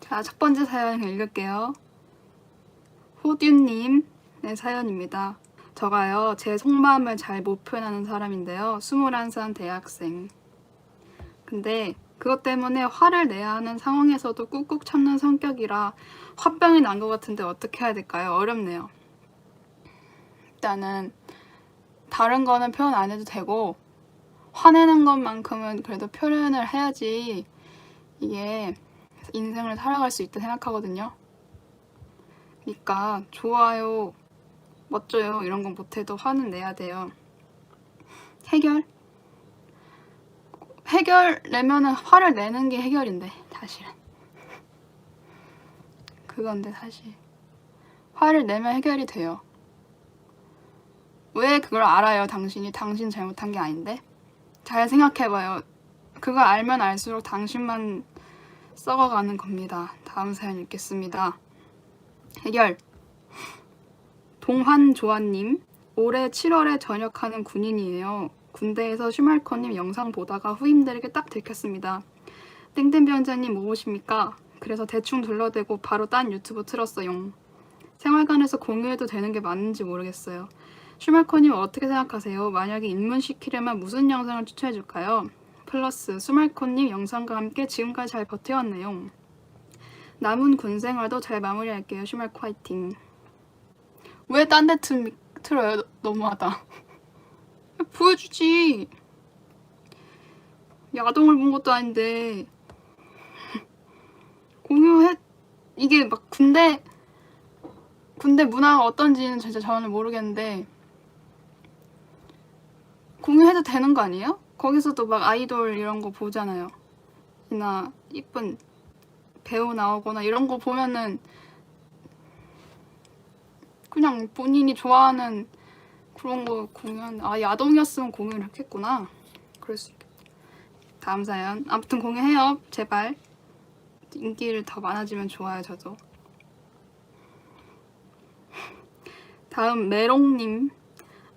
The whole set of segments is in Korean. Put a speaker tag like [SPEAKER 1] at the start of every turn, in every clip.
[SPEAKER 1] 자, 첫 번째 사연 읽을게요. 호듀님의 사연입니다. 저가요, 제 속마음을 잘 못 표현하는 사람인데요. 21살 대학생. 근데 그것 때문에 화를 내야 하는 상황에서도 꾹꾹 참는 성격이라 화병이 난 것 같은데 어떻게 해야 될까요? 어렵네요. 일단은 다른 거는 표현 안 해도 되고 화내는 것만큼은 그래도 표현을 해야지 이게 인생을 살아갈 수 있다 생각하거든요. 그러니까 좋아요, 멋져요 이런 건 못해도 화는 내야 돼요. 해결 내면은 화를 내는 게 해결인데 사실은 그건데 사실 화를 내면 해결이 돼요. 왜 그걸 알아요? 당신이 당신 잘못한 게 아닌데? 잘 생각해봐요. 그걸 알면 알수록 당신만 썩어가는 겁니다. 다음 사연 읽겠습니다. 해결. 동환조아님, 올해 7월에 전역하는 군인이에요. 군대에서 슈말커님 영상 보다가 후임들에게 딱 들켰습니다. 땡땡비 원장님 뭐 보십니까? 그래서 대충 둘러대고 바로 딴 유튜브 틀었어요. 생활관에서 공유해도 되는 게 맞는지 모르겠어요. 슈말커님 어떻게 생각하세요? 만약에 입문시키려면 무슨 영상을 추천해줄까요? 플러스 슈말커님 영상과 함께 지금까지 잘 버텨왔네요. 남은 군생활도 잘 마무리할게요. 슈말커 화이팅. 왜 딴 데 틀어요? 너무하다. 보여주지. 야동을 본 것도 아닌데 공유해. 이게 막 군대 문화가 어떤지는 진짜 저는 모르겠는데 공유해도 되는 거 아니에요? 거기서도 막 아이돌 이런 거 보잖아요. 이나 이쁜 배우 나오거나 이런 거 보면은 그냥 본인이 좋아하는 그런 거 공유한. 아, 야동이었으면 공유를 했겠구나. 그럴 수 있겠다. 다음 사연. 아무튼 공유해요. 제발. 인기를 더 많아지면 좋아요. 저도. 다음 메롱님.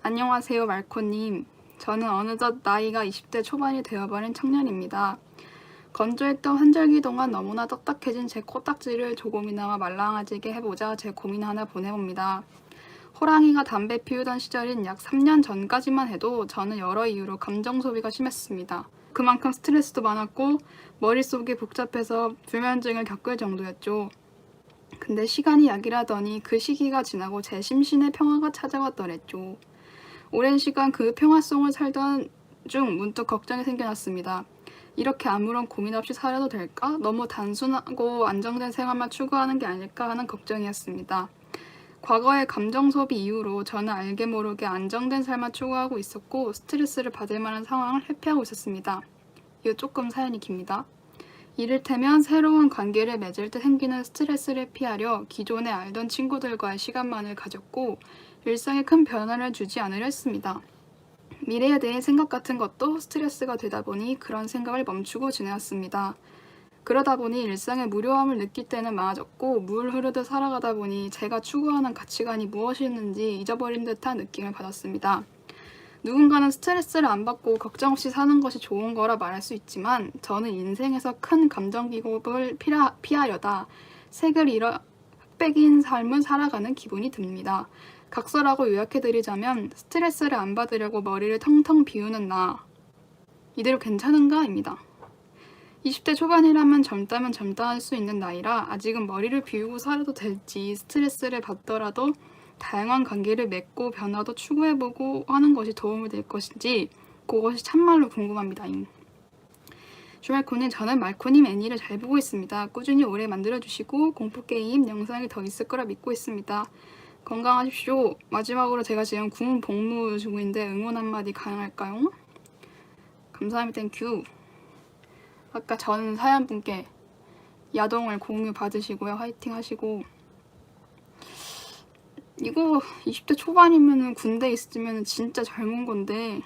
[SPEAKER 1] 안녕하세요 말코님. 저는 어느덧 나이가 20대 초반이 되어버린 청년입니다. 건조했던 환절기 동안 너무나 딱딱해진 제 코딱지를 조금이나마 말랑해지게 해보자 제 고민 하나 보내봅니다. 호랑이가 담배 피우던 시절인 약 3년 전까지만 해도 저는 여러 이유로 감정 소비가 심했습니다. 그만큼 스트레스도 많았고 머릿속이 복잡해서 불면증을 겪을 정도였죠. 근데 시간이 약이라더니 그 시기가 지나고 제 심신의 평화가 찾아왔더랬죠. 오랜 시간 그 평화송을 살던 중 문득 걱정이 생겨났습니다. 이렇게 아무런 고민 없이 살아도 될까? 너무 단순하고 안정된 생활만 추구하는 게 아닐까 하는 걱정이었습니다. 과거의 감정 소비 이후로 저는 알게 모르게 안정된 삶만 추구하고 있었고 스트레스를 받을 만한 상황을 회피하고 있었습니다. 이거 조금 사연이 깁니다. 이를테면 새로운 관계를 맺을 때 생기는 스트레스를 피하려 기존에 알던 친구들과의 시간만을 가졌고 일상에 큰 변화를 주지 않으려 했습니다. 미래에 대해 생각 같은 것도 스트레스가 되다 보니 그런 생각을 멈추고 지내왔습니다. 그러다 보니 일상의 무료함을 느낄 때는 많아졌고 물 흐르듯 살아가다 보니 제가 추구하는 가치관이 무엇이었는지 잊어버린 듯한 느낌을 받았습니다. 누군가는 스트레스를 안 받고 걱정 없이 사는 것이 좋은 거라 말할 수 있지만 저는 인생에서 큰 감정 기복을 피하려다 색을 잃어 흑백인 삶을 살아가는 기분이 듭니다. 각설하고 요약해드리자면 스트레스를 안 받으려고 머리를 텅텅 비우는 나. 이대로 괜찮은가? 입니다. 20대 초반이라면 젊다면 젊다 할 수 있는 나이라 아직은 머리를 비우고 살아도 될지 스트레스를 받더라도 다양한 관계를 맺고 변화도 추구해보고 하는 것이 도움이 될 것인지 그것이 참말로 궁금합니다. 슈말코님, 저는 말코님 애니를 잘 보고 있습니다. 꾸준히 오래 만들어주시고 공포게임 영상이 더 있을 거라 믿고 있습니다. 건강하십시오. 마지막으로 제가 지금 군 복무 중인데 응원 한마디 가능할까요? 감사합니다. 땡큐. 아까 전 사연분께 야동을 공유 받으시고요. 화이팅 하시고. 이거 20대 초반이면 군대에 있으면 진짜 젊은 건데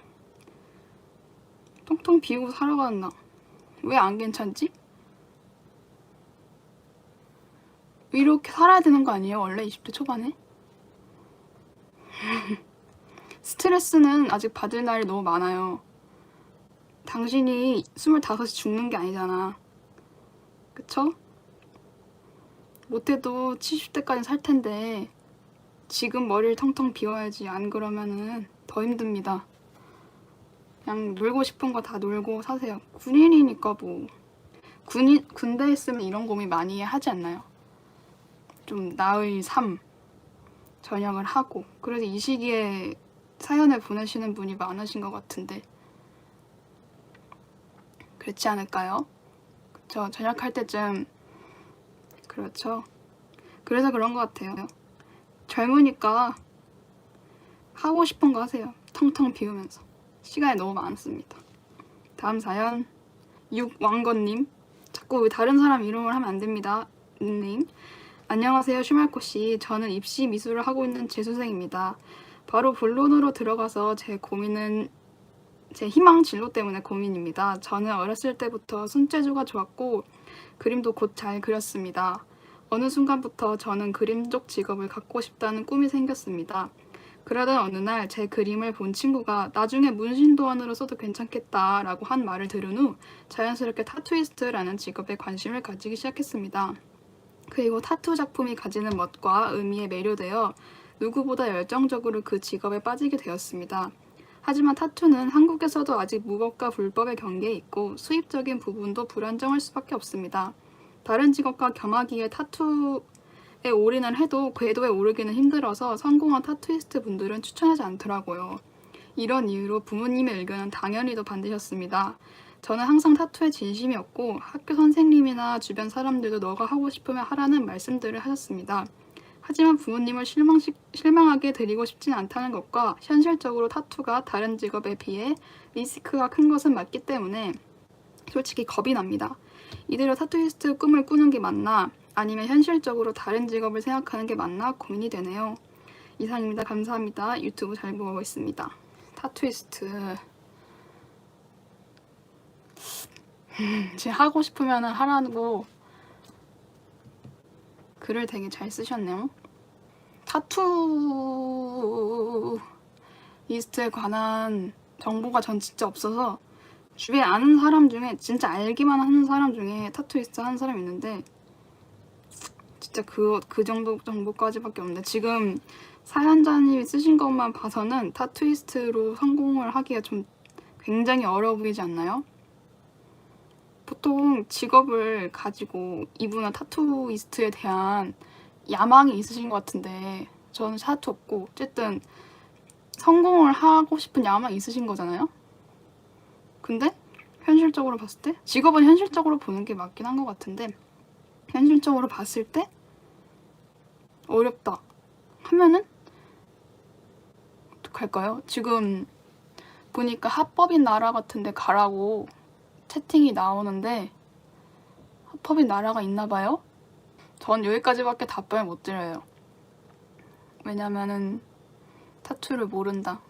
[SPEAKER 1] 텅텅 비우고 살아가는 나. 왜 안 괜찮지? 이렇게 살아야 되는 거 아니에요? 원래 20대 초반에? 스트레스는 아직 받을 날이 너무 많아요. 당신이 25에 죽는 게 아니잖아. 그쵸? 못해도 70대까지 살 텐데 지금 머리를 텅텅 비워야지. 안 그러면은 더 힘듭니다. 그냥 놀고 싶은 거 다 놀고 사세요. 군인이니까 뭐 군대에 있으면 이런 고민 많이 하지 않나요? 좀 나의 삶 전역을 하고. 그래서 이 시기에 사연을 보내시는 분이 많으신 것 같은데 그렇지 않을까요? 그쵸? 전역할 때쯤. 그렇죠. 그래서 그런 것 같아요. 젊으니까 하고 싶은 거 하세요. 텅텅 비우면서. 시간이 너무 많습니다. 다음 사연. 육왕건님. 자꾸 다른 사람 이름을 하면 안 됩니다. 닉네임. 안녕하세요, 슈말코씨. 저는 입시 미술을 하고 있는 재수생입니다. 바로 본론으로 들어가서 제 고민은 제 희망 진로 때문에 고민입니다. 저는 어렸을 때부터 손재주가 좋았고 그림도 곧 잘 그렸습니다. 어느 순간부터 저는 그림 쪽 직업을 갖고 싶다는 꿈이 생겼습니다. 그러던 어느 날 제 그림을 본 친구가 나중에 문신도안으로 써도 괜찮겠다라고 한 말을 들은 후 자연스럽게 타투이스트라는 직업에 관심을 가지기 시작했습니다. 그리고 타투 작품이 가지는 멋과 의미에 매료되어 누구보다 열정적으로 그 직업에 빠지게 되었습니다. 하지만 타투는 한국에서도 아직 무법과 불법의 경계에 있고 수입적인 부분도 불안정할 수밖에 없습니다. 다른 직업과 겸하기에 타투에 올인을 해도 궤도에 오르기는 힘들어서 성공한 타투이스트 분들은 추천하지 않더라고요. 이런 이유로 부모님의 의견은 당연히도 반대셨습니다. 저는 항상 타투에 진심이었고 학교 선생님이나 주변 사람들도 너가 하고 싶으면 하라는 말씀들을 하셨습니다. 하지만 부모님을 실망하게 드리고 싶진 않다는 것과 현실적으로 타투가 다른 직업에 비해 리스크가 큰 것은 맞기 때문에 솔직히 겁이 납니다. 이대로 타투이스트 꿈을 꾸는 게 맞나 아니면 현실적으로 다른 직업을 생각하는 게 맞나 고민이 되네요. 이상입니다. 감사합니다. 유튜브 잘 보고 있습니다. 타투이스트 제 하고 싶으면 하라고 글을 되게 잘 쓰셨네요. 타투이스트에 관한 정보가 전 진짜 없어서 주위에 아는 사람 중에 진짜 알기만 하는 사람 중에 타투이스트 하는 사람이 있는데 진짜 그 정도 정보까지밖에 없는데 지금 사연자님이 쓰신 것만 봐서는 타투이스트로 성공을 하기가 좀 굉장히 어려워 보이지 않나요? 보통 직업을 가지고 이분은 타투이스트에 대한 야망이 있으신 것 같은데 저는 타투 없고 어쨌든 성공을 하고 싶은 야망이 있으신 거잖아요? 근데 현실적으로 봤을 때 직업은 현실적으로 보는 게 맞긴 한 것 같은데 현실적으로 봤을 때 어렵다 하면은 어떡할까요? 지금 보니까 합법인 나라 같은 데 가라고 채팅이 나오는데 합법인 나라가 있나 봐요? 전 여기까지밖에 답변을 못 드려요. 왜냐면은 타투를 모른다.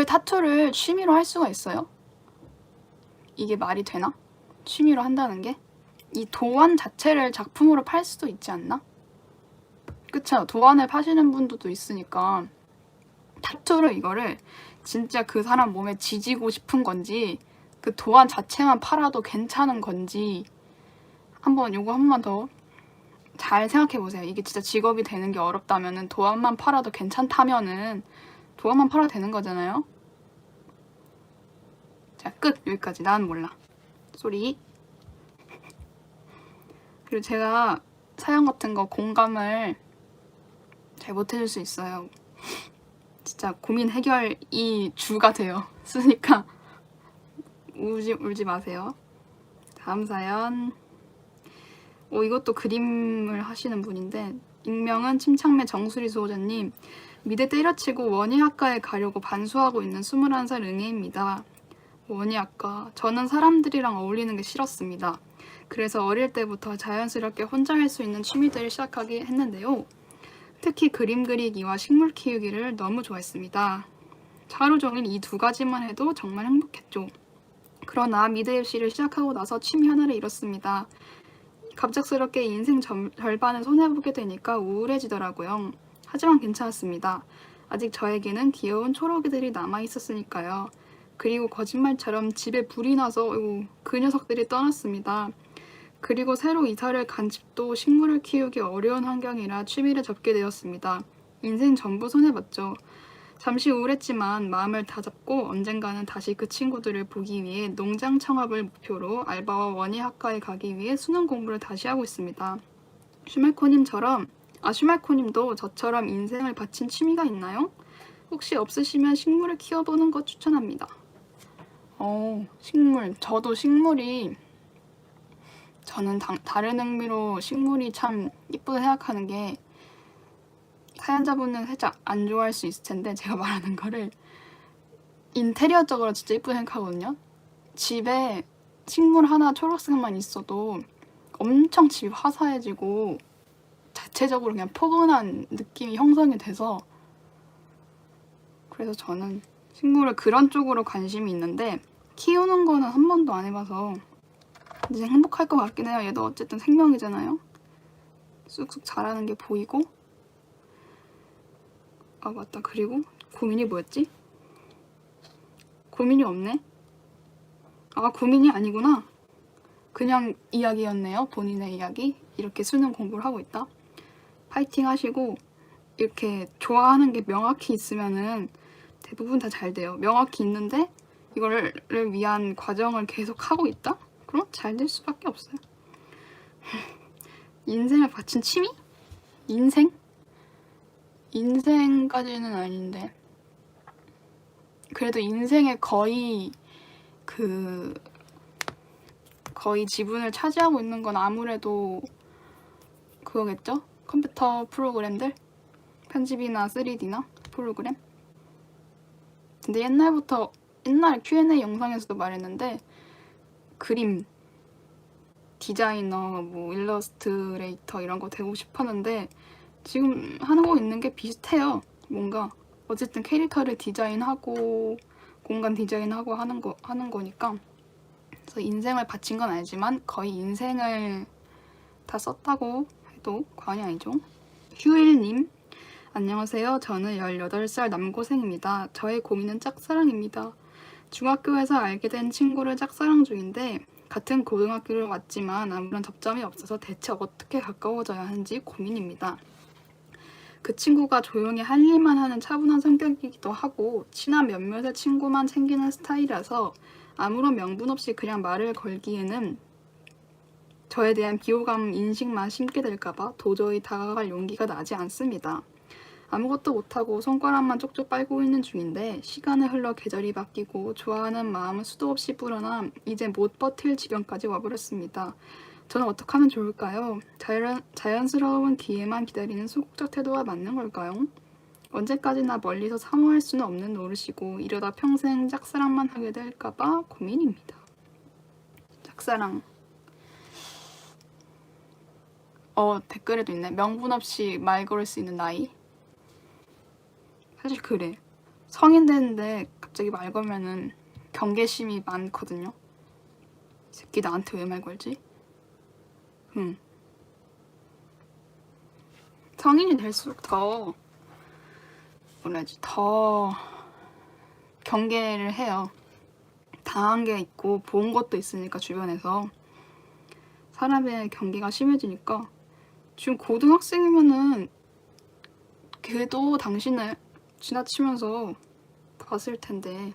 [SPEAKER 1] 타투를 취미로 할 수가 있어요? 이게 말이 되나? 취미로 한다는 게? 이 도안 자체를 작품으로 팔 수도 있지 않나? 그쵸? 도안을 파시는 분들도 있으니까 타투를 이거를 진짜 그 사람 몸에 지지고 싶은 건지 그 도안 자체만 팔아도 괜찮은 건지 요거 한 번 더 잘 생각해보세요. 이게 진짜 직업이 되는 게 어렵다면은 도안만 팔아도 괜찮다면은 도안만 팔아도 되는 거잖아요? 자, 끝! 여기까지. 난 몰라. 쏘리. 그리고 제가 사연 같은 거 공감을 잘 못해줄 수 있어요. 진짜 고민 해결이 주가 돼요. 쓰니까 울지 마세요. 다음 사연. 이것도 그림을 하시는 분인데 익명은 침착맨 정수리 수호자님. 미대 때려치고 원예학과에 가려고 반수하고 있는 21살 응애입니다. 원예학과. 저는 사람들이랑 어울리는 게 싫었습니다. 그래서 어릴 때부터 자연스럽게 혼자 할 수 있는 취미들을 시작하게 했는데요. 특히 그림 그리기와 식물 키우기를 너무 좋아했습니다. 하루 종일 이 두 가지만 해도 정말 행복했죠. 그러나 미대 입시를 시작하고 나서 취미 하나를 잃었습니다. 갑작스럽게 인생 절반을 손해보게 되니까 우울해지더라고요. 하지만 괜찮았습니다. 아직 저에게는 귀여운 초록이들이 남아있었으니까요. 그리고 거짓말처럼 집에 불이 나서 그 녀석들이 떠났습니다. 그리고 새로 이사를 간 집도 식물을 키우기 어려운 환경이라 취미를 접게 되었습니다. 인생 전부 손해봤죠. 잠시 우울했지만 마음을 다잡고 언젠가는 다시 그 친구들을 보기 위해 농장 창업을 목표로 알바와 원예학과에 가기 위해 수능 공부를 다시 하고 있습니다. 슈말코님도 저처럼 인생을 바친 취미가 있나요? 혹시 없으시면 식물을 키워보는 것 추천합니다. 식물. 저는 다른 의미로 식물이 참 이쁘다 생각하는 게, 사연자분은 살짝 안 좋아할 수 있을 텐데 제가 말하는 거를 인테리어적으로 진짜 이쁘게 생각하거든요. 집에 식물 하나 초록색만 있어도 엄청 집이 화사해지고 자체적으로 그냥 포근한 느낌이 형성이 돼서, 그래서 저는 식물을 그런 쪽으로 관심이 있는데 키우는 거는 한 번도 안 해봐서 이제 행복할 것 같긴 해요. 얘도 어쨌든 생명이잖아요. 쑥쑥 자라는 게 보이고. 아 맞다. 그리고 고민이 뭐였지? 고민이 없네? 아 고민이 아니구나. 그냥 이야기였네요. 본인의 이야기. 이렇게 수능 공부를 하고 있다. 파이팅 하시고, 이렇게 좋아하는 게 명확히 있으면은 대부분 다 잘 돼요. 명확히 있는데 이거를 위한 과정을 계속 하고 있다? 그럼 잘 될 수밖에 없어요. 인생을 바친 취미? 인생까지는 아닌데, 그래도 인생의 거의 지분을 차지하고 있는 건 아무래도 그거겠죠? 컴퓨터 프로그램들? 편집이나 3D나 프로그램? 근데 옛날 Q&A 영상에서도 말했는데, 그림, 디자이너, 일러스트레이터 이런 거 되고 싶었는데 지금 하고 있는 게 비슷해요. 뭔가 어쨌든 캐릭터를 디자인하고 공간 디자인하고 하는 거니까. 그래서 인생을 바친 건 아니지만 거의 인생을 다 썼다고 해도 과언이 아니죠. 휴일님, 안녕하세요. 저는 18살 남고생입니다. 저의 고민은 짝사랑입니다. 중학교에서 알게 된 친구를 짝사랑 중인데 같은 고등학교를 왔지만 아무런 접점이 없어서 대체 어떻게 가까워져야 하는지 고민입니다. 그 친구가 조용히 할 일만 하는 차분한 성격이기도 하고 친한 몇몇의 친구만 챙기는 스타일이라서 아무런 명분 없이 그냥 말을 걸기에는 저에 대한 비호감 인식만 심게 될까봐 도저히 다가갈 용기가 나지 않습니다. 아무것도 못하고 손가락만 쪽쪽 빨고 있는 중인데 시간이 흘러 계절이 바뀌고 좋아하는 마음은 수도 없이 불어나 이제 못 버틸 지경까지 와버렸습니다. 저는 어떻게 하면 좋을까요? 자연스러운 기회만 기다리는 소극적 태도가 맞는 걸까요? 언제까지나 멀리서 사모할 수는 없는 노릇이고 이러다 평생 짝사랑만 하게 될까봐 고민입니다. 짝사랑. 댓글에도 있네. 명분 없이 말 걸을 수 있는 나이. 사실 그래. 성인 됐는데 갑자기 말 걸면은 경계심이 많거든요. 이 새끼 나한테 왜 말 걸지? 성인이 될수록 더 경계를 해요. 당한 게 있고 본 것도 있으니까 주변에서 사람의 경계가 심해지니까. 지금 고등학생이면은 걔도 당신을 지나치면서 봤을 텐데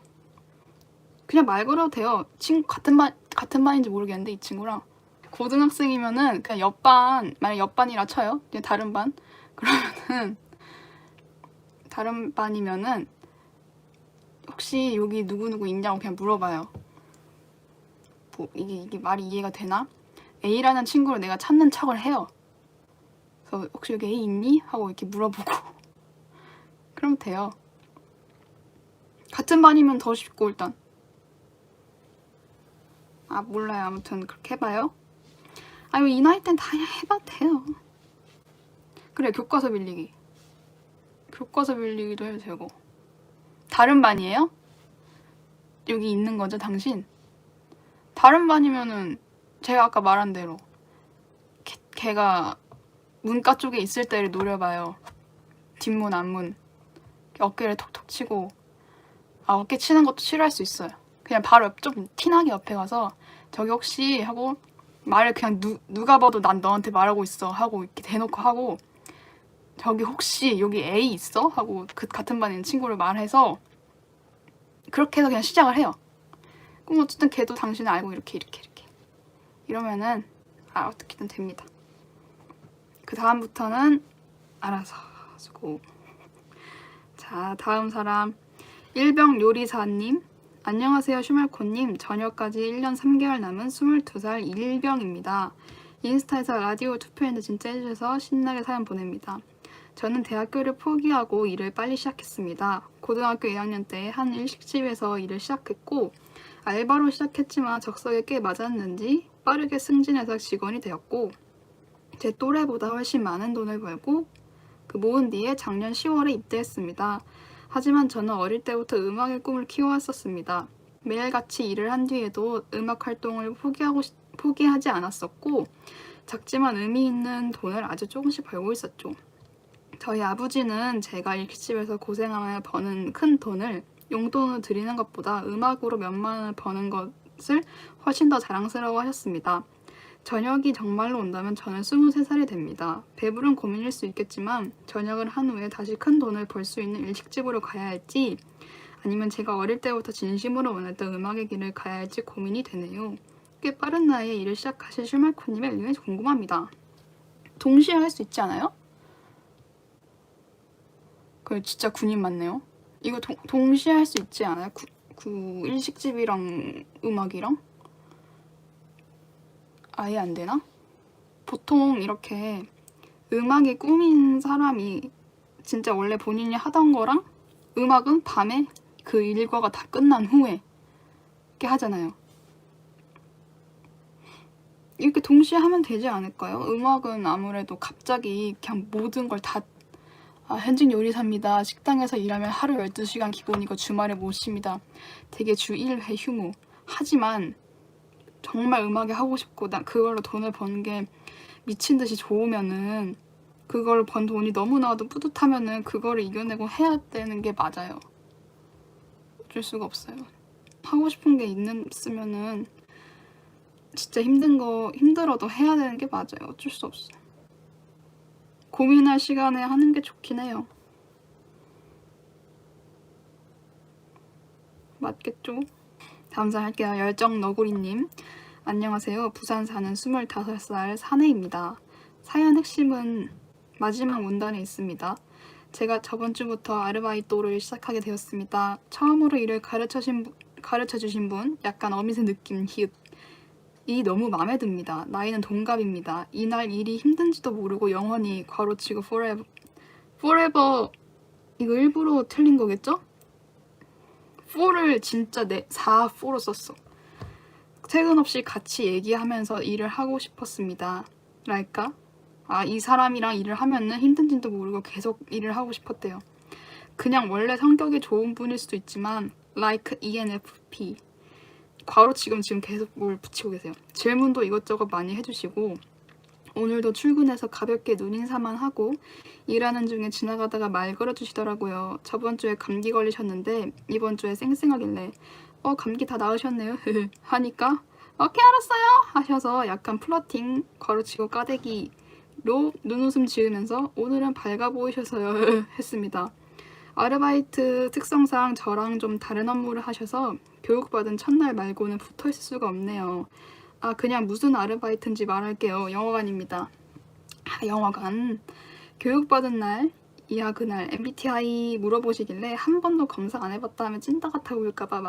[SPEAKER 1] 그냥 말 걸어도 돼요. 같은 반인지 모르겠는데 이 친구랑 고등학생이면은 그냥 만약 옆반이라 쳐요. 그냥 다른 반. 그러면은 다른 반이면은 혹시 여기 누구누구 있냐고 그냥 물어봐요. 이게 말이 이해가 되나? A라는 친구를 내가 찾는 척을 해요. 그래서 혹시 여기 A 있니? 하고 이렇게 물어보고 그러면 돼요. 같은 반이면 더 쉽고 일단. 몰라요. 아무튼 그렇게 해봐요. 이 나이 땐 다 해봐도 돼요. 그래, 교과서 빌리기. 교과서 빌리기도 해도 되고. 다른 반이에요? 여기 있는 거죠, 당신? 다른 반이면은 제가 아까 말한 대로 걔가 문과 쪽에 있을 때를 노려봐요. 뒷문, 앞문. 어깨를 톡톡 치고. 어깨 치는 것도 싫어할 수 있어요. 그냥 바로 좀 티나게 옆에 가서 저기 혹시 하고 말을 그냥 누가 봐도 난 너한테 말하고 있어 하고 이렇게 대놓고 하고, 저기 혹시 여기 A 있어? 하고 그 같은 반에 있는 친구를 말해서 그렇게 해서 그냥 시작을 해요. 그럼 어쨌든 걔도 당신을 알고 이렇게 이러면은 어떻게든 됩니다. 그 다음부터는 알아서 하고. 자, 다음 사람 일병 요리사님. 안녕하세요 슈말코님. 전역까지 1년 3개월 남은 22살 일병입니다. 인스타에서 라디오 투표했는데 진짜 해주셔서 신나게 사연 보냅니다. 저는 대학교를 포기하고 일을 빨리 시작했습니다. 고등학교 2학년 때 한 일식집에서 일을 시작했고 알바로 시작했지만 적성에 꽤 맞았는지 빠르게 승진해서 직원이 되었고 제 또래보다 훨씬 많은 돈을 벌고 모은 뒤에 작년 10월에 입대했습니다. 하지만 저는 어릴 때부터 음악의 꿈을 키워왔었습니다. 매일같이 일을 한 뒤에도 음악 활동을 포기하지 않았었고 작지만 의미 있는 돈을 아주 조금씩 벌고 있었죠. 저희 아버지는 제가 일식집에서 고생하며 버는 큰 돈을 용돈으로 드리는 것보다 음악으로 몇만 원을 버는 것을 훨씬 더 자랑스러워 하셨습니다. 저녁이 정말로 온다면 저는 23살이 됩니다. 배부른 고민일 수 있겠지만 저녁을 한 후에 다시 큰 돈을 벌 수 있는 일식집으로 가야 할지 아니면 제가 어릴 때부터 진심으로 원했던 음악의 길을 가야 할지 고민이 되네요. 꽤 빠른 나이에 일을 시작하신 슈말코님의 의견이 궁금합니다. 동시에 할 수 있지 않아요? 그 진짜 군인 맞네요. 이거 동시에 할 수 있지 않아요? 일식집이랑 음악이랑? 아예 안 되나? 보통 이렇게 음악이 꿈인 사람이 진짜 원래 본인이 하던 거랑 음악은 밤에 그 일과가 다 끝난 후에 이렇게 하잖아요. 이렇게 동시에 하면 되지 않을까요? 음악은 아무래도 갑자기 그냥 모든 걸 다 현직 요리사입니다. 식당에서 일하면 하루 12시간 기본이고 주말에 못 쉽니다. 되게 주 1회 휴무. 하지만 정말 음악이 하고 싶고 나 그걸로 돈을 버는 게 미친 듯이 좋으면은 그걸 번 돈이 너무나도 뿌듯하면은 그거를 이겨내고 해야 되는 게 맞아요. 어쩔 수가 없어요. 하고 싶은 게 있으면은 진짜 힘들어도 해야 되는 게 맞아요. 어쩔 수 없어. 고민할 시간에 하는 게 좋긴 해요. 맞겠죠? 다음 사연 할게요. 열정 너구리님. 안녕하세요. 부산 사는 25살 사내입니다. 사연 핵심은 마지막 문단에 있습니다. 제가 저번 주부터 아르바이토를 시작하게 되었습니다. 처음으로 일을 가르쳐주신 분, 약간 어미새 느낌 히읗. 이 너무 마음에 듭니다. 나이는 동갑입니다. 이날 일이 힘든지도 모르고 영원히 괄호치고 forever 이거 일부러 틀린 거겠죠? 4를 진짜 4로 썼어. 퇴근 없이 같이 얘기하면서 일을 하고 싶었습니다. 랄까? 이 사람이랑 일을 하면은 힘든지도 모르고 계속 일을 하고 싶었대요. 그냥 원래 성격이 좋은 분일 수도 있지만 like ENFP 괄호치고 지금 계속 뭘 붙이고 계세요. 질문도 이것저것 많이 해주시고 오늘도 출근해서 가볍게 눈인사만 하고 일하는 중에 지나가다가 말 걸어주시더라고요. 저번 주에 감기 걸리셨는데 이번 주에 쌩쌩하길래 감기 다 나으셨네요 하니까 오케이 알았어요 하셔서 약간 플러팅 괄호치고 까대기로 눈웃음 지으면서 오늘은 밝아 보이셔서요 했습니다. 아르바이트 특성상 저랑 좀 다른 업무를 하셔서 교육받은 첫날 말고는 붙어있을 수가 없네요. 그냥 무슨 아르바이트인지 말할게요. 영어관입니다. 영어관. 교육받은 날, 이하 그날 MBTI 물어보시길래 한 번도 검사 안 해봤다 하면 찐따 같아 보일까봐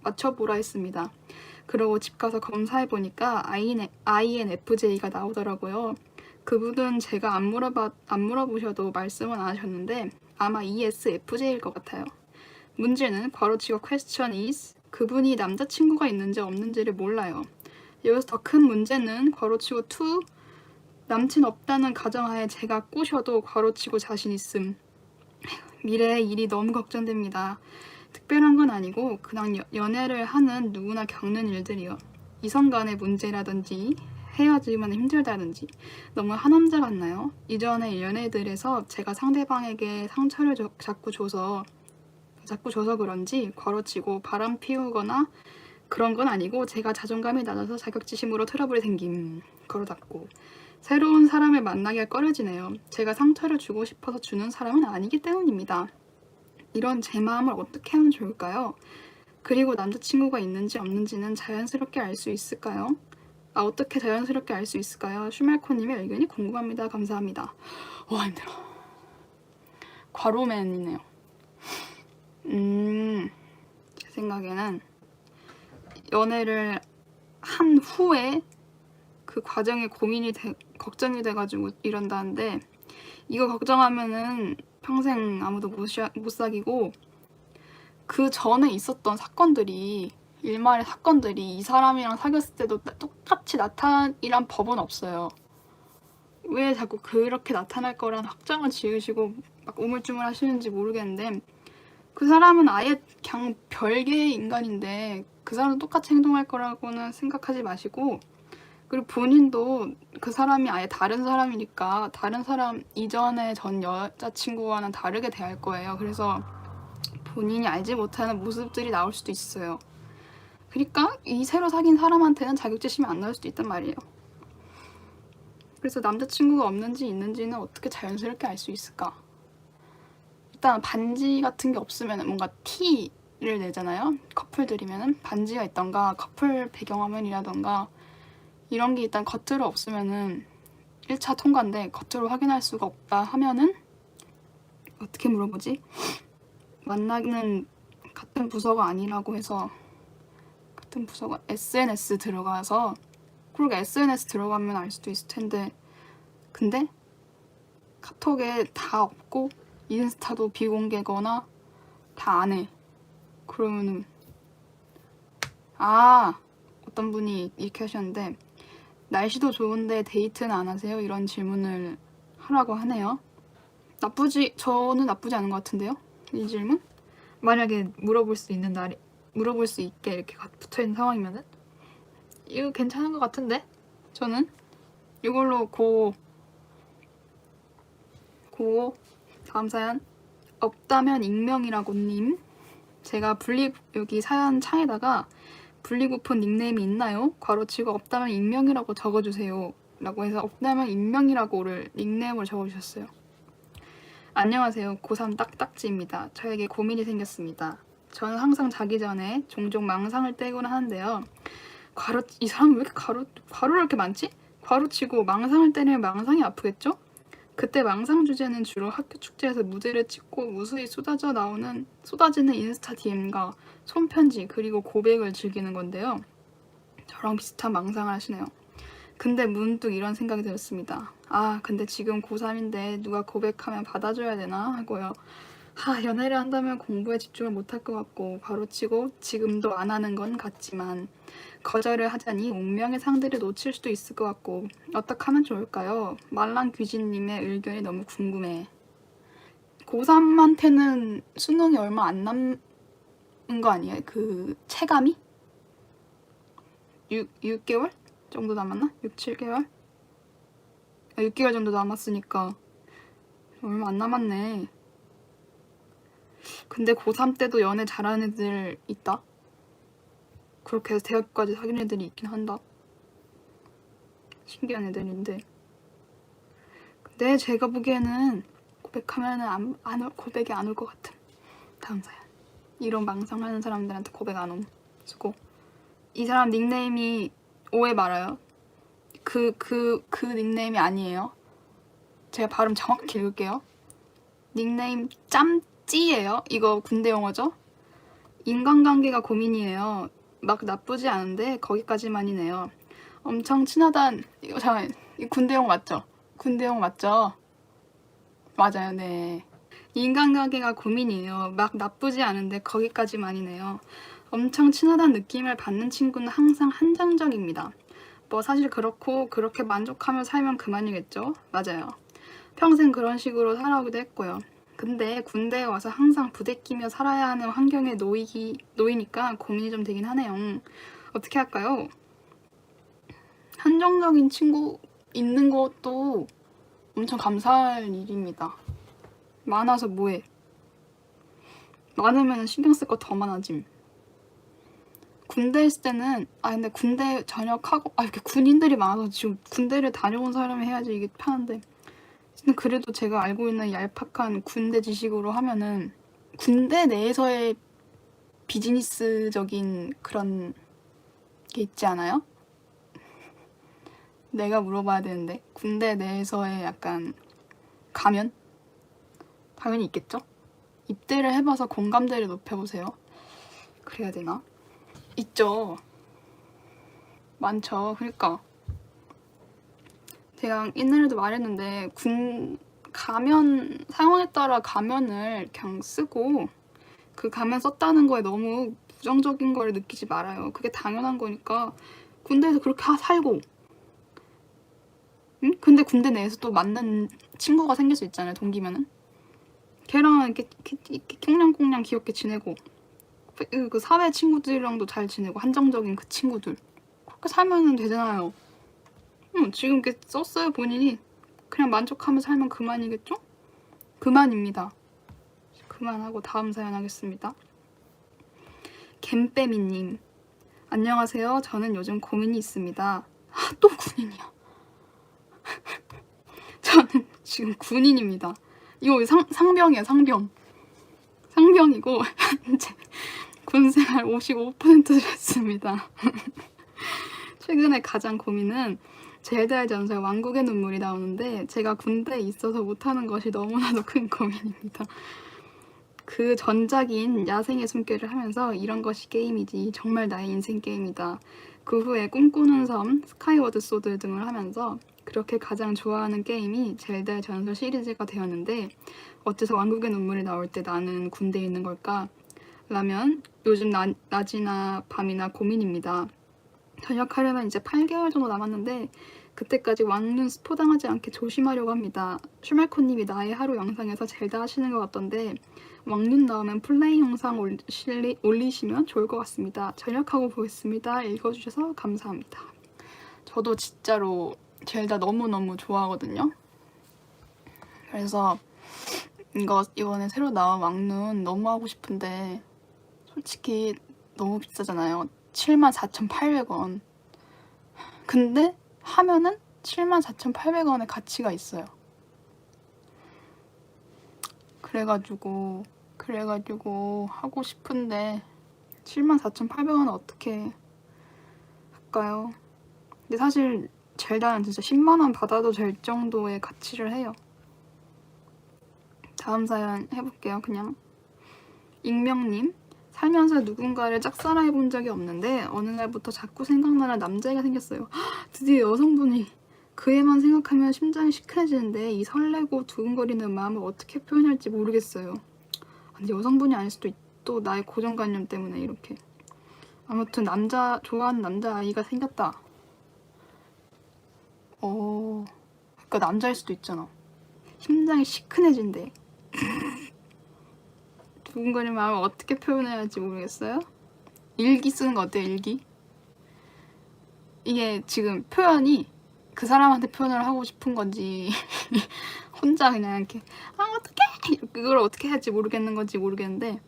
[SPEAKER 1] 맞춰보라 했습니다. 그러고 집 가서 검사해보니까 INFJ가 나오더라고요. 그분은 제가 안 물어보셔도 말씀은 안 하셨는데 아마 ESFJ일 것 같아요. 문제는 괄호치고 question is 그분이 남자친구가 있는지 없는지를 몰라요. 여기서 더 큰 문제는 괄호치고 to 남친 없다는 가정하에 제가 꼬셔도 괄호치고 자신 있음. 미래의 일이 너무 걱정됩니다. 특별한 건 아니고 그냥 연애를 하는 누구나 겪는 일들이요. 이성 간의 문제라든지 헤어지면 힘들다든지 너무 하남자 같나요? 이전에 연애들에서 제가 상대방에게 상처를 자꾸 줘서 그런지 괄호치고 바람 피우거나 그런 건 아니고 제가 자존감이 낮아서 자격지심으로 트러블이 생김. 걸어 닫고. 새로운 사람을 만나기가 꺼려지네요. 제가 상처를 주고 싶어서 주는 사람은 아니기 때문입니다. 이런 제 마음을 어떻게 하면 좋을까요? 그리고 남자친구가 있는지 없는지는 자연스럽게 알 수 있을까요? 어떻게 자연스럽게 알 수 있을까요? 슈말코님의 의견이 궁금합니다. 감사합니다. 와, 힘들어. 과로맨이네요. 제 생각에는 연애를 한 후에 그 과정에 걱정이 돼가지고 이런다는데, 이거 걱정하면은 평생 아무도 못 사귀고, 그 전에 있었던 사건들이, 일말의 사건들이 이 사람이랑 사귀었을 때도 똑같이 나타이란 법은 없어요. 왜 자꾸 그렇게 나타날 거란 확정을 지으시고 막 우물쭈물 하시는지 모르겠는데, 그 사람은 아예 그냥 별개의 인간인데 그 사람도 똑같이 행동할 거라고는 생각하지 마시고, 그리고 본인도 그 사람이 아예 다른 사람이니까 다른 사람 이전의 전 여자친구와는 다르게 대할 거예요. 그래서 본인이 알지 못하는 모습들이 나올 수도 있어요. 그러니까 이 새로 사귄 사람한테는 자격지심이 안 나올 수도 있단 말이에요. 그래서 남자친구가 없는지 있는지는 어떻게 자연스럽게 알 수 있을까? 일단 반지 같은 게 없으면 뭔가 티를 내잖아요. 커플들이면은 반지가 있던가 커플 배경화면이라던가 이런 게 일단 겉으로 없으면은 1차 통과인데, 겉으로 확인할 수가 없다 하면은 어떻게 물어보지? 만나는 같은 부서가 아니라고 해서, 같은 부서가 SNS 들어가서, 그러게 SNS 들어가면 알 수도 있을 텐데, 근데 카톡에 다 없고 인스타도 비공개거나 다 안 해. 그러면은 어떤 분이 이렇게 하셨는데, 날씨도 좋은데 데이트는 안 하세요? 이런 질문을 하라고 하네요. 저는 나쁘지 않은 것 같은데요? 이 질문? 만약에 물어볼 수 있게 이렇게 붙어있는 상황이면은? 이거 괜찮은 것 같은데? 저는 이걸로 다음 사연. 없다면 익명이라고 님. 제가 여기 사연 창에다가 불리고픈 닉네임이 있나요? 괄호치고 없다면 익명이라고 적어주세요. 라고 해서 없다면 익명이라고를 닉네임으로 적어주셨어요. 안녕하세요. 고3 딱딱지입니다. 저에게 고민이 생겼습니다. 저는 항상 자기 전에 종종 망상을 떼곤 하는데요. 이 사람 왜 이렇게 괄호를 이렇게 많지? 괄호치고 망상을 때리면 망상이 아프겠죠? 그때 망상 주제는 주로 학교 축제에서 무대를 찍고 무수히 쏟아지는 인스타 DM과 손편지 그리고 고백을 즐기는 건데요. 저랑 비슷한 망상을 하시네요. 근데 문득 이런 생각이 들었습니다. 근데 지금 고3인데 누가 고백하면 받아줘야 되나 하고요. 연애를 한다면 공부에 집중을 못할 것 같고, 바로치고 지금도 안 하는 건 같지만 거절을 하자니 운명의 상대를 놓칠 수도 있을 것 같고, 어떻게 하면 좋을까요? 말랑 귀진님의 의견이 너무 궁금해. 고3한테는 수능이 얼마 안 남은 거 아니에요? 그 체감이? 6개월 정도 남았나? 6, 7개월? 6개월 정도 남았으니까 얼마 안 남았네. 근데 고3 때도 연애 잘하는 애들 있다? 그렇게 해서 대학까지 사귄 애들이 있긴 한다. 신기한 애들인데. 근데 제가 보기에는 고백하면은 고백이 안 올 것 같음. 다음 사연. 이런 망상하는 사람들한테 고백 안 옴. 수고. 이 사람 닉네임이 오해 말아요. 그 닉네임이 아니에요. 제가 발음 정확히 읽을게요. 닉네임 짬찌예요. 이거 군대 용어죠? 인간관계가 고민이에요. 막 나쁘지 않은데 거기까지만이네요. 엄청 친하단 이거 잠깐, 이 군대 용어 맞죠? 군대 용어 맞죠? 맞아요. 네. 인간관계가 고민이에요. 막 나쁘지 않은데 거기까지만이네요. 엄청 친하다는 느낌을 받는 친구는 항상 한정적입니다. 뭐 사실 그렇고 그렇게 만족하며 살면 그만이겠죠? 맞아요. 평생 그런 식으로 살아오기도 했고요. 근데 군대에 와서 항상 부대끼며 살아야 하는 환경에 놓이니까 고민이 좀 되긴 하네요. 어떻게 할까요? 한정적인 친구 있는 것도 엄청 감사할 일입니다. 많아서 뭐해? 많으면 신경 쓸 거 더 많아짐. 군대 있을 때는 근데 군대 전역하고 이렇게 군인들이 많아서 지금 군대를 다녀온 사람이 해야지 이게 편한데, 근데 그래도 제가 알고 있는 얄팍한 군대 지식으로 하면은 군대 내에서의 비즈니스적인 그런 게 있지 않아요? 내가 물어봐야 되는데, 군대 내에서의 약간 가면? 당연히 있겠죠? 입대를 해봐서 공감대를 높여보세요. 그래야 되나? 있죠. 많죠. 그러니까 제가 옛날에도 말했는데, 가면 상황에 따라 가면을 그냥 쓰고 그 가면 썼다는 거에 너무 부정적인 걸 느끼지 말아요. 그게 당연한 거니까 군대에서 그렇게 살고, 응? 근데 군대 내에서 또 만난 친구가 생길 수 있잖아요. 동기면은 걔랑 이렇게 꽁냥꽁냥 귀엽게 지내고, 그 사회 친구들이랑도 잘 지내고, 한정적인 그 친구들 그렇게 살면 되잖아요. 지금 이렇게 썼어요. 본인이 그냥 만족하며 살면 그만이겠죠? 그만입니다. 그만하고 다음 사연 하겠습니다. 갬빼미님, 안녕하세요. 저는 요즘 고민이 있습니다. 또 군인이야. 저는 지금 군인입니다. 이거 상병이에요. 상병이고 현재 군생활 55%를 했습니다. 최근에 가장 고민은 젤다의 전설 왕국의 눈물이 나오는데, 제가 군대에 있어서 못하는 것이 너무나도 큰 고민입니다. 그 전작인 야생의 숨결을 하면서 이런 것이 게임이지, 정말 나의 인생 게임이다. 그 후에 꿈꾸는 섬, 스카이워드 소드 등을 하면서 그렇게 가장 좋아하는 게임이 젤다의 전설 시리즈가 되었는데, 어째서 왕국의 눈물이 나올 때 나는 군대에 있는 걸까? 라면 요즘 낮이나 밤이나 고민입니다. 전역하려면 이제 8개월 정도 남았는데 그때까지 왕눈 스포당하지 않게 조심하려고 합니다. 슈말코님이 나의 하루 영상에서 젤다 하시는 것 같던데 왕눈 나오면 플레이 영상 올리시면 좋을 것 같습니다. 전역하고 보겠습니다. 읽어주셔서 감사합니다. 저도 진짜로 젤다 너무너무 좋아하거든요. 그래서 이번에 새로 나온 왕눈 너무 하고 싶은데 솔직히 너무 비싸잖아요. 74,800원. 근데 하면은 74,800원의 가치가 있어요. 그래가지고 하고 싶은데 74,800원은 어떻게 할까요? 근데 사실 젤다는 진짜 10만원 받아도 될 정도의 가치를 해요. 다음 사연 해볼게요. 그냥 익명님, 살면서 누군가를 짝사랑해본 적이 없는데 어느 날부터 자꾸 생각나는 남자애가 생겼어요. 드디어 여성분이. 그 애만 생각하면 심장이 시큰해지는데 이 설레고 두근거리는 마음을 어떻게 표현할지 모르겠어요. 근데 여성분이 아닐 수도 또 나의 고정관념 때문에 이렇게. 아무튼 좋아하는 남자아이가 생겼다. 그러니까 남자일 수도 있잖아. 심장이 시큰해진대. 두근거리는 마음을 어떻게 표현해야 할지 모르겠어요. 일기 쓰는 거 어때요? 일기? 이게 지금 표현이 그 사람한테 표현을 하고 싶은 건지 혼자 그냥 이렇게 어떡해! 그걸 어떻게 해야 할지 모르겠는 건지 모르겠는데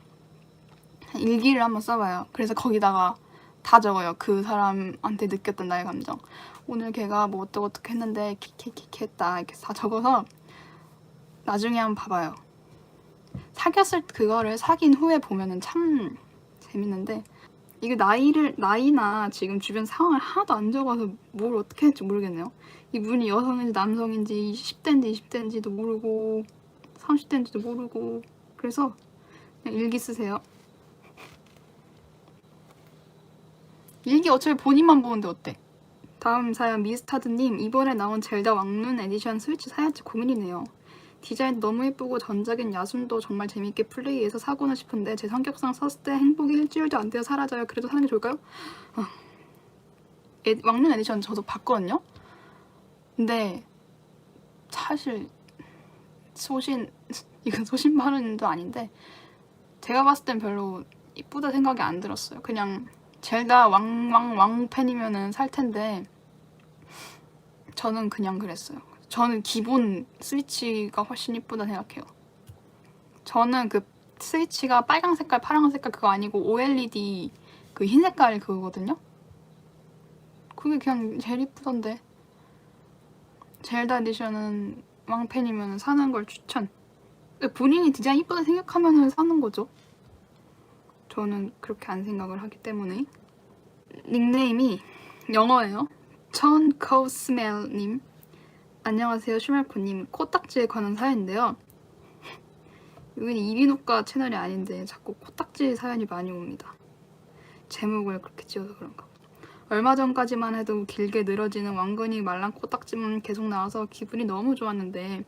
[SPEAKER 1] 일기를 한번 써봐요. 그래서 거기다가 다 적어요. 그 사람한테 느꼈던 나의 감정. 오늘 걔가 뭐 어떻게 했는데 키키키키 했다. 이렇게 다 적어서 나중에 한번 봐봐요. 그거를 사귄 후에 보면은 참 재밌는데, 이게 나이나 지금 주변 상황을 하나도 안 적어서 뭘 어떻게 할지 모르겠네요. 이분이 여성인지 남성인지 10대인지 20대인지도 모르고 30대인지도 모르고. 그래서 그냥 일기 쓰세요. 일기 어차피 본인만 보는데 어때? 다음 사연 미스타드님, 이번에 나온 젤다 왕눈 에디션 스위치 사야 할지 고민이네요. 디자인 너무 예쁘고 전작인 야숨도 정말 재밌게 플레이해서 사고는 싶은데 제 성격상 샀을 때 행복이 일주일도 안 돼서 사라져요. 그래도 사는 게 좋을까요? 왕눈 에디션 저도 봤거든요? 근데 사실 이건 소신 발언도 아닌데 제가 봤을 땐 별로 이쁘다 생각이 안 들었어요. 그냥 젤다 왕 팬이면은 살 텐데 저는 그냥 그랬어요. 저는 기본 스위치가 훨씬 이쁘다 생각해요. 저는 그 스위치가 빨강 색깔, 파란 색깔 그거 아니고 OLED 그 흰 색깔 그거거든요. 그게 그냥 제일 이쁘던데. 젤다 에디션은 왕팬이면 사는 걸 추천. 본인이 디자인 이쁘게 생각하면 사는 거죠. 저는 그렇게 안 생각을 하기 때문에. 닉네임이 영어예요. 천 코스멜님. 안녕하세요 슈말코님. 코딱지에 관한 사연인데요. 여기는 이비인후과 채널이 아닌데 자꾸 코딱지 사연이 많이 옵니다. 제목을 그렇게 지어서 그런가. 얼마 전까지만 해도 길게 늘어지는 왕건이 말랑 코딱지만 계속 나와서 기분이 너무 좋았는데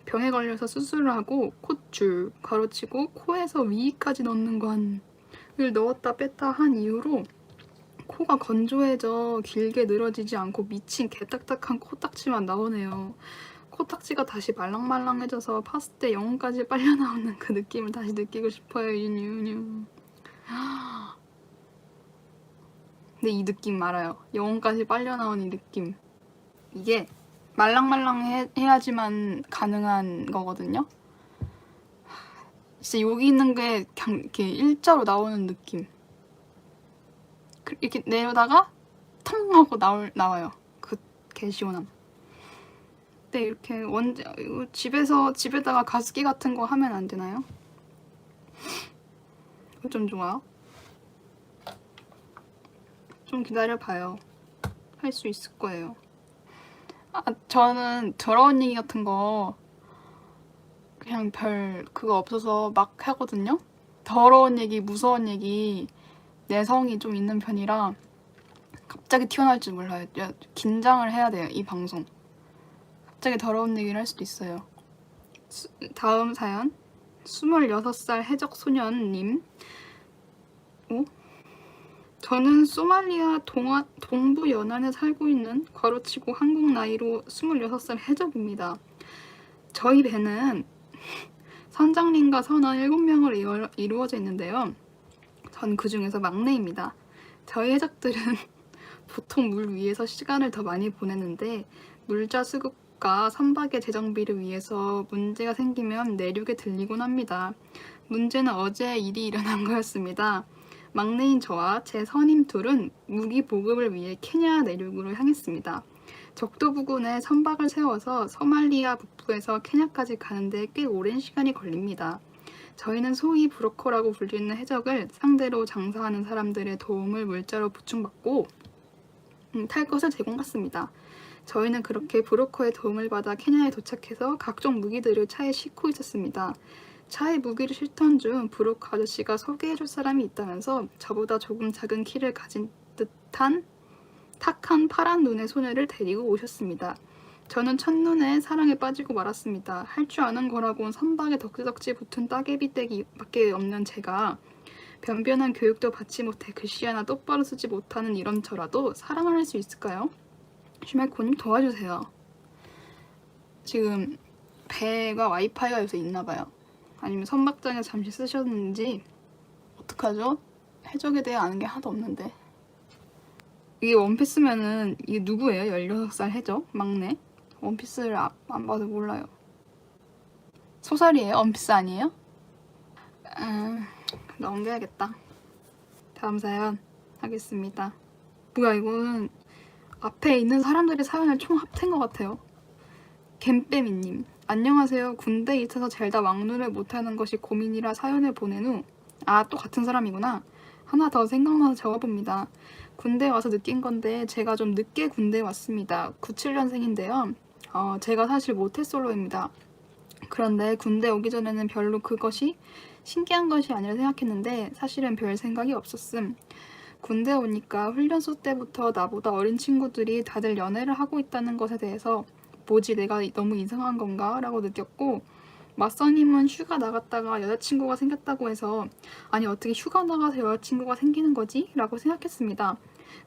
[SPEAKER 1] 병에 걸려서 수술을 하고 콧줄 가로치고 코에서 위까지 넣는 관을 넣었다 뺐다 한 이후로 코가 건조해져 길게 늘어지지 않고 미친 개딱딱한 코딱지만 나오네요. 코딱지가 다시 말랑말랑해져서 파스때 영혼까지 빨려 나오는 그 느낌을 다시 느끼고 싶어요. 유뉴뉴. 근데 이 느낌 알아요. 영혼까지 빨려 나온 이 느낌. 이게 말랑말랑해야지만 가능한 거거든요. 진짜 여기 있는 게 그냥 이렇게 일자로 나오는 느낌. 이렇게 내려다가 텅 하고 나와요. 그 개시원함. 근데 이렇게 이거 집에다가 가습기 같은 거 하면 안 되나요? 이거 좀 좋아. 좀 기다려봐요. 할 수 있을 거예요. 저는 더러운 얘기 같은 거 그냥 별 그거 없어서 막 하거든요. 더러운 얘기, 무서운 얘기, 내성이 좀 있는 편이라 갑자기 튀어나올 줄 몰라요. 긴장을 해야 돼요, 이 방송. 갑자기 더러운 얘기를 할 수도 있어요. 다음 사연. 26살 해적소년님. 저는 소말리아 동부 연안에 살고 있는 괄호치고 한국 나이로 26살 해적입니다. 저희 배는 선장님과 선원 7명으로 이루어져 있는데요. 전 그 중에서 막내입니다. 저희 해적들은 보통 물 위에서 시간을 더 많이 보내는데 물자 수급과 선박의 재정비를 위해서 문제가 생기면 내륙에 들리곤 합니다. 문제는 어제 일이 일어난 거였습니다. 막내인 저와 제 선임 둘은 무기 보급을 위해 케냐 내륙으로 향했습니다. 적도 부근에 선박을 세워서 소말리아 북부에서 케냐까지 가는데 꽤 오랜 시간이 걸립니다. 저희는 소위 브로커라고 불리는 해적을 상대로 장사하는 사람들의 도움을 물자로 보충받고 탈 것을 제공받습니다. 저희는 그렇게 브로커의 도움을 받아 케냐에 도착해서 각종 무기들을 차에 싣고 있었습니다. 차에 무기를 싣던 중 브로커 아저씨가 소개해줄 사람이 있다면서 저보다 조금 작은 키를 가진 듯한 탁한 파란 눈의 소녀를 데리고 오셨습니다. 저는 첫눈에 사랑에 빠지고 말았습니다. 할 줄 아는 거라곤 선박에 덕지덕지 붙은 따개비 떼기밖에 없는 제가 변변한 교육도 받지 못해 글씨 하나 똑바로 쓰지 못하는 이런 저라도 사랑을 할 수 있을까요? 슈말코님 도와주세요. 지금 배가 와이파이가 요새 있나봐요. 아니면 선박장에 잠시 쓰셨는지 어떡하죠? 해적에 대해 아는 게 하나도 없는데. 이게 원피스면은 이게 누구예요? 16살 해적? 막내? 원피스를 안 봐도 몰라요. 소설이에요? 원피스 아니에요? 넘겨야겠다. 다음 사연 하겠습니다. 뭐야 이거는 앞에 있는 사람들의 사연을 총 합친 것 같아요. 갬빼미님. 안녕하세요. 군대에 있어서 젤다 왕눈을 못하는 것이 고민이라 사연을 보낸 후 또 같은 사람이구나. 하나 더 생각나서 적어봅니다. 군대에 와서 느낀 건데 제가 좀 늦게 군대에 왔습니다. 97년생인데요. 제가 사실 모태솔로입니다. 그런데 군대 오기 전에는 별로 그것이 신기한 것이 아니라 생각했는데 사실은 별 생각이 없었음. 군대 오니까 훈련소 때부터 나보다 어린 친구들이 다들 연애를 하고 있다는 것에 대해서 뭐지 내가 너무 이상한 건가? 라고 느꼈고 맞선님은 휴가 나갔다가 여자친구가 생겼다고 해서 아니 어떻게 휴가 나가서 여자친구가 생기는 거지? 라고 생각했습니다.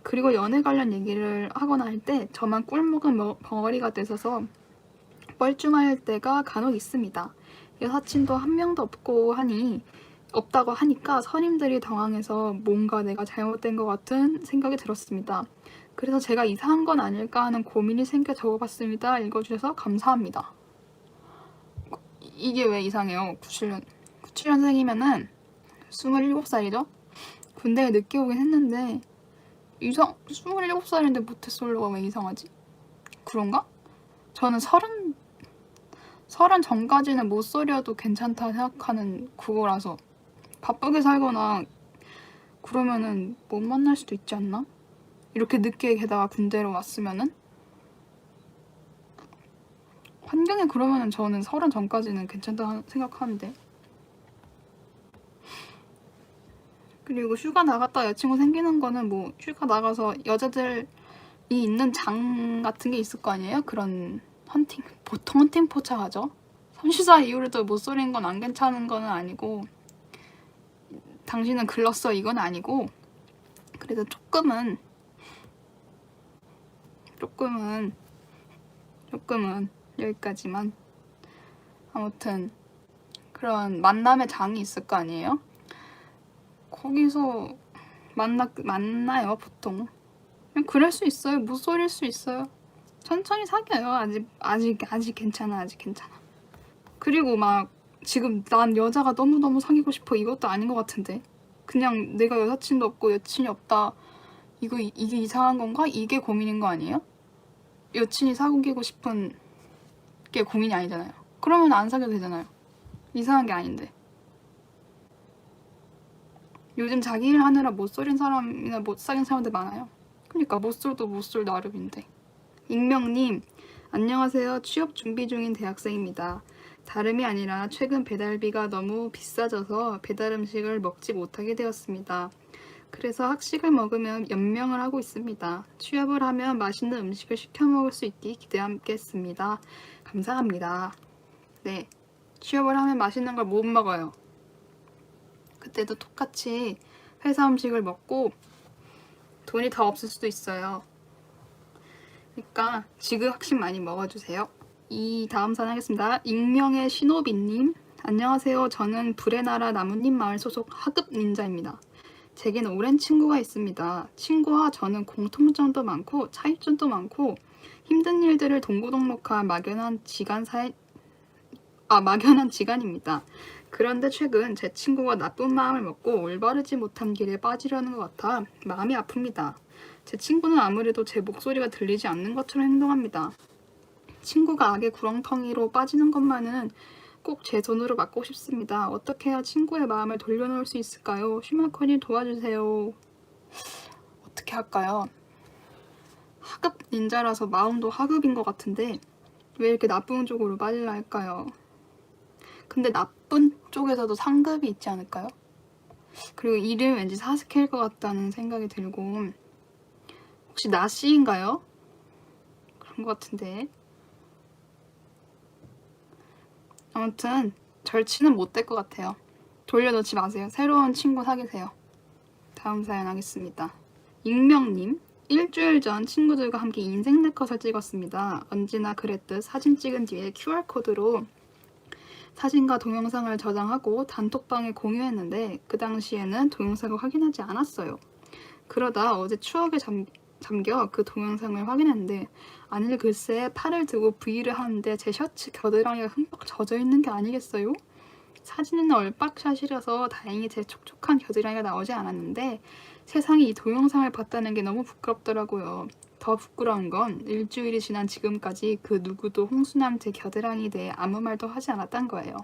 [SPEAKER 1] 그리고 연애 관련 얘기를 하거나 할 때 저만 꿀먹은 벙어리가 돼서서 뻘쭘할 때가 간혹 있습니다. 여사친도 한 명도 없다고 하니까 선임들이 당황해서 뭔가 내가 잘못된 것 같은 생각이 들었습니다. 그래서 제가 이상한 건 아닐까 하는 고민이 생겨 적어봤습니다. 읽어주셔서 감사합니다. 이게 왜 이상해요? 97년생이면은 27살이죠? 군대에 늦게 오긴 했는데 27살인데 모태솔로가 왜 이상하지? 그런가? 저는 서른 전까지는 모쏠이어도 괜찮다 생각하는 그거라서 바쁘게 살거나 그러면은 못 만날 수도 있지 않나? 이렇게 늦게 게다가 군대로 왔으면은 환경이 그러면은 저는 30 전까지는 괜찮다 생각하는데. 그리고 휴가 나갔다 여자친구 생기는 거는 뭐 휴가 나가서 여자들이 있는 장 같은 게 있을 거 아니에요? 그런 보통 헌팅 포차 가죠. 34 이후로도 못소린 건 안 괜찮은 건 아니고 당신은 글렀어 이건 아니고 그래도 조금은 여기까지만. 아무튼 그런 만남의 장이 있을 거 아니에요? 거기서 만나요 보통. 그냥 그럴 수 있어요. 못소릴 수 있어요. 천천히 사귀어요. 아직 괜찮아. 아직 괜찮아. 그리고 막 지금 난 여자가 너무너무 사귀고 싶어 이것도 아닌 것 같은데 그냥 내가 여사친도 없고 여친이 없다 이게 이상한 건가? 이게 고민인 거 아니에요? 여친이 사귀고 싶은 게 고민이 아니잖아요. 그러면 안 사귀어도 되잖아요. 이상한 게 아닌데. 요즘 자기 일 하느라 못 쏠인 사람이나 못 사귄 사람들 많아요. 그러니까 못쏠도 못쏠 나름인데. 익명님 안녕하세요. 취업 준비 중인 대학생입니다. 다름이 아니라 최근 배달비가 너무 비싸져서 배달 음식을 먹지 못하게 되었습니다. 그래서 학식을 먹으면 연명을 하고 있습니다. 취업을 하면 맛있는 음식을 시켜 먹을 수 있기 기대하겠습니다. 감사합니다. 네, 취업을 하면 맛있는 걸 못 먹어요. 그때도 똑같이 회사 음식을 먹고 돈이 더 없을 수도 있어요. 그러니까 지금 학식 많이 먹어주세요. 이 다음 사연 하겠습니다. 익명의 신호비님 안녕하세요. 저는 불의 나라 나뭇잎 마을 소속 하급 닌자입니다. 제겐 오랜 친구가 있습니다. 친구와 저는 공통점도 많고 차이점도 많고 힘든 일들을 동고동락한 막연한 지간입니다. 그런데 최근 제 친구가 나쁜 마음을 먹고 올바르지 못한 길에 빠지려는 것 같아 마음이 아픕니다. 제 친구는 아무래도 제 목소리가 들리지 않는 것처럼 행동합니다. 친구가 악의 구렁텅이로 빠지는 것만은 꼭 제 손으로 막고 싶습니다. 어떻게 해야 친구의 마음을 돌려놓을 수 있을까요? 슈마커님 도와주세요. 어떻게 할까요? 하급 닌자라서 마음도 하급인 것 같은데 왜 이렇게 나쁜 쪽으로 빠질라 할까요? 근데 나쁜 쪽에서도 상급이 있지 않을까요? 그리고 이름 왠지 사스케일 것 같다는 생각이 들고 혹시 나씨인가요? 그런 것 같은데 아무튼 절친은 못 될 것 같아요. 돌려놓지 마세요. 새로운 친구 사귀세요. 다음 사연 하겠습니다. 익명님 일주일 전 친구들과 함께 인생 네컷을 찍었습니다. 언제나 그랬듯 사진 찍은 뒤에 QR코드로 사진과 동영상을 저장하고 단톡방에 공유했는데 그 당시에는 동영상을 확인하지 않았어요. 그러다 어제 추억에 잠겨 그 동영상을 확인했는데 아닐 글쎄 팔을 들고 V를 하는데 제 셔츠 겨드랑이가 흠뻑 젖어있는 게 아니겠어요? 사진은 얼빡샷이라서 다행히 제 촉촉한 겨드랑이가 나오지 않았는데 세상에 이 동영상을 봤다는 게 너무 부끄럽더라고요. 더 부끄러운 건 일주일이 지난 지금까지 그 누구도 홍수남 제 겨드랑이에 대해 아무 말도 하지 않았단 거예요.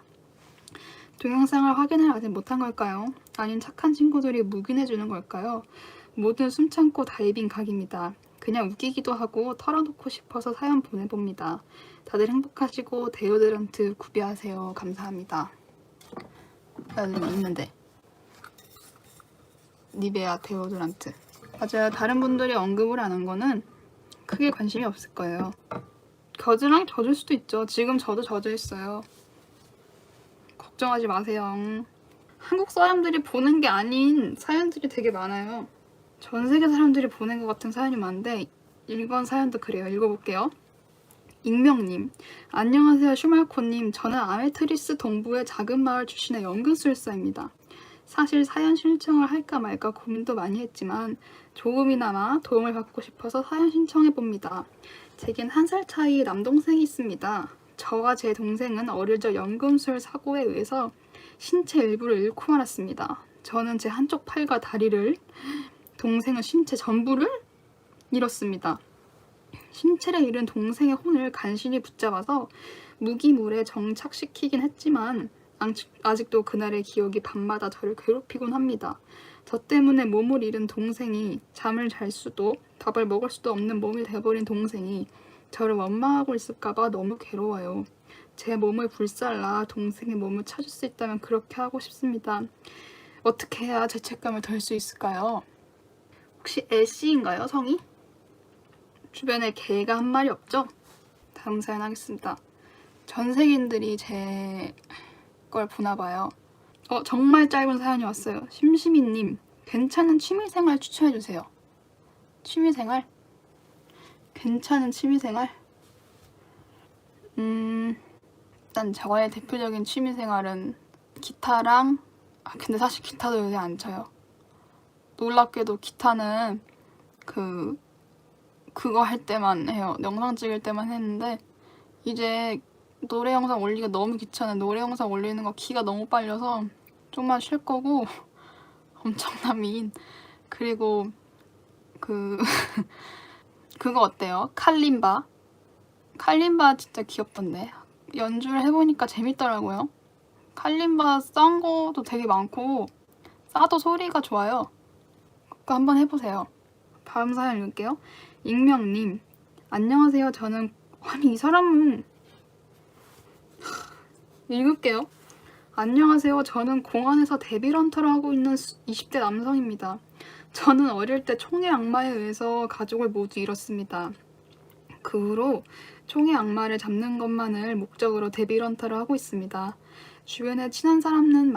[SPEAKER 1] 동영상을 확인을 아직 못한 걸까요? 아닌 착한 친구들이 묵인해주는 걸까요? 모든 숨참고 다이빙 각입니다. 그냥 웃기기도 하고 털어놓고 싶어서 사연 보내봅니다. 다들 행복하시고 데오드란트 구비하세요. 감사합니다. 나는 있는데 니베아 데오드란트 맞아요. 다른 분들이 언급을 안 한 거는 크게 관심이 없을 거예요. 겨드랑이 젖을 수도 있죠. 지금 저도 젖어 있어요. 걱정하지 마세요. 한국 사람들이 보는 게 아닌 사연들이 되게 많아요. 전 세계 사람들이 보낸 것 같은 사연이 많은데 이번 사연도 그래요. 읽어볼게요. 익명님 안녕하세요. 슈말코님. 저는 아메트리스 동부의 작은 마을 출신의 연금술사입니다. 사실 사연 신청을 할까 말까 고민도 많이 했지만 조금이나마 도움을 받고 싶어서 사연 신청해봅니다. 제겐 1살 차이 남동생이 있습니다. 저와 제 동생은 어릴 적 연금술 사고에 의해서 신체 일부를 잃고 말았습니다. 저는 제 한쪽 팔과 다리를, 동생은 신체 전부를 잃었습니다. 신체를 잃은 동생의 혼을 간신히 붙잡아서 무기물에 정착시키긴 했지만 아직도 그날의 기억이 밤마다 저를 괴롭히곤 합니다. 저 때문에 몸을 잃은 동생이 잠을 잘 수도 밥을 먹을 수도 없는 몸이 돼버린 동생이 저를 원망하고 있을까봐 너무 괴로워요. 제 몸을 불살라 동생의 몸을 찾을 수 있다면 그렇게 하고 싶습니다. 어떻게 해야 죄책감을 덜 수 있을까요? 혹시 애씨인가요, 성이? 주변에 개가 한 마리 없죠? 다음 사연 하겠습니다. 전 세계인들이 제 걸 보나봐요. 정말 짧은 사연이 왔어요. 심심이님, 괜찮은 취미생활 추천해주세요. 취미생활? 괜찮은 취미생활? 일단 저의 대표적인 취미생활은 기타랑, 근데 사실 기타도 요새 안 쳐요. 놀랍게도 기타는 그거 할 때만 해요. 영상 찍을 때만 했는데 이제 노래 영상 올리기가 너무 귀찮아요. 노래 영상 올리는 거 키가 너무 빨려서 좀만 쉴 거고 엄청난 미인. 그리고 그거 어때요? 칼림바 진짜 귀엽던데. 연주를 해보니까 재밌더라고요. 칼림바 싼 거도 되게 많고 싸도 소리가 좋아요. 그거 한번 해보세요. 다음 사연 읽을게요. 익명님, 안녕하세요. 저는 아니 이 사람은 읽을게요. 안녕하세요. 저는 공안에서 데빌헌터를 하고 있는 20대 남성입니다. 저는 어릴 때 총의 악마에 의해서 가족을 모두 잃었습니다. 그 후로 총의 악마를 잡는 것만을 목적으로 데빌헌터를 하고 있습니다. 주변에 친한 사람은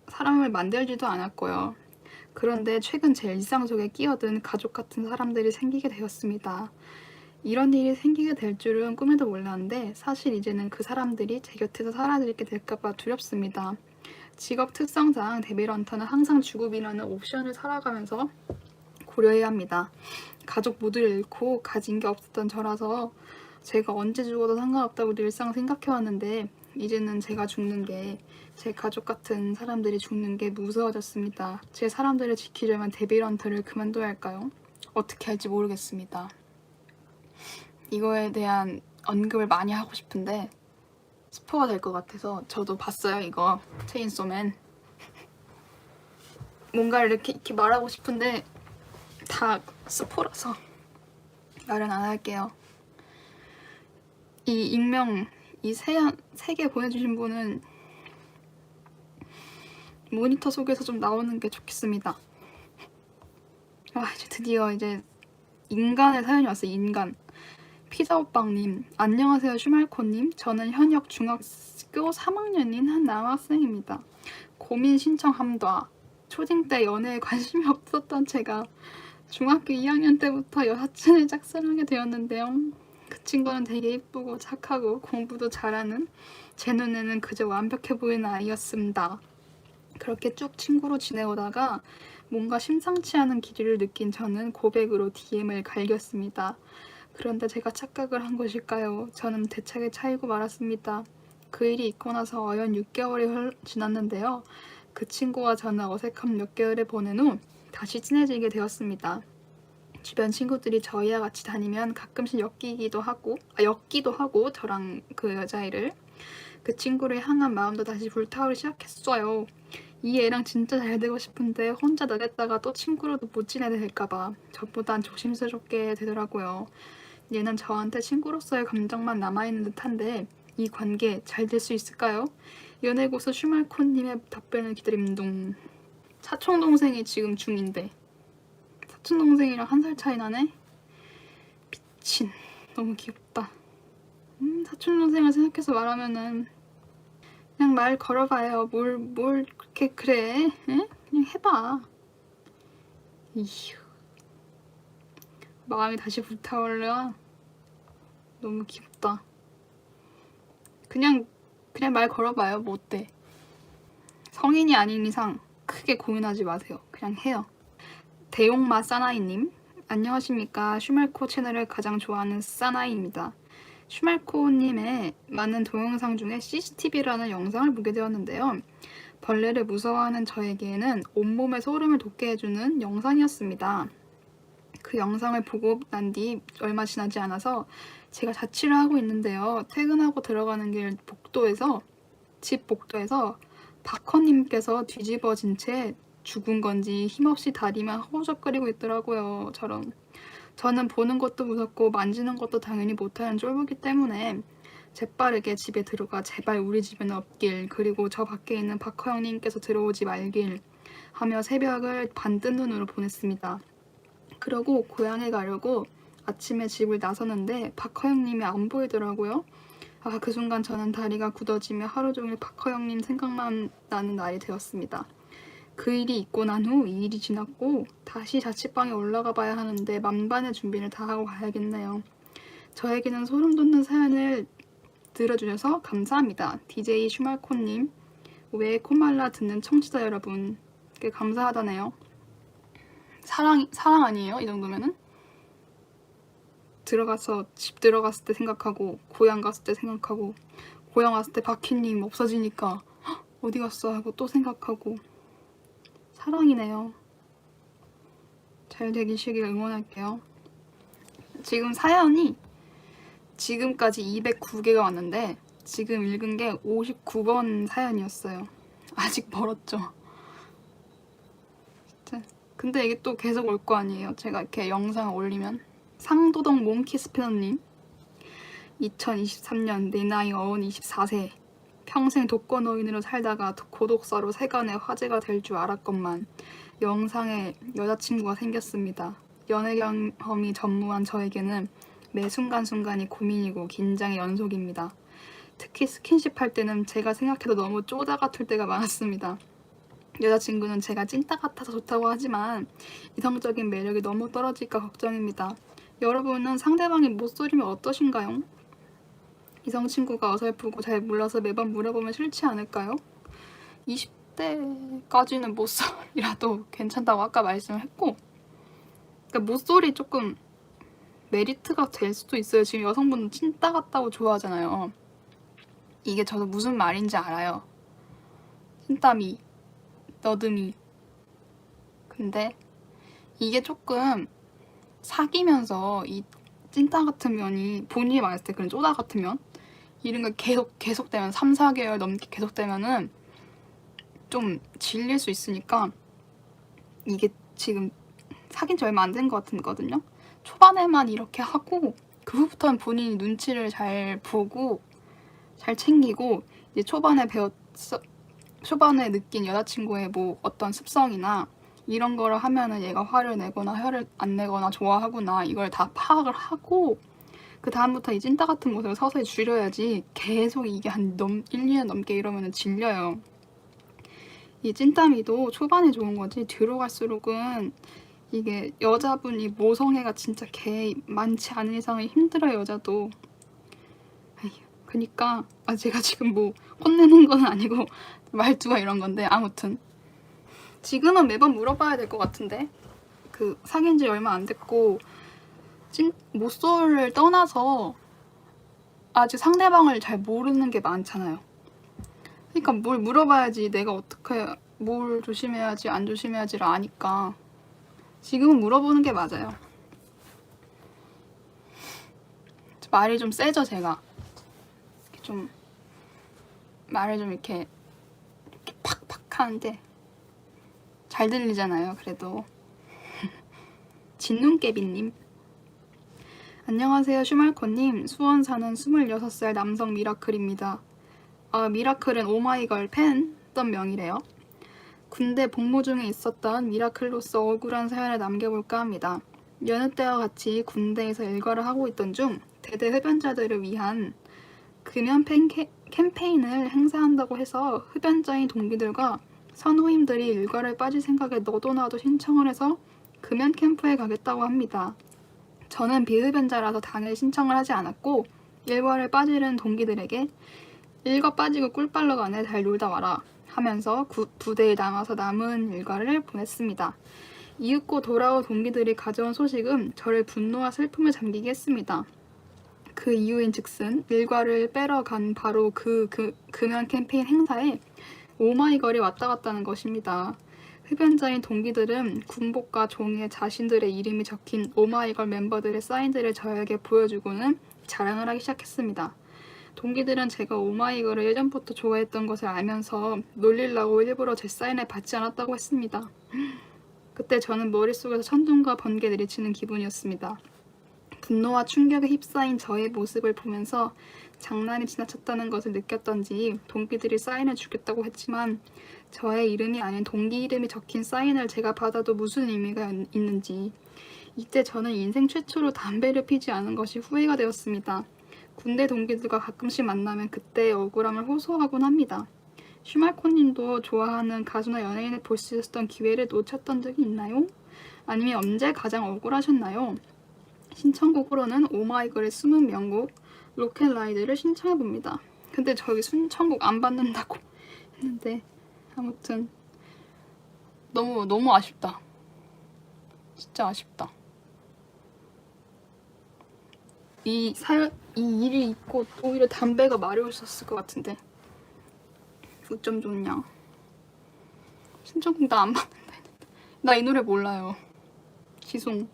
[SPEAKER 1] 사람을 만들지도 않았고요. 그런데 최근 제 일상 속에 끼어든 가족 같은 사람들이 생기게 되었습니다. 이런 일이 생기게 될 줄은 꿈에도 몰랐는데 사실 이제는 그 사람들이 제 곁에서 사라지게 될까봐 두렵습니다. 직업 특성상 데빌헌터는 항상 죽음이라는 옵션을 살아가면서 고려해야 합니다. 가족 모두를 잃고 가진 게 없었던 저라서 제가 언제 죽어도 상관없다고 늘상 생각해왔는데 이제는 제가 죽는 게, 제 가족 같은 사람들이 죽는 게 무서워졌습니다. 제 사람들을 지키려면 데빌헌터를 그만둬야 할까요? 어떻게 할지 모르겠습니다. 이거에 대한 언급을 많이 하고 싶은데 스포가 될 것 같아서. 저도 봤어요, 이거 체인소맨. 뭔가를 이렇게 말하고 싶은데 다 스포라서 말은 안 할게요. 이 익명, 이 3개 보내주신 분은 모니터 속에서 좀 나오는 게 좋겠습니다. 이제 드디어 인간의 사연이 왔어요. 인간. 피자오빵님, 안녕하세요. 슈말코님. 저는 현역 중학교 3학년인 한 남학생입니다. 고민 신청함과 초딩 때 연애에 관심이 없었던 제가 중학교 2학년 때부터 여사친을 짝사랑하게 되었는데요. 그 친구는 되게 예쁘고 착하고 공부도 잘하는, 제 눈에는 그저 완벽해 보이는 아이였습니다. 그렇게 쭉 친구로 지내오다가 뭔가 심상치 않은 기류를 느낀 저는 고백으로 DM을 갈겼습니다. 그런데 제가 착각을 한 것일까요? 저는 대차게 차이고 말았습니다. 그 일이 있고 나서 어연 6개월이 지났는데요. 그 친구와 저는 어색한 몇 개월을 보낸 후 다시 친해지게 되었습니다. 주변 친구들이 저희와 같이 다니면 가끔씩 엮기도 하고 저랑 그 여자애를, 그 친구를 향한 마음도 다시 불타오르기 시작했어요. 이 애랑 진짜 잘 되고 싶은데 혼자 나댔다가 또 친구로도 못 지내야 될까봐 저보단 조심스럽게 되더라고요. 얘는 저한테 친구로서의 감정만 남아있는 듯한데 이 관계 잘 될 수 있을까요? 연애고수 슈말코님의 답변을 기다림둥. 사촌동생이 지금 중2인데 사촌동생이랑 1살 차이 나네? 미친, 너무 귀엽다. 사촌동생을 생각해서 말하면은 그냥 말 걸어봐요. 뭘 그렇게 그래? 에? 그냥 해봐. 이휴, 마음이 다시 불타올라. 너무 귀엽다. 그냥 말 걸어봐요. 뭐 어때? 성인이 아닌 이상 크게 고민하지 마세요. 그냥 해요. 대용마 사나이님, 안녕하십니까. 슈말코 채널을 가장 좋아하는 사나이입니다. 슈말코님의 많은 동영상 중에 CCTV라는 영상을 보게 되었는데요. 벌레를 무서워하는 저에게는 온몸에 소름을 돋게 해주는 영상이었습니다. 그 영상을 보고 난 뒤 얼마 지나지 않아서 제가 자취를 하고 있는데요. 퇴근하고 들어가는 길 집 복도에서 박헌님께서 뒤집어진 채 죽은 건지 힘없이 다리만 허우적거리고 있더라고요. 저는 보는 것도 무섭고 만지는 것도 당연히 못하는 쫄보기 때문에 재빠르게 집에 들어가 제발 우리 집에는 없길, 그리고 저 밖에 있는 박허 형님께서 들어오지 말길 하며 새벽을 반뜬 눈으로 보냈습니다. 그러고 고향에 가려고 아침에 집을 나서는데 박허 형님이 안 보이더라고요. 그 순간 저는 다리가 굳어지며 하루 종일 박허 형님 생각만 나는 날이 되었습니다. 그 일이 있고 난 후 2일이 지났고 다시 자취방에 올라가 봐야 하는데 만반의 준비를 다 하고 가야겠네요. 저에게는 소름 돋는 사연을 들어주셔서 감사합니다. DJ 슈말코님 외에 코말라 듣는 청취자 여러분, 꽤 감사하다네요. 사랑 아니에요? 이 정도면은? 집 들어갔을 때 생각하고, 고향 갔을 때 생각하고, 고향 왔을 때 박희님 없어지니까 어디 갔어 하고 또 생각하고, 사랑이네요. 잘 되시길 응원할게요. 지금 사연이 지금까지 209개가 왔는데 지금 읽은 게 59번 사연이었어요. 아직 멀었죠. 근데 이게 또 계속 올 거 아니에요. 제가 이렇게 영상을 올리면. 상도동 몽키 스피너님 2023년 내 나이 24세 평생 독거노인으로 살다가 고독사로 세간의 화제가 될 줄 알았건만 영상에 여자친구가 생겼습니다. 연애 경험이 전무한 저에게는 매 순간순간이 고민이고 긴장의 연속입니다. 특히 스킨십 할 때는 제가 생각해도 너무 쪼다 같을 때가 많았습니다. 여자친구는 제가 찐따 같아서 좋다고 하지만 이성적인 매력이 너무 떨어질까 걱정입니다. 여러분은 상대방이 못소리면 어떠신가요? 이성 친구가 어설프고 잘 몰라서 매번 물어보면 싫지 않을까요? 20대까지는 못소리라도 괜찮다고 아까 말씀을 했고, 그러니까 못소리 조금 메리트가 될 수도 있어요. 지금 여성분은 찐따 같다고 좋아하잖아요. 이게 저도 무슨 말인지 알아요. 찐따미, 너드미. 근데 이게 조금 사귀면서 이 찐따 같은 면이 본인이 말했을 때 그런 쪼다 같은 면 이런 게 계속되면 3, 4개월 넘게 계속되면은 좀 질릴 수 있으니까 이게 지금 사귄 지 얼마 안 된 것 같거든요. 초반에만 이렇게 하고 그 후부터는 본인이 눈치를 잘 보고 잘 챙기고 이제 초반에 느낀 여자친구의 뭐 어떤 습성이나 이런 거를 하면은 얘가 화를 내거나 화를 안 내거나 좋아하구나 이걸 다 파악을 하고 그 다음부터 이 찐따 같은 모습을 서서히 줄여야지 계속 이게 한 1, 2년 넘게 이러면은 질려요. 이 찐따미도 초반에 좋은 거지 뒤로 갈수록은 이게 여자분이 모성애가 진짜 개 많지 않은 이상은 힘들어요. 여자도. 그니까 제가 지금 뭐 혼내는 건 아니고 말투가 이런 건데 아무튼 지금은 매번 물어봐야 될 것 같은데 그 사귄 지 얼마 안 됐고 모쏠을 떠나서 아직 상대방을 잘 모르는 게 많잖아요. 그러니까 뭘 물어봐야지 내가 어떻게 뭘 조심해야지 안 조심해야지를 아니까 지금은 물어보는 게 맞아요. 말이 좀 세죠 제가. 좀 말을 좀 이렇게 팍팍 하는데 잘 들리잖아요. 그래도 진눈깨비님 안녕하세요. 슈말코님. 수원 사는 26살 남성 미라클입니다. 미라클은 오마이걸 팬던 명이래요. 군대 복무 중에 있었던 미라클로서 억울한 사연을 남겨볼까 합니다. 여느 때와 같이 군대에서 일과를 하고 있던 중 대대 흡연자들을 위한 금연 캠페인을 행사한다고 해서 흡연자인 동기들과 선후임들이 일과를 빠질 생각에 너도 나도 신청을 해서 금연 캠프에 가겠다고 합니다. 저는 비흡연자라서 당일 신청을 하지 않았고 일과를 빠지는 동기들에게 일과 빠지고 꿀 빨러 가네 잘 놀다 와라 하면서 부대에 남아서 남은 일과를 보냈습니다. 이윽고 돌아온 동기들이 가져온 소식은 저를 분노와 슬픔에 잠기게 했습니다. 그 이유인 즉슨 일과를 빼러 간 바로 그 금연 캠페인 행사에 오마이걸이 왔다 갔다는 것입니다. 흡연자인 동기들은 군복과 종이에 자신들의 이름이 적힌 오마이걸 멤버들의 사인들을 저에게 보여주고는 자랑을 하기 시작했습니다. 동기들은 제가 오마이걸을 예전부터 좋아했던 것을 알면서 놀리려고 일부러 제 사인을 받지 않았다고 했습니다. 그때 저는 머릿속에서 천둥과 번개 내리치는 기분이었습니다. 분노와 충격에 휩싸인 저의 모습을 보면서 장난이 지나쳤다는 것을 느꼈던지 동기들이 사인을 주겠다고 했지만 저의 이름이 아닌 동기 이름이 적힌 사인을 제가 받아도 무슨 의미가 있는지 이때 저는 인생 최초로 담배를 피지 않은 것이 후회가 되었습니다. 군대 동기들과 가끔씩 만나면 그때의 억울함을 호소하곤 합니다. 슈말코님도 좋아하는 가수나 연예인을 볼 수 있었던 기회를 놓쳤던 적이 있나요? 아니면 언제 가장 억울하셨나요? 신청곡으로는 오마이걸의 숨은 명곡 로켓라이드를 신청해봅니다. 근데 저기 신청곡 안 받는다고 했는데 아무튼 너무 아쉽다. 진짜 아쉽다. 이 일이 있고 오히려 담배가 마려웠었을 것 같은데 어쩜 좋냐. 신청곡 나 안 받는다 했는데 나 이 노래 몰라요. 지송.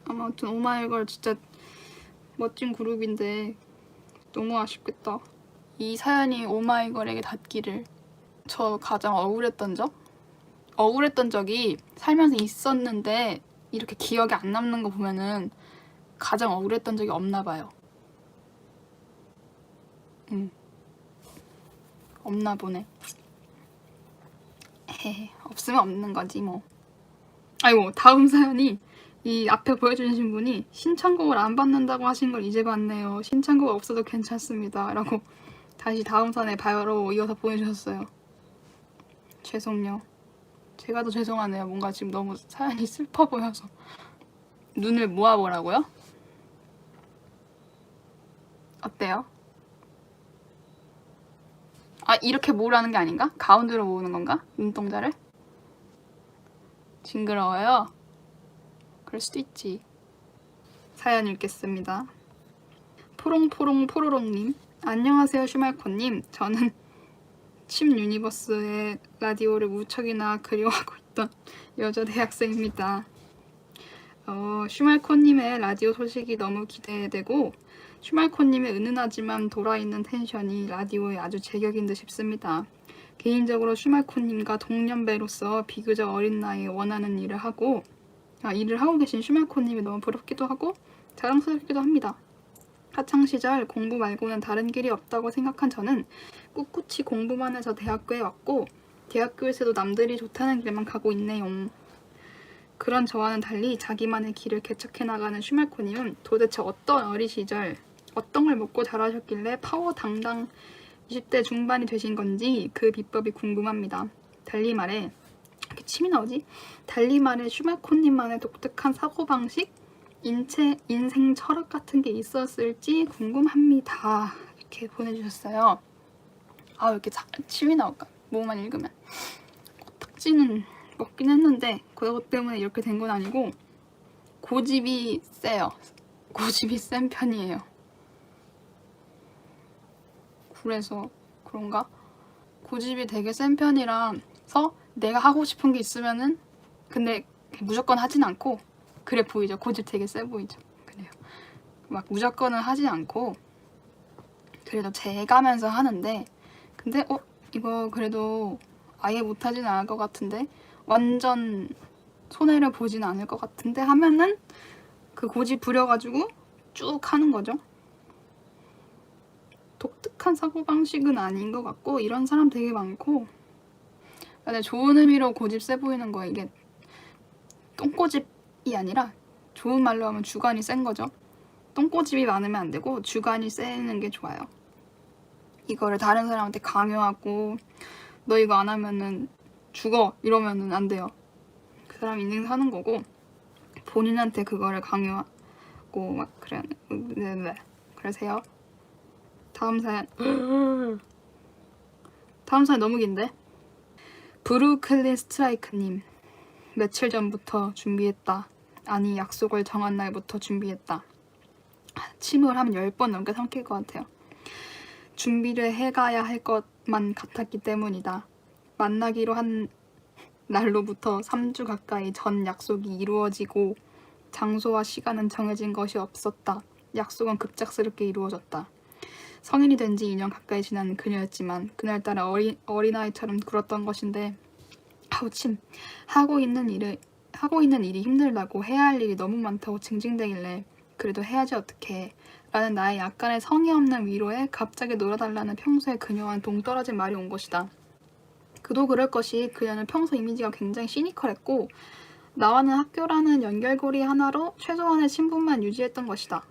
[SPEAKER 1] 아무튼 오마이걸 진짜 멋진 그룹인데 너무 아쉽겠다. 이 사연이 오마이걸에게 닿기를. 저 가장 억울했던 적이 살면서 있었는데 이렇게 기억에 안 남는 거 보면은 가장 억울했던 적이 없나 봐요. 없나 보네. 없으면 없는 거지 뭐. 아이고, 다음 사연이 이 앞에 보여주신 분이 신청곡을 안 받는다고 하신 걸 이제 봤네요. 신청곡 없어도 괜찮습니다. 라고 다시 다음 사연에 바로 이어서 보내주셨어요. 죄송요. 제가 더 죄송하네요. 뭔가 지금 너무 사연이 슬퍼 보여서. 눈을 모아보라고요? 어때요? 아, 이렇게 모으라는 게 아닌가? 가운데로 모으는 건가? 눈동자를? 징그러워요? 그럴 수도 있지. 사연 읽겠습니다. 포롱포롱 포로롱님. 안녕하세요 슈말코님. 저는 침 유니버스의 라디오를 무척이나 그리워하고 있던 여자 대학생입니다. 슈말코님의 라디오 소식이 너무 기대되고 슈말코님의 은은하지만 돌아있는 텐션이 라디오에 아주 제격인 듯 싶습니다. 개인적으로 슈말코님과 동년배로서 비교적 어린 나이에 원하는 일을 하고 계신 슈말코님이 너무 부럽기도 하고 자랑스럽기도 합니다. 학창시절 공부 말고는 다른 길이 없다고 생각한 저는 꿋꿋이 공부만 해서 대학교에 왔고 대학교에서도 남들이 좋다는 길만 가고 있네요. 그런 저와는 달리 자기만의 길을 개척해 나가는 슈말코님은 도대체 어떤 어린 시절 어떤 걸 먹고 자라셨길래 파워 당당 20대 중반이 되신 건지 그 비법이 궁금합니다. 달리 말해 이렇게 침이 나오지? 달리 말해 슈말코님만의 독특한 사고방식? 인생 철학 같은 게 있었을지 궁금합니다. 이렇게 보내주셨어요. 아, 왜 이렇게 침이 나올까? 뭐만 읽으면. 코딱지는 먹긴 했는데 그것 때문에 이렇게 된 건 아니고 고집이 세요. 고집이 센 편이에요. 그래서 그런가? 고집이 되게 센 편이라서 내가 하고 싶은 게 있으면은 근데 무조건 하진 않고 그래 보이죠? 고집 되게 세 보이죠? 그래요. 막 무조건은 하지 않고 그래도 재가면서 하는데 근데 이거 그래도 아예 못하진 않을 것 같은데 완전 손해를 보진 않을 것 같은데 하면은 그 고집 부려가지고 쭉 하는 거죠. 독특한 사고방식은 아닌 것 같고 이런 사람 되게 많고 근데 좋은 의미로 고집 세 보이는 거야. 이게 똥고집이 아니라 좋은 말로 하면 주관이 센 거죠. 똥고집이 많으면 안 되고 주관이 세는 게 좋아요. 이거를 다른 사람한테 강요하고 너 이거 안 하면은 죽어 이러면은 안 돼요. 그 사람 인생 사는 거고 본인한테 그거를 강요하고 막 그래. 네. 그러세요. 다음 사연 너무 긴데. 브루클린 스트라이크님. 며칠 전부터 준비했다. 아니 약속을 정한 날부터 준비했다. 침을 하면 10번 넘게 삼킬 것 같아요. 준비를 해가야 할 것만 같았기 때문이다. 만나기로 한 날로부터 3주 가까이 전 약속이 이루어지고 장소와 시간은 정해진 것이 없었다. 약속은 급작스럽게 이루어졌다. 성인이 된 지 2년 가까이 지난 그녀였지만 그날따라 어린아이처럼 굴었던 것인데 아우침 하고 있는 일이 힘들다고 해야 할 일이 너무 많다고 징징대길래 그래도 해야지 어떡해 라는 나의 약간의 성의 없는 위로에 갑자기 놀아달라는 평소의 그녀와는 동떨어진 말이 온 것이다. 그도 그럴 것이 그녀는 평소 이미지가 굉장히 시니컬했고 나와는 학교라는 연결고리 하나로 최소한의 친분만 유지했던 것이다.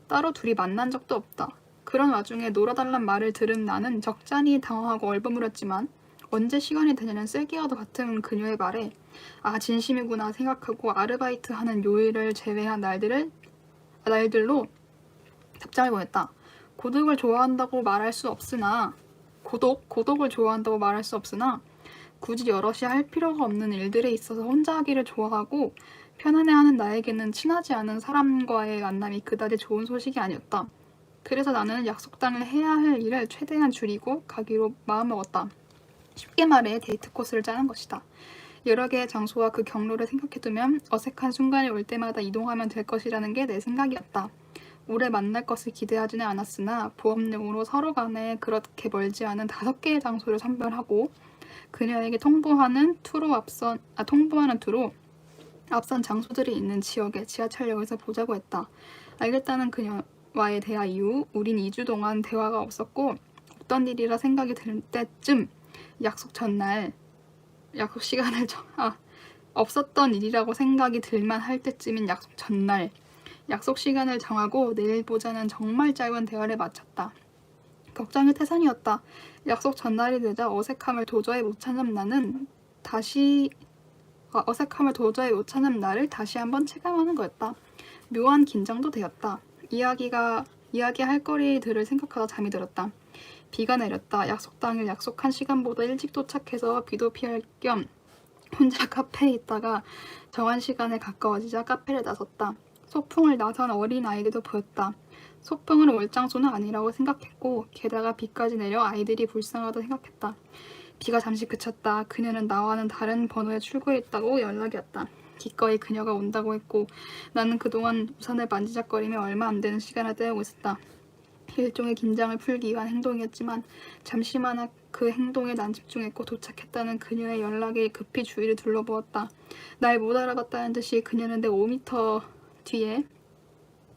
[SPEAKER 1] 따로 둘이 만난 적도 없다. 그런 와중에 놀아달란 말을 들은 나는 적잖이 당황하고 얼버무렸지만 언제 시간이 되냐는 쓸개와도 같은 그녀의 말에 아 진심이구나 생각하고 아르바이트하는 요일을 제외한 날들로 답장을 보냈다. 고독을 좋아한다고 말할 수 없으나 고독을 좋아한다고 말할 수 없으나 굳이 여럿이 할 필요가 없는 일들에 있어서 혼자 하기를 좋아하고 편안해하는 나에게는 친하지 않은 사람과의 만남이 그다지 좋은 소식이 아니었다. 그래서 나는 약속당일 해야 할 일을 최대한 줄이고 가기로 마음먹었다. 쉽게 말해 데이트 코스를 짜는 것이다. 여러 개의 장소와 그 경로를 생각해두면 어색한 순간이 올 때마다 이동하면 될 것이라는 게 내 생각이었다. 오래 만날 것을 기대하지는 않았으나 보험용으로 서로 간에 그렇게 멀지 않은 5개의 장소를 선별하고 그녀에게 통보하는 투로 앞선 장소들이 있는 지역의 지하철역에서 보자고 했다. 알겠다는 그녀와의 대화 이후 우린 2주 동안 대화가 없었고 없던 일이라 생각이 들 때쯤 없었던 일이라고 생각이 들만 할 때쯤인 약속 전날 약속 시간을 정하고 내일 보자는 정말 짧은 대화를 마쳤다. 걱정이 태산이었다. 약속 전날이 되자 어색함을 도저히 못 참는 나를 다시 한번 체감하는 거였다. 묘한 긴장도 되었다. 이야기할 거리들을 생각하다 잠이 들었다. 비가 내렸다. 약속 당일 약속한 시간보다 일찍 도착해서 비도 피할 겸 혼자 카페에 있다가 정한 시간에 가까워지자 카페를 나섰다. 소풍을 나선 어린 아이들도 보였다. 소풍은 올 장소는 아니라고 생각했고 게다가 비까지 내려 아이들이 불쌍하다 생각했다. 비가 잠시 그쳤다. 그녀는 나와는 다른 번호에 출구했다고 연락이 왔다. 기꺼이 그녀가 온다고 했고 나는 그동안 우산을 만지작거리며 얼마 안 되는 시간을 때우고 있었다. 일종의 긴장을 풀기 위한 행동이었지만 잠시만 그 행동에 난 집중했고 도착했다는 그녀의 연락에 급히 주위를 둘러보았다. 날 못 알아봤다는 듯이 그녀는 내 5m 뒤에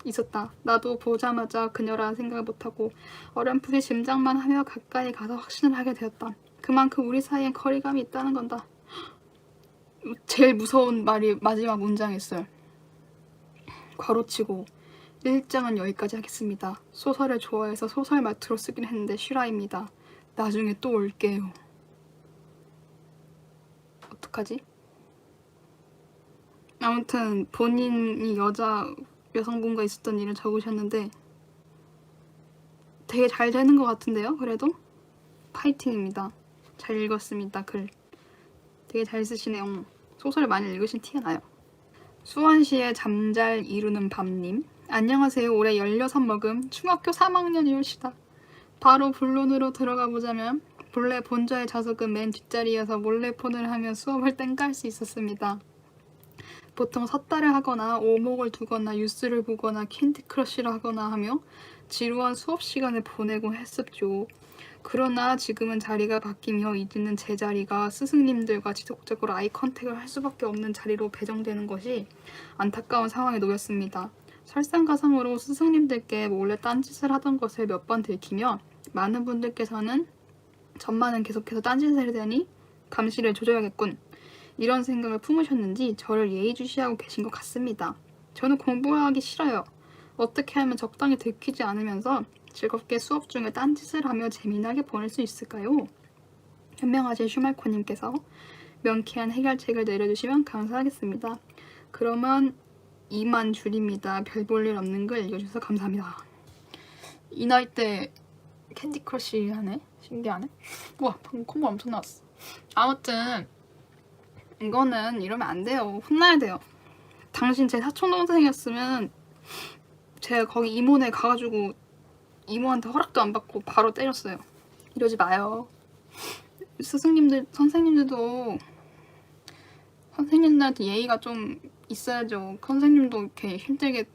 [SPEAKER 1] 있었다. 나도 보자마자 그녀라는 생각을 못하고 어렴풋이 짐작만 하며 가까이 가서 확신을 하게 되었다. 그만큼 우리 사이엔 거리감이 있다는 건다. 제일 무서운 말이 마지막 문장이었어요. 괄호치고 1장은 여기까지 하겠습니다. 소설을 좋아해서 소설 말투로 쓰긴 했는데 실화입니다. 나중에 또 올게요. 어떡하지? 아무튼 본인이 여성분과 있었던 일을 적으셨는데 되게 잘 되는 것 같은데요? 그래도? 파이팅입니다. 잘 읽었습니다. 글. 되게 잘 쓰시네요. 소설 많이 읽으신 티가 나요. 수원시의 잠잘 이루는 밤님. 안녕하세요. 올해 16 먹음 중학교 3학년이올시다. 바로 본론으로 들어가 보자면 본래 본저의 좌석은 맨 뒷자리여서 몰래 폰을 하며 수업을 땡깔 수 있었습니다. 보통 섰다를 하거나 오목을 두거나 뉴스를 보거나 캔디 크러쉬를 하거나 하며 지루한 수업 시간을 보내곤 했었죠. 그러나 지금은 자리가 바뀌며 이제는 제 자리가 스승님들과 지속적으로 아이 컨택을 할 수밖에 없는 자리로 배정되는 것이 안타까운 상황에 놓였습니다. 설상가상으로 스승님들께 몰래 딴짓을 하던 것을 몇 번 들키며 많은 분들께서는 전만은 계속해서 딴짓을 하더니 감시를 조져야겠군. 이런 생각을 품으셨는지 저를 예의주시하고 계신 것 같습니다. 저는 공부하기 싫어요. 어떻게 하면 적당히 들키지 않으면서 즐겁게 수업 중에 딴짓을 하며 재미나게 보낼 수 있을까요? 현명하신 슈말코님께서 명쾌한 해결책을 내려주시면 감사하겠습니다. 그러면 2만 줄입니다. 별 볼 일 없는 걸 읽어주셔서 감사합니다. 이 나이 때 캔디 크러쉬 하네? 신기하네? 우와 방금 콤보 엄청 나왔어. 아무튼 이거는 이러면 안 돼요. 혼나야 돼요. 당신 제 사촌동생이었으면 제가 거기 이모네 가가지고 이모한테 허락도 안 받고 바로 때렸어요. 이러지 마요. 스승님들, 선생님들도 선생님들한테 예의가 좀 있어야죠. 선생님도 이렇게 힘들게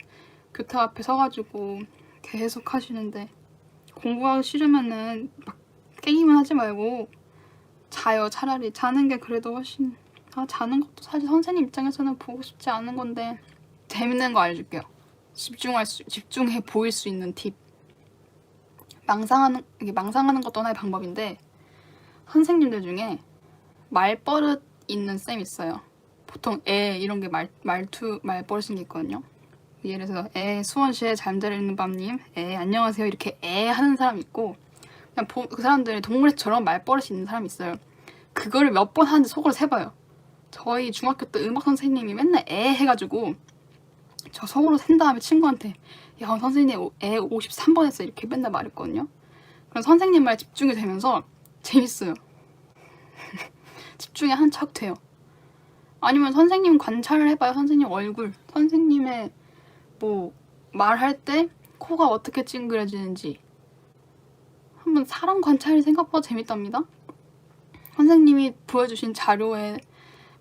[SPEAKER 1] 교탁 앞에 서가지고 계속 하시는데 공부하기 싫으면은 막 게임을 하지 말고 자요. 차라리 자는 게 그래도 훨씬 자는 것도 사실 선생님 입장에서는 보고 싶지 않은 건데 재밌는 거 알려줄게요. 집중해 보일 수 있는 팁. 망상하는 것도 하나의 방법인데 선생님들 중에 말버릇 있는 쌤 있어요. 보통 이런 게 말버릇인 게 있거든요. 예를 들어서 수원시에 잠자리 있는 밤님 안녕하세요 이렇게 하는 사람 있고 그냥 그 사람들이 동물애처럼 말버릇이 있는 사람이 있어요. 그거를 몇 번 하는지 속으로 세봐요. 저희 중학교 때 음악 선생님이 맨날 해가지고 저 속으로 센 다음에 친구한테 야 선생님 53번 했어 이렇게 맨날 말했거든요. 그럼 선생님 말에 집중이 되면서 재밌어요. 집중이 한 척 돼요. 아니면 선생님 관찰을 해봐요. 선생님 얼굴, 선생님의 뭐 말할 때 코가 어떻게 찡그려지는지 한번 사람 관찰이 생각보다 재밌답니다. 선생님이 보여주신 자료에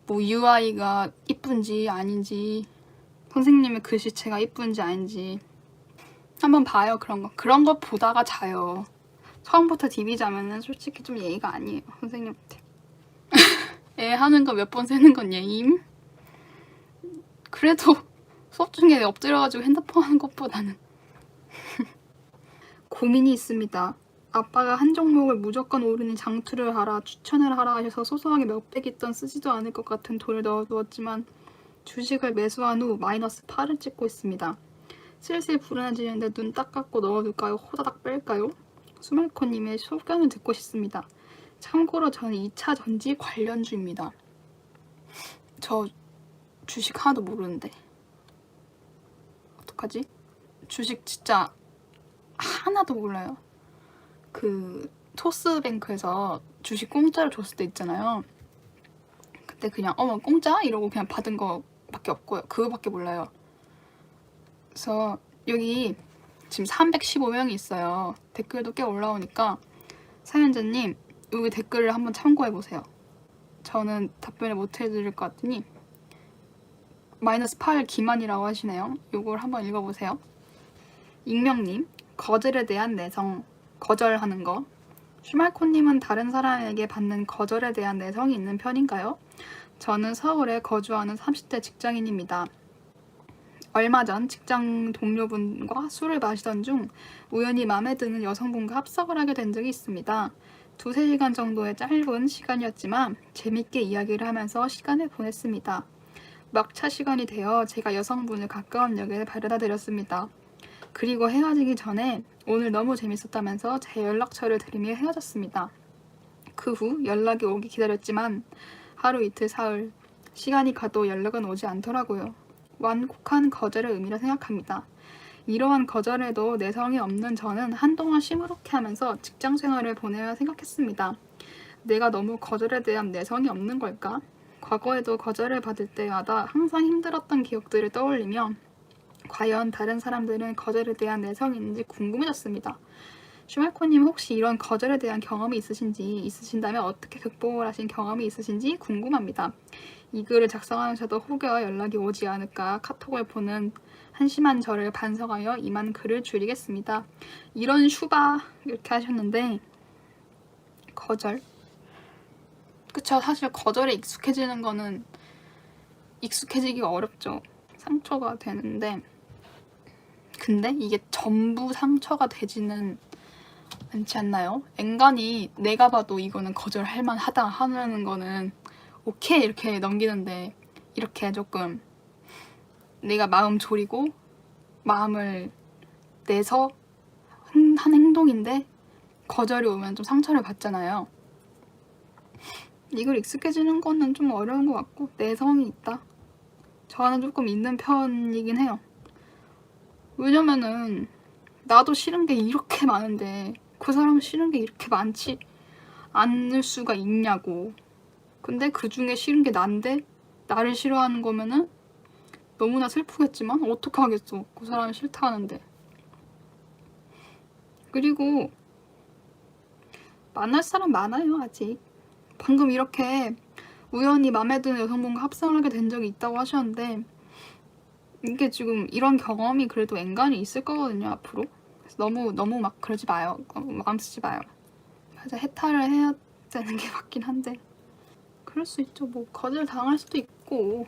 [SPEAKER 1] 뭐 UI가 이쁜지 아닌지 선생님의 글씨체가 이쁜지 아닌지 한번 봐요. 그런 거 보다가 자요. 처음부터 DB 자면은 솔직히 좀 예의가 아니에요. 선생님한테 하는 거 몇 번 세는 건 예의임? 그래도 수업 중에 엎드려가지고 핸드폰 하는 것보다는 고민이 있습니다. 아빠가 한 종목을 무조건 오르니 장투를 하라, 추천을 하라 하셔서 소소하게 몇백 있던 쓰지도 않을 것 같은 돈을 넣어두었지만 주식을 매수한 후 마이너스 8을 찍고 있습니다. 슬슬 불안해지는데 눈 딱 감고 넣어둘까요? 호다닥 뺄까요? 수말코님의 소견을 듣고 싶습니다. 참고로 저는 2차 전지 관련주입니다. 저 주식 하나도 모르는데 어떡하지? 주식 진짜 하나도 몰라요. 그 토스뱅크에서 주식 공짜로 줬을 때 있잖아요. 그때 그냥 공짜? 이러고 그냥 받은 거밖에 없고요. 그거밖에 몰라요. 그래서 여기 지금 315명이 있어요. 댓글도 꽤 올라오니까 사연자님 여기 댓글을 한번 참고해보세요. 저는 답변을 못 해드릴 것 같으니 마이너스 8 기만이라고 하시네요. 요걸 한번 읽어보세요. 익명님, 거절에 대한 내성, 거절하는 거. 슈말코님은 다른 사람에게 받는 거절에 대한 내성이 있는 편인가요? 저는 서울에 거주하는 30대 직장인입니다. 얼마 전 직장 동료분과 술을 마시던 중 우연히 마음에 드는 여성분과 합석을 하게 된 적이 있습니다. 2-3시간 정도의 짧은 시간이었지만 재밌게 이야기를 하면서 시간을 보냈습니다. 막차 시간이 되어 제가 여성분을 가까운 역에 바래다 드렸습니다. 그리고 헤어지기 전에 오늘 너무 재밌었다면서 제 연락처를 드리며 헤어졌습니다. 그 후 연락이 오기 기다렸지만 하루 이틀 사흘 시간이 가도 연락은 오지 않더라고요. 완곡한 거절의 의미라 생각합니다. 이러한 거절에도 내성이 없는 저는 한동안 시무룩해 하면서 직장 생활을 보내야 생각했습니다. 내가 너무 거절에 대한 내성이 없는 걸까? 과거에도 거절을 받을 때마다 항상 힘들었던 기억들을 떠올리며 과연 다른 사람들은 거절에 대한 내성이 있는지 궁금해졌습니다. 슈말코님 혹시 이런 거절에 대한 경험이 있으신다면 어떻게 극복을 하신 경험이 있으신지 궁금합니다. 이 글을 작성하면서도 혹여 연락이 오지 않을까 카톡을 보는 한심한 저를 반성하여 이만 글을 줄이겠습니다. 이런 슈바 이렇게 하셨는데 거절? 그쵸. 사실 거절에 익숙해지는 거는 익숙해지기가 어렵죠. 상처가 되는데 근데 이게 전부 상처가 되지는 않지 않나요? 앵간히 내가 봐도 이거는 거절할 만하다 하는 거는 오케이 이렇게 넘기는데 이렇게 조금 내가 마음 졸이고 마음을 내서 한 행동인데 거절이 오면 좀 상처를 받잖아요. 이걸 익숙해지는 거는 좀 어려운 것 같고 내성이 있다. 저는 조금 있는 편이긴 해요. 왜냐면은 나도 싫은 게 이렇게 많은데 그 사람은 싫은 게 이렇게 많지 않을 수가 있냐고. 근데 그 중에 싫은 게 난데 나를 싫어하는 거면은 너무나 슬프겠지만 어떡하겠어. 그 사람이 싫다 하는데. 그리고 만날 사람 많아요, 아직. 방금 이렇게 우연히 마음에 드는 여성분과 합성을 하게 된 적이 있다고 하셨는데, 이게 지금 이런 경험이 그래도 앵간히 있을 거거든요, 앞으로. 그래서 너무 막 그러지 마요. 마음 쓰지 마요. 맞아, 해탈을 해야 되는 게 맞긴 한데. 그럴 수 있죠. 뭐 거절 당할 수도 있고.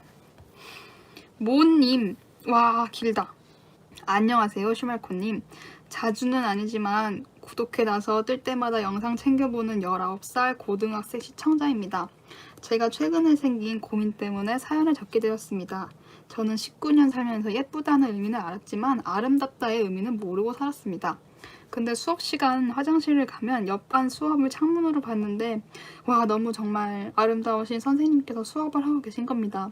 [SPEAKER 1] 모님, 와 길다. 안녕하세요, 슈말코님. 자주는 아니지만 구독해놔서 뜰 때마다 영상 챙겨보는 19살 고등학생 시청자입니다. 제가 최근에 생긴 고민 때문에 사연을 적게 되었습니다. 저는 19년 살면서 예쁘다는 의미는 알았지만 아름답다의 의미는 모르고 살았습니다. 근데 수업 시간 화장실을 가면 옆반 수업을 창문으로 봤는데 와, 너무 정말 아름다우신 선생님께서 수업을 하고 계신 겁니다.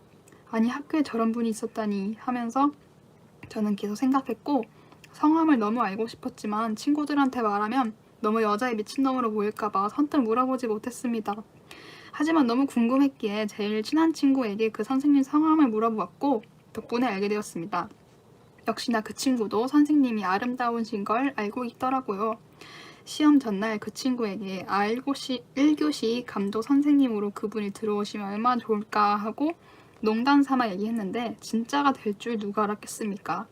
[SPEAKER 1] 아니, 학교에 저런 분이 있었다니 하면서 저는 계속 생각했고, 성함을 너무 알고 싶었지만 친구들한테 말하면 너무 여자의 미친놈으로 보일까봐 선뜻 물어보지 못했습니다. 하지만 너무 궁금했기에 제일 친한 친구에게 그 선생님 성함을 물어보았고 덕분에 알게 되었습니다. 역시나 그 친구도 선생님이 아름다우신 걸 알고 있더라고요. 시험 전날 그 친구에게 1교시 감독 선생님으로 그분이 들어오시면 얼마나 좋을까 하고 농담 삼아 얘기했는데 진짜가 될 줄 누가 알았겠습니까?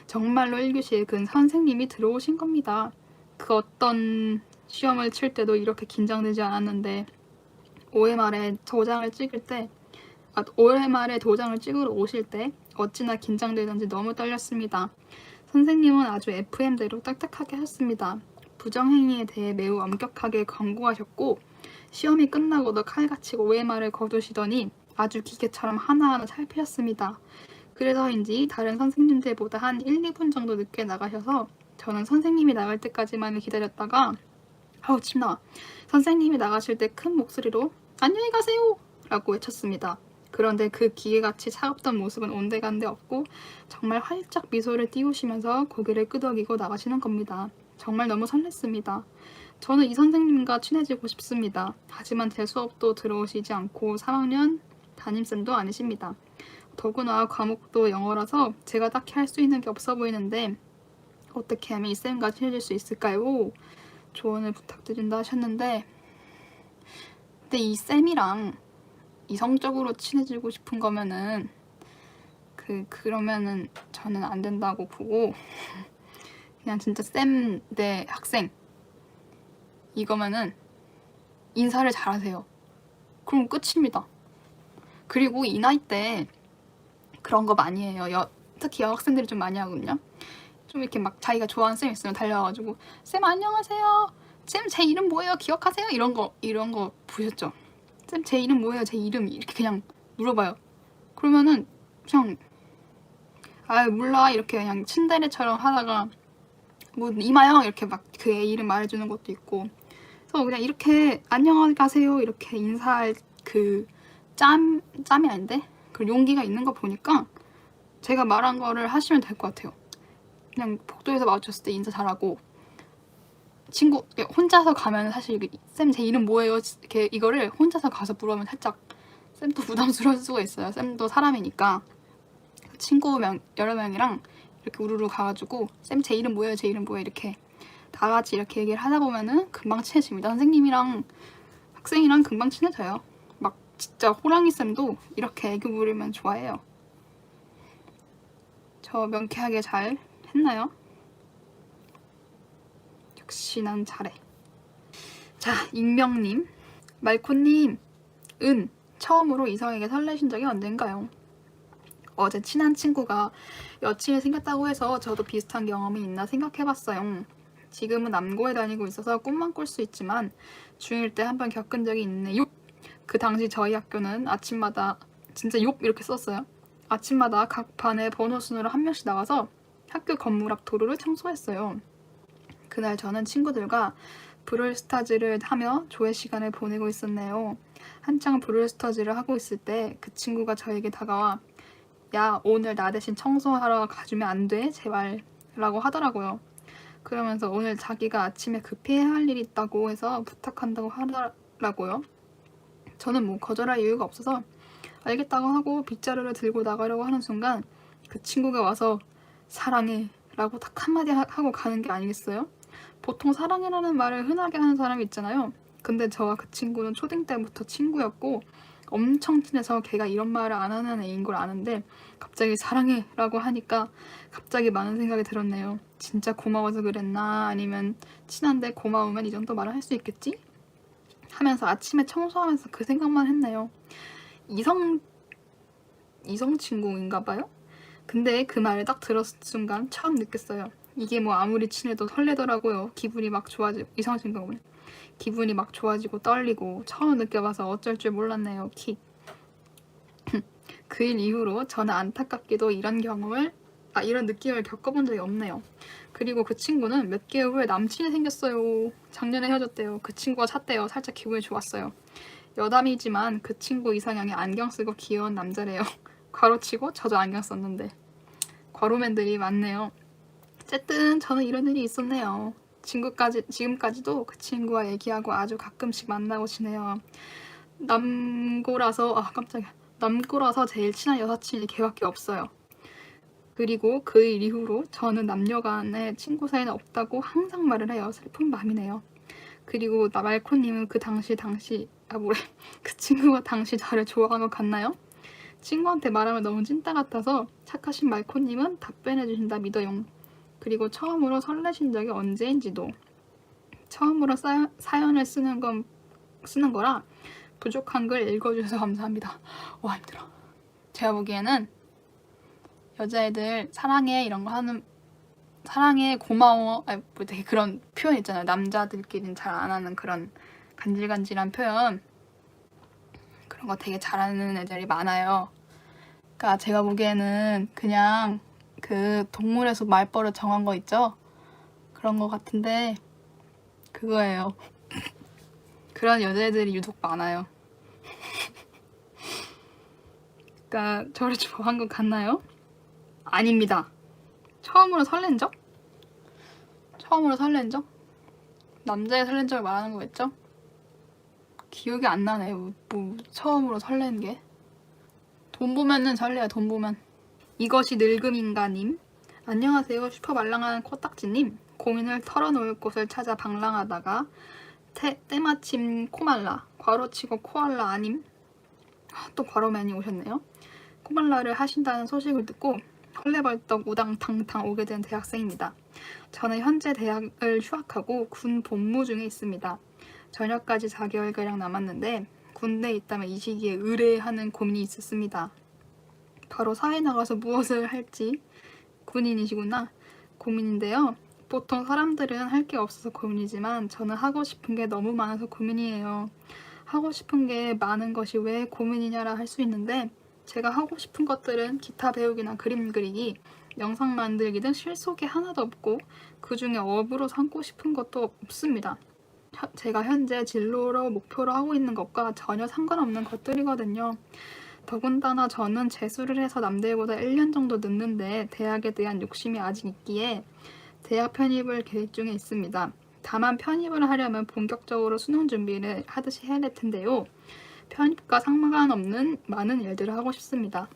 [SPEAKER 1] 정말로 1교시에 그 선생님이 들어오신 겁니다. 그 어떤 시험을 칠 때도 이렇게 긴장되지 않았는데 OMR에 도장을 찍으러 오실 때 어찌나 긴장되던지 너무 떨렸습니다. 선생님은 아주 FM대로 딱딱하게 하셨습니다. 부정행위에 대해 매우 엄격하게 권고하셨고 시험이 끝나고도 칼같이 OMR을 거두시더니 아주 기계처럼 하나하나 살피셨습니다. 그래서인지 다른 선생님들보다 한 1, 2분 정도 늦게 나가셔서 저는 선생님이 나갈 때까지만 기다렸다가 아우 침나. 선생님이 나가실 때 큰 목소리로 안녕히 가세요! 라고 외쳤습니다. 그런데 그 기계같이 차갑던 모습은 온데간데 없고 정말 활짝 미소를 띄우시면서 고개를 끄덕이고 나가시는 겁니다. 정말 너무 설렜습니다. 저는 이 선생님과 친해지고 싶습니다. 하지만 제 수업도 들어오시지 않고 3학년 담임쌤도 아니십니다. 더구나 과목도 영어라서 제가 딱히 할 수 있는 게 없어 보이는데 어떻게 하면 이 쌤과 친해질 수 있을까요? 조언을 부탁드린다 하셨는데, 근데 이 쌤이랑 이성적으로 친해지고 싶은 거면은 그러면은 저는 안 된다고 보고 그냥 진짜 쌤 대 학생 이거면은 인사를 잘하세요. 그럼 끝입니다. 그리고 이 나이 때 그런 거 많이 해요. 특히 여학생들이 좀 많이 하거든요. 좀 이렇게 막 자기가 좋아하는 쌤 있으면 달려와가지고 쌤 안녕하세요. 쌤 제 이름 뭐예요? 기억하세요? 이런 거 보셨죠? 쌤 제 이름 뭐예요? 제 이름 이렇게 그냥 물어봐요. 그러면은 그냥 몰라 이렇게 그냥 친데레처럼 하다가 뭐 이마영 이렇게 막 그 애 이름 말해주는 것도 있고, 그래서 그냥 이렇게 안녕하세요 이렇게 인사할 그 짬이 아닌데 그 용기가 있는 거 보니까 제가 말한 거를 하시면 될 것 같아요. 그냥 복도에서 마주쳤을 때 인사 잘하고, 친구 혼자서 가면 사실 쌤 제 이름 뭐예요? 이렇게 이거를 혼자서 가서 물어보면 살짝 쌤도 부담스러울 수가 있어요. 쌤도 사람이니까. 친구 여러 명이랑 이렇게 우르르 가가지고 쌤 제 이름 뭐예요? 제 이름 뭐예요? 이렇게 다 같이 이렇게 얘기를 하다 보면은 금방 친해집니다. 선생님이랑 학생이랑 금방 친해져요. 막 진짜 호랑이 쌤도 이렇게 애교 부리면 좋아해요. 저 명쾌하게 잘 했나요? 역시 난 잘해. 자, 익명님. 말코님, 처음으로 이성에게 설레신 적이 언젠가요? 어제 친한 친구가 여친이 생겼다고 해서 저도 비슷한 경험이 있나 생각해봤어요. 지금은 남고에 다니고 있어서 꿈만 꿀 수 있지만 중1 때 한 번 겪은 적이 있네요. 그 당시 저희 학교는 아침마다 진짜 욕 이렇게 썼어요. 아침마다 각 반에 번호 순으로 한 명씩 나와서 학교 건물 앞 도로를 청소했어요. 그날 저는 친구들과 브롤스타즈를 하며 조회 시간을 보내고 있었네요. 한창 브롤스타즈를 하고 있을 때 그 친구가 저에게 다가와 야, 오늘 나 대신 청소하러 가주면 안 돼? 제발 라고 하더라고요. 그러면서 오늘 자기가 아침에 급히 해야 할 일이 있다고 해서 부탁한다고 하더라고요. 저는 뭐 거절할 이유가 없어서 알겠다고 하고 빗자루를 들고 나가려고 하는 순간 그 친구가 와서 사랑해 라고 딱 한마디 하고 가는 게 아니겠어요? 보통 사랑이라는 말을 흔하게 하는 사람이 있잖아요. 근데 저와 그 친구는 초딩 때부터 친구였고 엄청 친해서 걔가 이런 말을 안 하는 애인 걸 아는데 갑자기 사랑해 라고 하니까 갑자기 많은 생각이 들었네요. 진짜 고마워서 그랬나, 아니면 친한데 고마우면 이 정도 말을 할 수 있겠지? 하면서 아침에 청소하면서 그 생각만 했네요. 이성 친구인가 봐요? 근데 그 말을 딱 들었을 순간 처음 느꼈어요. 이게 뭐 아무리 친해도 설레더라고요. 기분이 막 좋아지고, 이성 친구가 보네. 기분이 막 좋아지고 떨리고 처음 느껴봐서 어쩔 줄 몰랐네요. 킥. 그 일 이후로 저는 안타깝게도 이런 느낌을 겪어본 적이 없네요. 그리고 그 친구는 몇 개월 후에 남친이 생겼어요. 작년에 헤어졌대요. 그 친구가 찼대요. 살짝 기분이 좋았어요. 여담이지만 그 친구 이상형이 안경 쓰고 귀여운 남자래요. 괄호치고 저도 안경 썼는데. 괄호맨들이 많네요. 어쨌든 저는 이런 일이 있었네요. 지금까지도 그 친구와 얘기하고 아주 가끔씩 만나고 지내요. 남고라서 제일 친한 여사친이 걔밖에 없어요. 그리고 그 일 이후로 저는 남녀간의 친구 사이는 없다고 항상 말을 해요. 슬픈 밤이네요. 그리고 말코님은 그 친구가 당시 저를 좋아한 것 같나요? 친구한테 말하면 너무 찐따 같아서 착하신 말코님은 답변해주신다 믿어용. 그리고 처음으로 설레신 적이 언제인지도. 처음으로 사연을 쓰는 거라 부족한 글 읽어주셔서 감사합니다. 와, 힘들어. 제가 보기에는 여자애들 사랑해 이런 거 하는, 사랑해 고마워, 뭐 되게 그런 표현 있잖아요. 남자들끼리는 잘 안 하는 그런 간질간질한 표현, 그런 거 되게 잘하는 애들이 많아요. 그러니까 제가 보기에는 그냥 그 동물의 숲 말버릇 정한 거 있죠? 그런 거 같은데 그거예요. 그런 여자애들이 유독 많아요. 그러니까 저를 좋아한 것 같나요? 아닙니다. 처음으로 설렌 적? 남자의 설렌 적을 말하는 거겠죠? 기억이 안 나네요. 뭐 처음으로 설레는 게. 돈 보면은 설레요. 돈 보면. 이것이 늙음인가님. 안녕하세요. 슈퍼말랑한 코딱지님. 고민을 털어놓을 곳을 찾아 방랑하다가 때마침 코말라, 괄호치고 코알라 아님? 또 괄호맨이 오셨네요. 코말라를 하신다는 소식을 듣고 헐레벌떡 우당탕탕 오게 된 대학생입니다. 저는 현재 대학을 휴학하고 군 복무 중에 있습니다. 전역까지 4개월가량 남았는데 군대에 있다면 이 시기에 의뢰하는 고민이 있었습니다. 바로 사회 나가서 무엇을 할지. 군인이시구나. 고민인데요. 보통 사람들은 할 게 없어서 고민이지만 저는 하고 싶은 게 너무 많아서 고민이에요. 하고 싶은 게 많은 것이 왜 고민이냐라 할 수 있는데 제가 하고 싶은 것들은 기타 배우기나 그림 그리기, 영상 만들기 등 실속이 하나도 없고 그 중에 업으로 삼고 싶은 것도 없습니다. 제가 현재 진로로 목표로 하고 있는 것과 전혀 상관없는 것들이거든요. 더군다나 저는 재수를 해서 남들보다 1년 정도 늦는데 대학에 대한 욕심이 아직 있기에 대학 편입을 계획 중에 있습니다. 다만 편입을 하려면 본격적으로 수능 준비를 하듯이 해야 될 텐데요. 편입과 상관없는 많은 일들을 하고 싶습니다.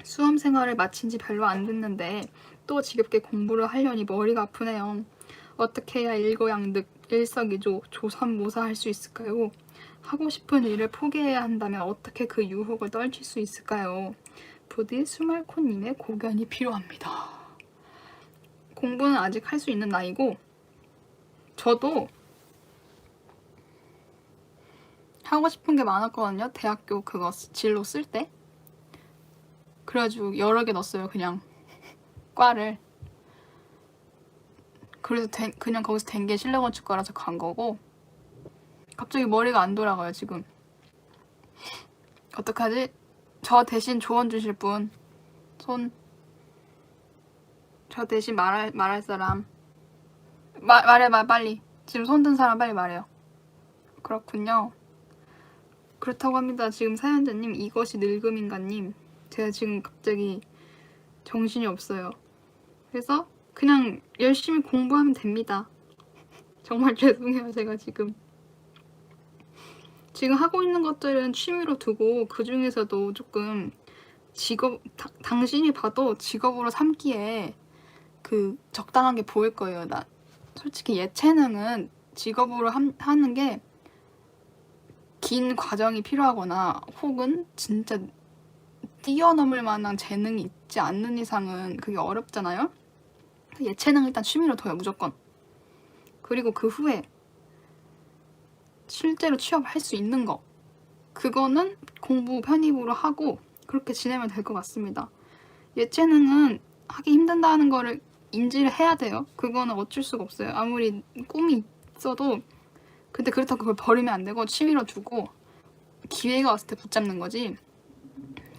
[SPEAKER 1] 수험 생활을 마친 지 별로 안 됐는데 또 지겹게 공부를 하려니 머리가 아프네요. 어떻게 해야 일거양득, 일석이조, 조삼모사할 수 있을까요? 하고 싶은 일을 포기해야 한다면 어떻게 그 유혹을 떨칠 수 있을까요? 부디 수말코님의 고견이 필요합니다. 공부는 아직 할 수 있는 나이고 저도 하고 싶은 게 많았거든요. 대학교 그거 진로 쓸 때. 그래가지고 여러 개 넣었어요. 그냥 과를. 그래서 그냥 거기서 된 게 실내건축과라서 간 거고. 갑자기 머리가 안 돌아가요 지금. 어떡하지? 저 대신 조언 주실 분 손. 저 대신 말할 사람. 말해 빨리. 지금 손 든 사람 빨리 말해요. 그렇군요. 그렇다고 합니다. 지금 사연자님, 이것이 늙음인가님. 제가 지금 갑자기 정신이 없어요. 그래서 그냥 열심히 공부하면 됩니다. 정말 죄송해요. 제가 지금 하고 있는 것들은 취미로 두고 그 중에서도 조금 당신이 봐도 직업으로 삼기에 그 적당한 게 보일 거예요. 솔직히 예체능은 직업으로 하는 게 긴 과정이 필요하거나 혹은 진짜 뛰어넘을 만한 재능이 있지 않는 이상은 그게 어렵잖아요. 예체능 일단 취미로 둬요, 무조건. 그리고 그 후에 실제로 취업할 수 있는 거, 그거는 공부 편입으로 하고 그렇게 지내면 될 것 같습니다. 예체능은 하기 힘든다는 거를 인지를 해야 돼요. 그거는 어쩔 수가 없어요. 아무리 꿈이 있어도. 근데 그렇다고 그걸 버리면 안 되고 취미로 두고 기회가 왔을 때 붙잡는 거지,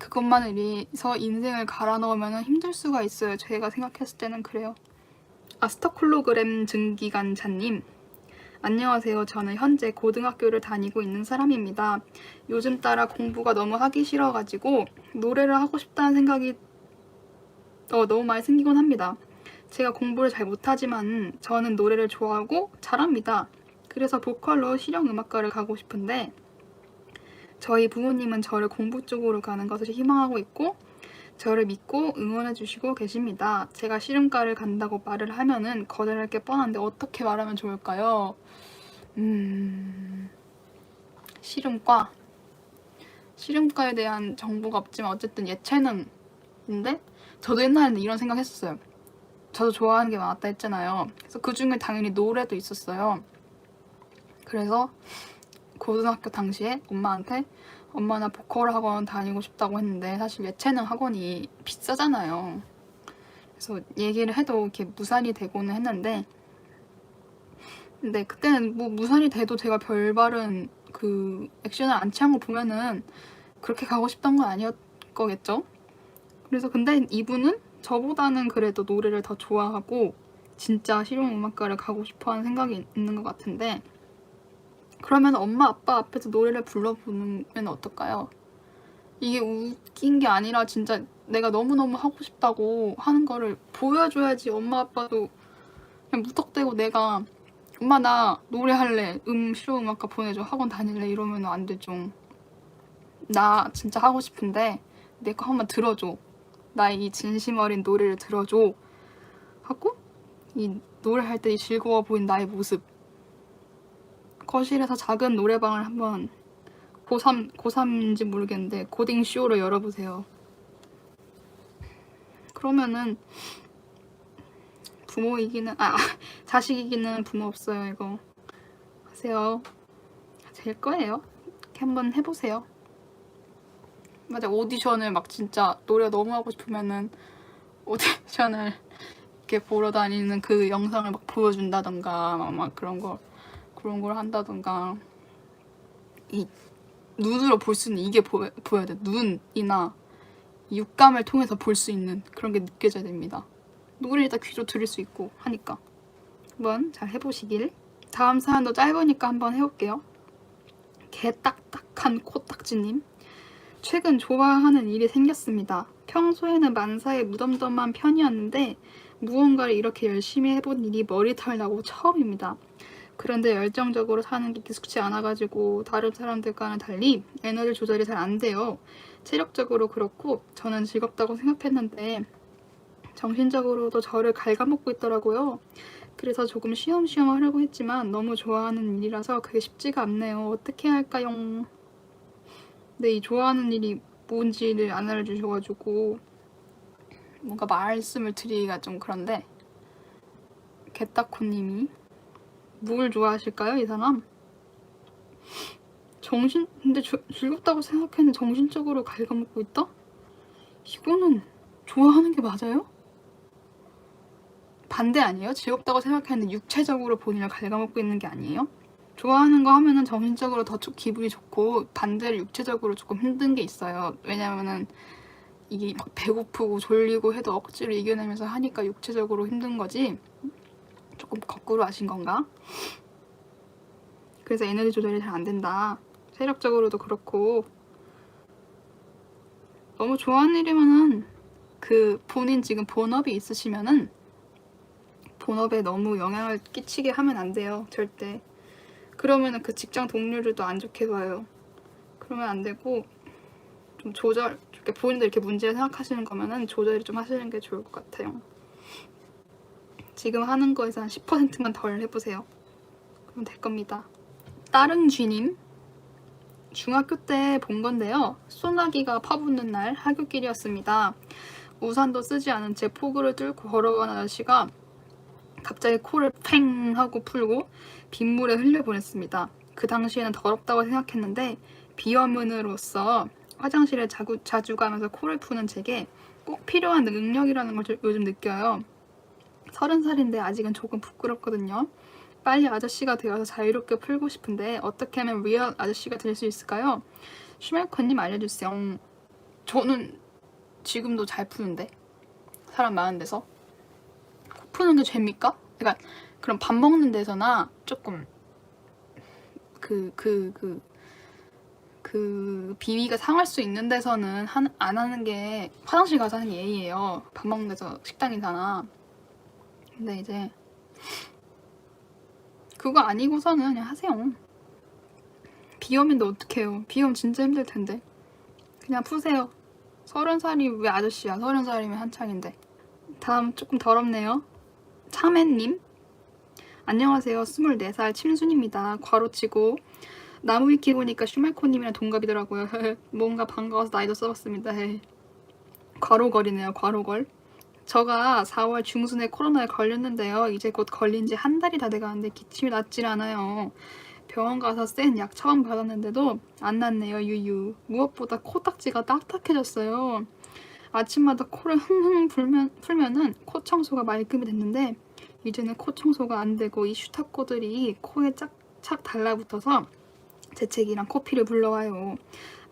[SPEAKER 1] 그것만을 위해서 인생을 갈아 넣으면 힘들 수가 있어요. 제가 생각했을 때는 그래요. 아스터콜로그램 증기관차님, 안녕하세요. 저는 현재 고등학교를 다니고 있는 사람입니다. 요즘 따라 공부가 너무 하기 싫어가지고 노래를 하고 싶다는 생각이 너무 많이 생기곤 합니다. 제가 공부를 잘 못하지만 저는 노래를 좋아하고 잘합니다. 그래서 보컬로 실용음악과를 가고 싶은데 저희 부모님은 저를 공부 쪽으로 가는 것을 희망하고 있고 저를 믿고 응원해 주시고 계십니다. 제가 실용과를 간다고 말을 하면은 거절할 게 뻔한데 어떻게 말하면 좋을까요? 실용과에 대한 정보가 없지만 어쨌든 예체능인데 저도 옛날에는 이런 생각 했었어요. 저도 좋아하는 게 많았다 했잖아요. 그래서 그 중에 당연히 노래도 있었어요. 그래서 고등학교 당시에 엄마한테 엄마 나 보컬 학원 다니고 싶다고 했는데 사실 예체능 학원이 비싸잖아요. 그래서 얘기를 해도 이렇게 무산이 되고는 했는데, 근데 그때는 뭐 무산이 돼도 제가 별바른 그 액션을 안 취한 거 보면은 그렇게 가고 싶던 건 아니었거겠죠. 그래서 근데 이분은 저보다는 그래도 노래를 더 좋아하고 진짜 실용음악과를 가고 싶어하는 생각이 있는 것 같은데, 그러면 엄마 아빠 앞에서 노래를 불러보면 어떨까요? 이게 웃긴 게 아니라 진짜 내가 너무너무 하고 싶다고 하는 거를 보여줘야지 엄마 아빠도 그냥 무턱대고 내가 엄마 나 노래할래, 실용음악과 보내줘, 학원 다닐래 이러면 안 되죠. 나 진짜 하고 싶은데 내 거 한번 들어줘, 나의 이 진심 어린 노래를 들어줘 하고 이 노래할 때 즐거워 보인 나의 모습, 거실에서 작은 노래방을 한번 고3인지 모르겠는데 고딩 쇼로 열어보세요. 그러면은 부모 이기는 자식 이기는 부모 없어요. 이거 하세요. 될 거예요. 이렇게 한번 해보세요. 맞아, 오디션을 막 진짜 노래 너무 하고 싶으면은 오디션을 이렇게 보러 다니는 그 영상을 막 보여준다던가 막 그런 걸 한다던가. 이 눈으로 볼 수 있는 이게 보여야 돼. 눈이나 육감을 통해서 볼 수 있는 그런 게 느껴져야 됩니다. 노래를 일단 귀로 들을 수 있고 하니까 한번 잘 해보시길. 다음 사연도 짧으니까 한번 해볼게요. 개딱딱한 코딱지님, 최근 좋아하는 일이 생겼습니다. 평소에는 만사에 무덤덤한 편이었는데 무언가를 이렇게 열심히 해본 일이 머리털 나고 처음입니다. 그런데 열정적으로 사는 게 익숙치 않아가지고 다른 사람들과는 달리 에너지 조절이 잘 안 돼요. 체력적으로 그렇고 저는 즐겁다고 생각했는데 정신적으로도 저를 갉아먹고 있더라고요. 그래서 조금 쉬엄쉬엄 하려고 했지만 너무 좋아하는 일이라서 그게 쉽지가 않네요. 어떻게 할까요? 근데 이 좋아하는 일이 뭔지를 안 알려주셔가지고 뭔가 말씀을 드리기가 좀 그런데, 개따코님이 뭘 좋아하실까요, 이 사람? 근데 즐겁다고 생각했는데 정신적으로 갉아먹고 있다? 이거는 좋아하는 게 맞아요? 반대 아니에요? 즐겁다고 생각했는데 육체적으로 본인을 갉아먹고 있는 게 아니에요? 좋아하는 거 하면은 정신적으로 더 기분이 좋고 반대로 육체적으로 조금 힘든 게 있어요. 왜냐면은 이게 막 배고프고 졸리고 해도 억지로 이겨내면서 하니까 육체적으로 힘든 거지, 조금 거꾸로 하신 건가? 그래서 에너지 조절이 잘 안 된다. 체력적으로도 그렇고. 너무 좋아하는 일이면은 그 본인 지금 본업이 있으시면은 본업에 너무 영향을 끼치게 하면 안 돼요. 절대. 그러면은 그 직장 동료들도 안 좋게 봐요. 그러면 안 되고 좀 이렇게 본인도 이렇게 문제를 생각하시는 거면은 조절을 좀 하시는 게 좋을 것 같아요. 지금 하는 거에서 한 10%만 덜 해보세요. 그럼 될 겁니다. 따릉쥐님, 중학교 때 본 건데요. 소나기가 퍼붓는 날 하굣길이었습니다. 우산도 쓰지 않은 채 폭우를 뚫고 걸어가는 아저씨가 갑자기 코를 팽 하고 풀고 빗물에 흘려보냈습니다. 그 당시에는 더럽다고 생각했는데 비염인으로서 화장실에 자주 가면서 코를 푸는 제게 꼭 필요한 능력이라는 걸 요즘 느껴요. 30살인데 아직은 조금 부끄럽거든요. 빨리 아저씨가 되어서 자유롭게 풀고 싶은데 어떻게 하면 리얼 아저씨가 될 수 있을까요? 슈멜커님 알려주세요. 저는 지금도 잘 푸는데 사람 많은 데서 코 푸는 게 죄입니까? 그러니까 그럼 밥 먹는 데서나 조금 그 비위가 상할 수 있는 데서는 안 하는 게 화장실 가서 하는 게 예의예요. 밥 먹는 데서 식당이잖아. 근데 이제 그거 아니고서는 그냥 하세요. 비염인데 어떡해요. 비염 진짜 힘들 텐데. 그냥 푸세요. 30살이 왜 아저씨야. 30살이면 한창인데. 다음 조금 더럽네요. 참외님, 안녕하세요. 24살 침순입니다. 괄호치고 나무 위키 보니까 슈멜코님이랑 동갑이더라고요. 뭔가 반가워서 나이도 써봤습니다. 괄호걸이네요. 괄호걸. 저가 4월 중순에 코로나에 걸렸는데요. 이제 곧 걸린 지 한 달이 다 돼가는데 기침이 낫질 않아요. 병원 가서 센 약 처방 받았는데도 안 낫네요. 유유. 무엇보다 코딱지가 딱딱해졌어요. 아침마다 코를 흥흥 풀면은 코 청소가 말끔히 됐는데 이제는 코 청소가 안 되고 이 슈타코들이 코에 짝착 달라붙어서 재채기랑 코피를 불러와요.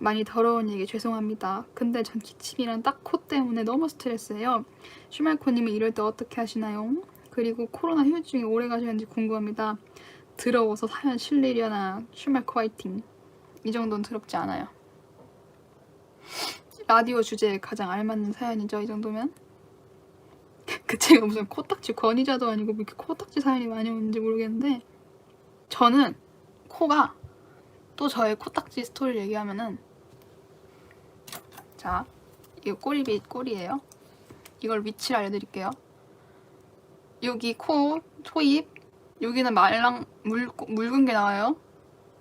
[SPEAKER 1] 많이 더러운 얘기 죄송합니다. 근데 전 기침이랑 딱 코 때문에 너무 스트레스예요. 슈말코님은 이럴 때 어떻게 하시나요? 그리고 코로나 후유증이 오래 가시는지 궁금합니다. 더러워서 사연 실리려나. 슈말코 화이팅. 이 정도는 더럽지 않아요. 라디오 주제에 가장 알맞는 사연이죠. 이 정도면. 그 제가 무슨 코딱지 권위자도 아니고 왜 이렇게 코딱지 사연이 많이 오는지 모르겠는데 저는 코가 또 저의 코딱지 스토리를 얘기하면은 자, 이거 꼬리예요. 이걸 위치를 알려드릴게요. 여기 코, 초입, 여기는 묽은 게 나와요.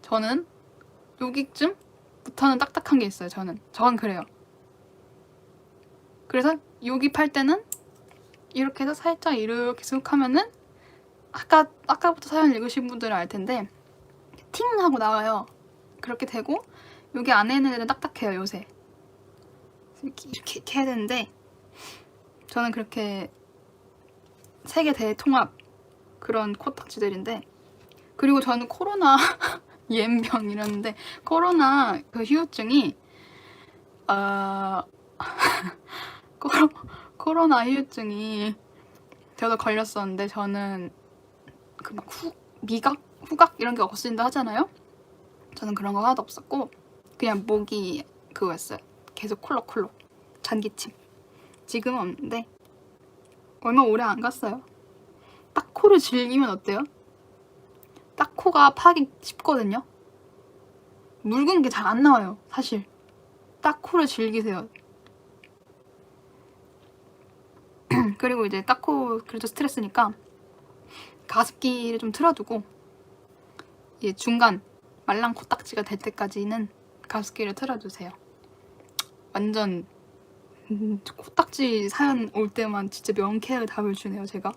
[SPEAKER 1] 저는 여기쯤부터는 딱딱한 게 있어요. 저는 그래요. 그래서 여기 팔 때는 이렇게 해서 살짝 이렇게 쓱 하면은 아까부터 사연 읽으신 분들은 알 텐데 팅 하고 나와요. 그렇게 되고 여기 안에 있는 애는 딱딱해요. 요새 이렇게 해야 되는데 저는 그렇게 세계 대통합 그런 코딱지들인데 그리고 저는 코로나 예병 이랬는데 코로나 그 후유증이 코로나 후유증이 저도 걸렸었는데 저는 그 막 후각 이런 게 없어진다 하잖아요. 저는 그런 거 하나도 없었고 그냥 목이 그거였어요. 계속 콜록콜록 잔기침. 지금은 없는데 얼마 오래 안 갔어요. 딱 코를 즐기면 어때요? 딱 코가 파기 쉽거든요. 묽은 게 잘 안 나와요. 사실 딱 코를 즐기세요. 그리고 이제 딱 코 그래도 스트레스니까 가습기를 좀 틀어두고 이제 중간 말랑 코딱지가 될 때까지는 가습기를 틀어주세요. 완전 코딱지 사연 올 때만 진짜 명쾌하게 답을 주네요. 제가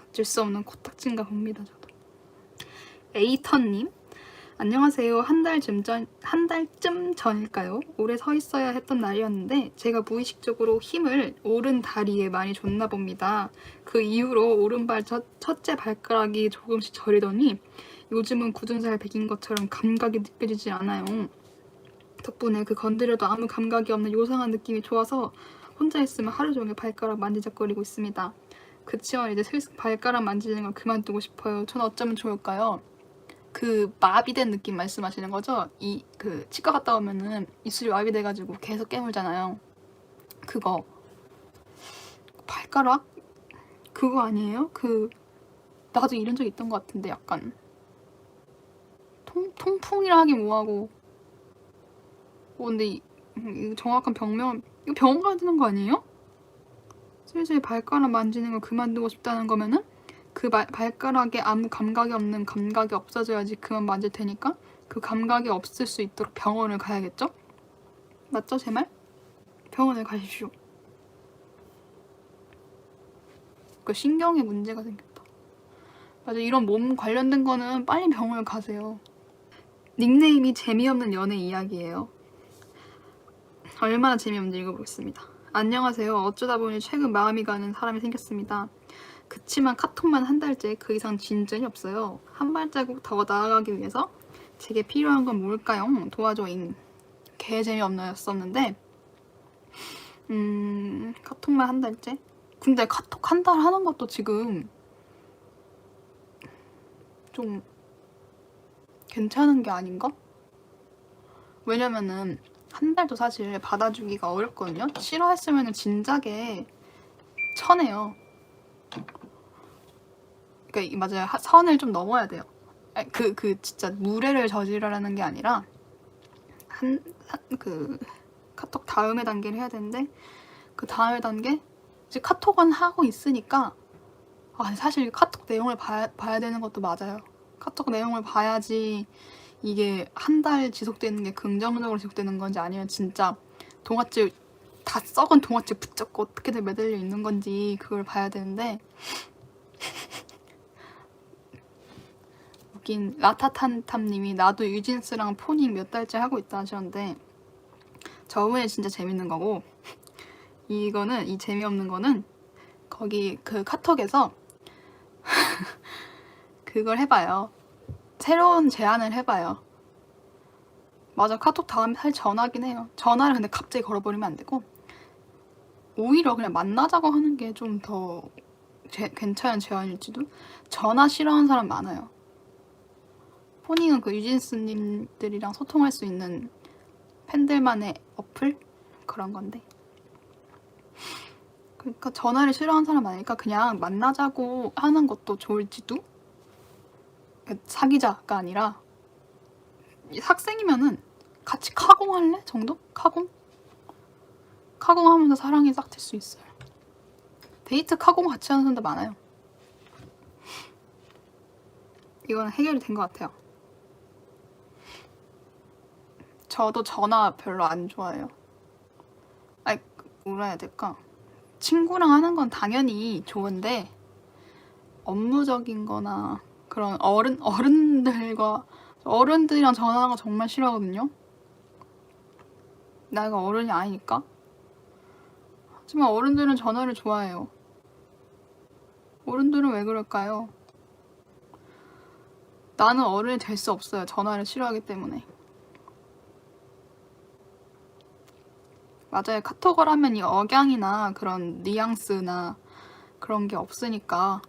[SPEAKER 1] 어쩔 수 없는 코딱지인가 봅니다. 저도. 에이턴님, 안녕하세요. 한 달쯤 전일까요? 오래 서 있어야 했던 날이었는데 제가 무의식적으로 힘을 오른 다리에 많이 줬나 봅니다. 그 이후로 오른발 첫째 발가락이 조금씩 저리더니 요즘은 굳은 살 베긴 것처럼 감각이 느껴지지 않아요. 덕분에 그 건드려도 아무 감각이 없는 요상한 느낌이 좋아서 혼자 있으면 하루 종일 발가락 만지작거리고 있습니다. 그치만 이제 슬슬 발가락 만지는 걸 그만두고 싶어요. 전 어쩌면 좋을까요? 그 마비된 느낌 말씀하시는 거죠? 그 치과 갔다 오면은 입술이 마비돼가지고 계속 깨물잖아요. 그거 발가락? 그거 아니에요? 나도 이런 적 있던 것 같은데 약간 통풍이라 하긴 뭐하고 근데 정확한 병명 이거 병원 가야 되는 거 아니에요? 슬슬 발가락 만지는 걸 그만두고 싶다는 거면은 그 발가락에 아무 감각이 없는 감각이 없어져야지 그만 만질 테니까 그 감각이 없을 수 있도록 병원을 가야겠죠? 맞죠, 제 말? 병원을 가십시오. 그 신경에 문제가 생겼다. 맞아, 이런 몸 관련된 거는 빨리 병원을 가세요. 닉네임이 재미없는 연애 이야기예요. 얼마나 재미없는지 읽어보겠습니다. 안녕하세요. 어쩌다 보니 최근 마음이 가는 사람이 생겼습니다. 그치만 카톡만 한 달째 그 이상 진전이 없어요. 한 발자국 더 나아가기 위해서 제게 필요한 건 뭘까요? 도와줘잉. 개 재미없었는데 카톡만 한 달째? 근데 카톡 한 달 하는 것도 지금 좀 괜찮은 게 아닌가? 왜냐면은 한 달도 사실 받아주기가 어렵거든요. 싫어했으면 진작에 쳐내요. 그러니까 맞아요. 선을 좀 넘어야 돼요. 진짜 무례를 저지르라는 게 아니라 그 카톡 다음의 단계를 해야 되는데 그 다음의 단계 이제 카톡은 하고 있으니까 사실 카톡 내용을 봐야 되는 것도 맞아요. 카톡 내용을 봐야지 이게 한 달 지속되는 게 긍정적으로 지속되는 건지 아니면 진짜 동아줄 다 썩은 동아줄 붙잡고 어떻게든 매달려 있는 건지 그걸 봐야 되는데 웃긴 라타탄탐님이 나도 유진스랑 포닝 몇 달째 하고 있다 하셨는데 저번에 진짜 재밌는 거고 이거는 이 재미없는 거는 거기 그 카톡에서 그걸 해봐요. 새로운 제안을 해봐요. 맞아, 카톡 다음에 할 전화긴 해요. 전화를 근데 갑자기 걸어버리면 안 되고 오히려 그냥 만나자고 하는 게 좀 더 괜찮은 제안일지도. 전화 싫어하는 사람 많아요. 포닝은 그 유진스님들이랑 소통할 수 있는 팬들만의 어플? 그런 건데. 그러니까 전화를 싫어하는 사람 많으니까 그냥 만나자고 하는 것도 좋을지도? 사귀자가 아니라 학생이면은 같이 카공할래? 정도? 카공? 카공하면서 사랑이 싹 튈 수 있어요. 데이트 카공 같이 하는 사람도 많아요. 이거는 해결이 된 것 같아요. 저도 전화 별로 안 좋아해요. 뭐라 해야 될까? 친구랑 하는 건 당연히 좋은데 업무적인 거나 그런 어른들이랑 전화하는 거 정말 싫어하거든요. 나이가 어른이 아니니까. 하지만 어른들은 전화를 좋아해요. 어른들은 왜 그럴까요? 나는 어른이 될 수 없어요. 전화를 싫어하기 때문에. 맞아요. 카톡을 하면 이 억양이나 그런 뉘앙스나 그런 게 없으니까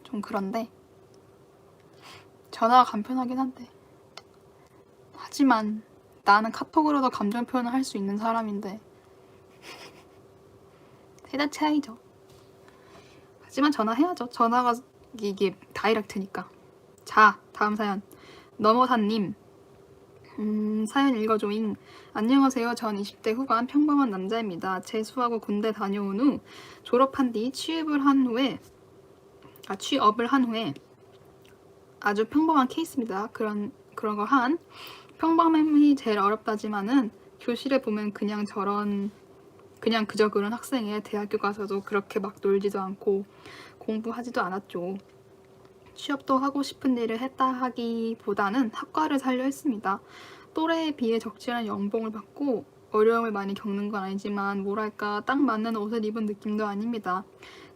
[SPEAKER 1] 좀 그런데 전화가 간편하긴 한데 하지만 나는 카톡으로도 감정 표현을 할 수 있는 사람인데 세대 차이죠. 하지만 전화해야죠. 전화가 이게 다이렉트니까. 자, 다음 사연. 너머사님. 사연 읽어줘잉. 안녕하세요. 전 20대 후반 평범한 남자입니다. 재수하고 군대 다녀온 후 졸업한 뒤 취업을 한 후에 아주 평범한 케이스입니다. 그런 거 한 평범함이 제일 어렵다지만은 교실에 보면 그냥 그저 그런 학생에 대학교 가서도 그렇게 막 놀지도 않고 공부하지도 않았죠. 취업도 하고 싶은 일을 했다 하기보다는 학과를 살려 했습니다. 또래에 비해 적절한 연봉을 받고 어려움을 많이 겪는 건 아니지만 뭐랄까 딱 맞는 옷을 입은 느낌도 아닙니다.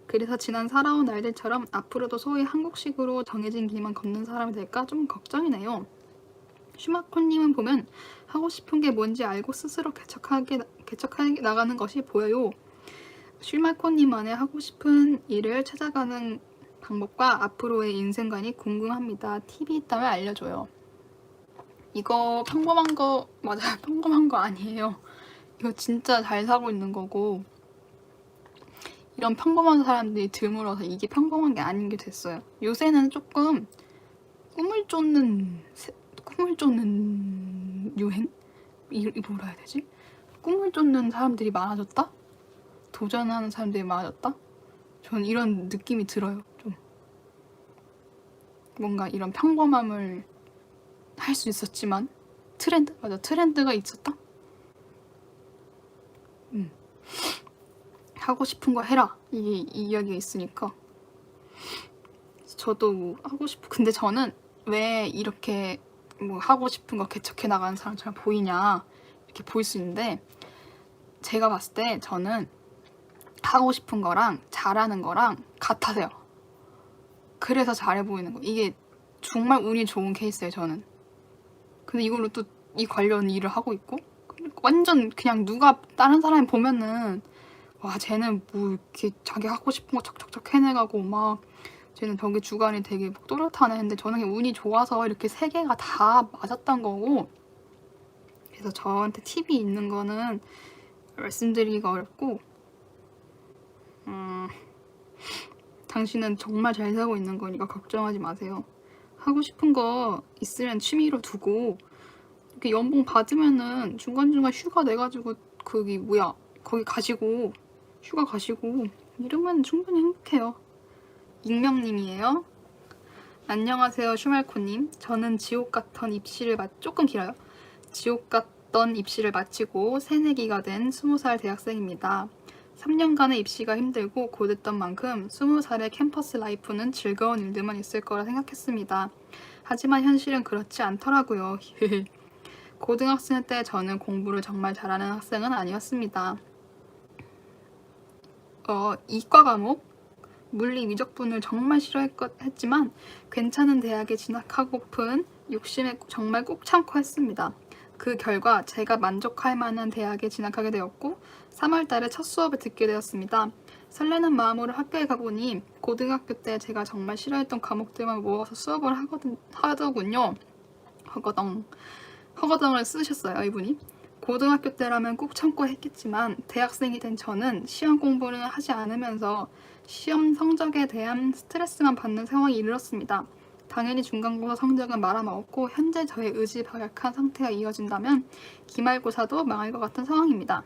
[SPEAKER 1] 그래서 지난 살아온 날들처럼 앞으로도 소위 한국식으로 정해진 길만 걷는 사람이 될까 좀 걱정이네요. 슈마코님은 보면 하고 싶은 게 뭔지 알고 스스로 개척하게 나가는 것이 보여요. 슈마코님만의 하고 싶은 일을 찾아가는 방법과 앞으로의 인생관이 궁금합니다. 팁이 있다면 알려줘요. 이거 평범한 거 맞아요. 평범한 거 아니에요. 이거 진짜 잘 살고 있는 거고 이런 평범한 사람들이 드물어서 이게 평범한 게 아닌 게 됐어요. 요새는 조금 꿈을 쫓는 유행? 이 뭐라 해야 되지? 꿈을 쫓는 사람들이 많아졌다? 도전하는 사람들이 많아졌다? 저는 이런 느낌이 들어요. 좀 뭔가 이런 평범함을 할 수 있었지만 트렌드가 있었다? 하고 싶은 거 해라, 이 이야기가 있으니까 저도 뭐 하고 싶어. 근데 저는 왜 이렇게 뭐 하고 싶은 거 개척해 나가는 사람처럼 보이냐, 이렇게 보일 수 있는데, 제가 봤을 때 저는 하고 싶은 거랑 잘하는 거랑 같아요. 그래서 잘해 보이는 거. 이게 정말 운이 좋은 케이스예요, 저는. 근데 이걸로 또 이 관련 일을 하고 있고, 완전 그냥 누가 다른 사람이 보면은 와, 쟤는 뭐 이렇게 자기 하고 싶은 거 척척척 해내가고 막 쟤는 저기 주관이 되게 막 또렷하네 했는데, 저는 그냥 운이 좋아서 이렇게 세 개가 다 맞았던 거고, 그래서 저한테 팁이 있는 거는 말씀드리기가 어렵고, 당신은 정말 잘 살고 있는 거니까 걱정하지 마세요. 하고 싶은 거 있으면 취미로 두고, 이렇게 연봉 받으면은 중간중간 휴가 내가지고 거기 가시고 휴가 가시고 이러면 충분히 행복해요. 익명님이에요. 안녕하세요, 슈말코님. 저는 지옥 같던 입시를 조금 길어요. 지옥 같던 입시를 마치고 새내기가 된 20살 대학생입니다. 3년간의 입시가 힘들고 고됐던 만큼 20살의 캠퍼스 라이프는 즐거운 일들만 있을 거라 생각했습니다. 하지만 현실은 그렇지 않더라고요. 고등학생 때 저는 공부를 정말 잘하는 학생은 아니었습니다. 이과 과목, 물리 미적분을 정말 싫어했지만 괜찮은 대학에 진학하고픈 욕심에 정말 꾹 참고 했습니다. 그 결과 제가 만족할 만한 대학에 진학하게 되었고 3월 달에 첫 수업을 듣게 되었습니다. 설레는 마음으로 학교에 가보니 고등학교 때 제가 정말 싫어했던 과목들만 모아서 수업을 하더군요. 허거덩을 쓰셨어요, 이분이. 고등학교 때라면 꾹 참고 했겠지만 대학생이 된 저는 시험 공부를 하지 않으면서 시험 성적에 대한 스트레스만 받는 상황이 이르렀습니다. 당연히 중간고사 성적은 말아먹었고 현재 저의 의지박약한 상태가 이어진다면 기말고사도 망할 것 같은 상황입니다.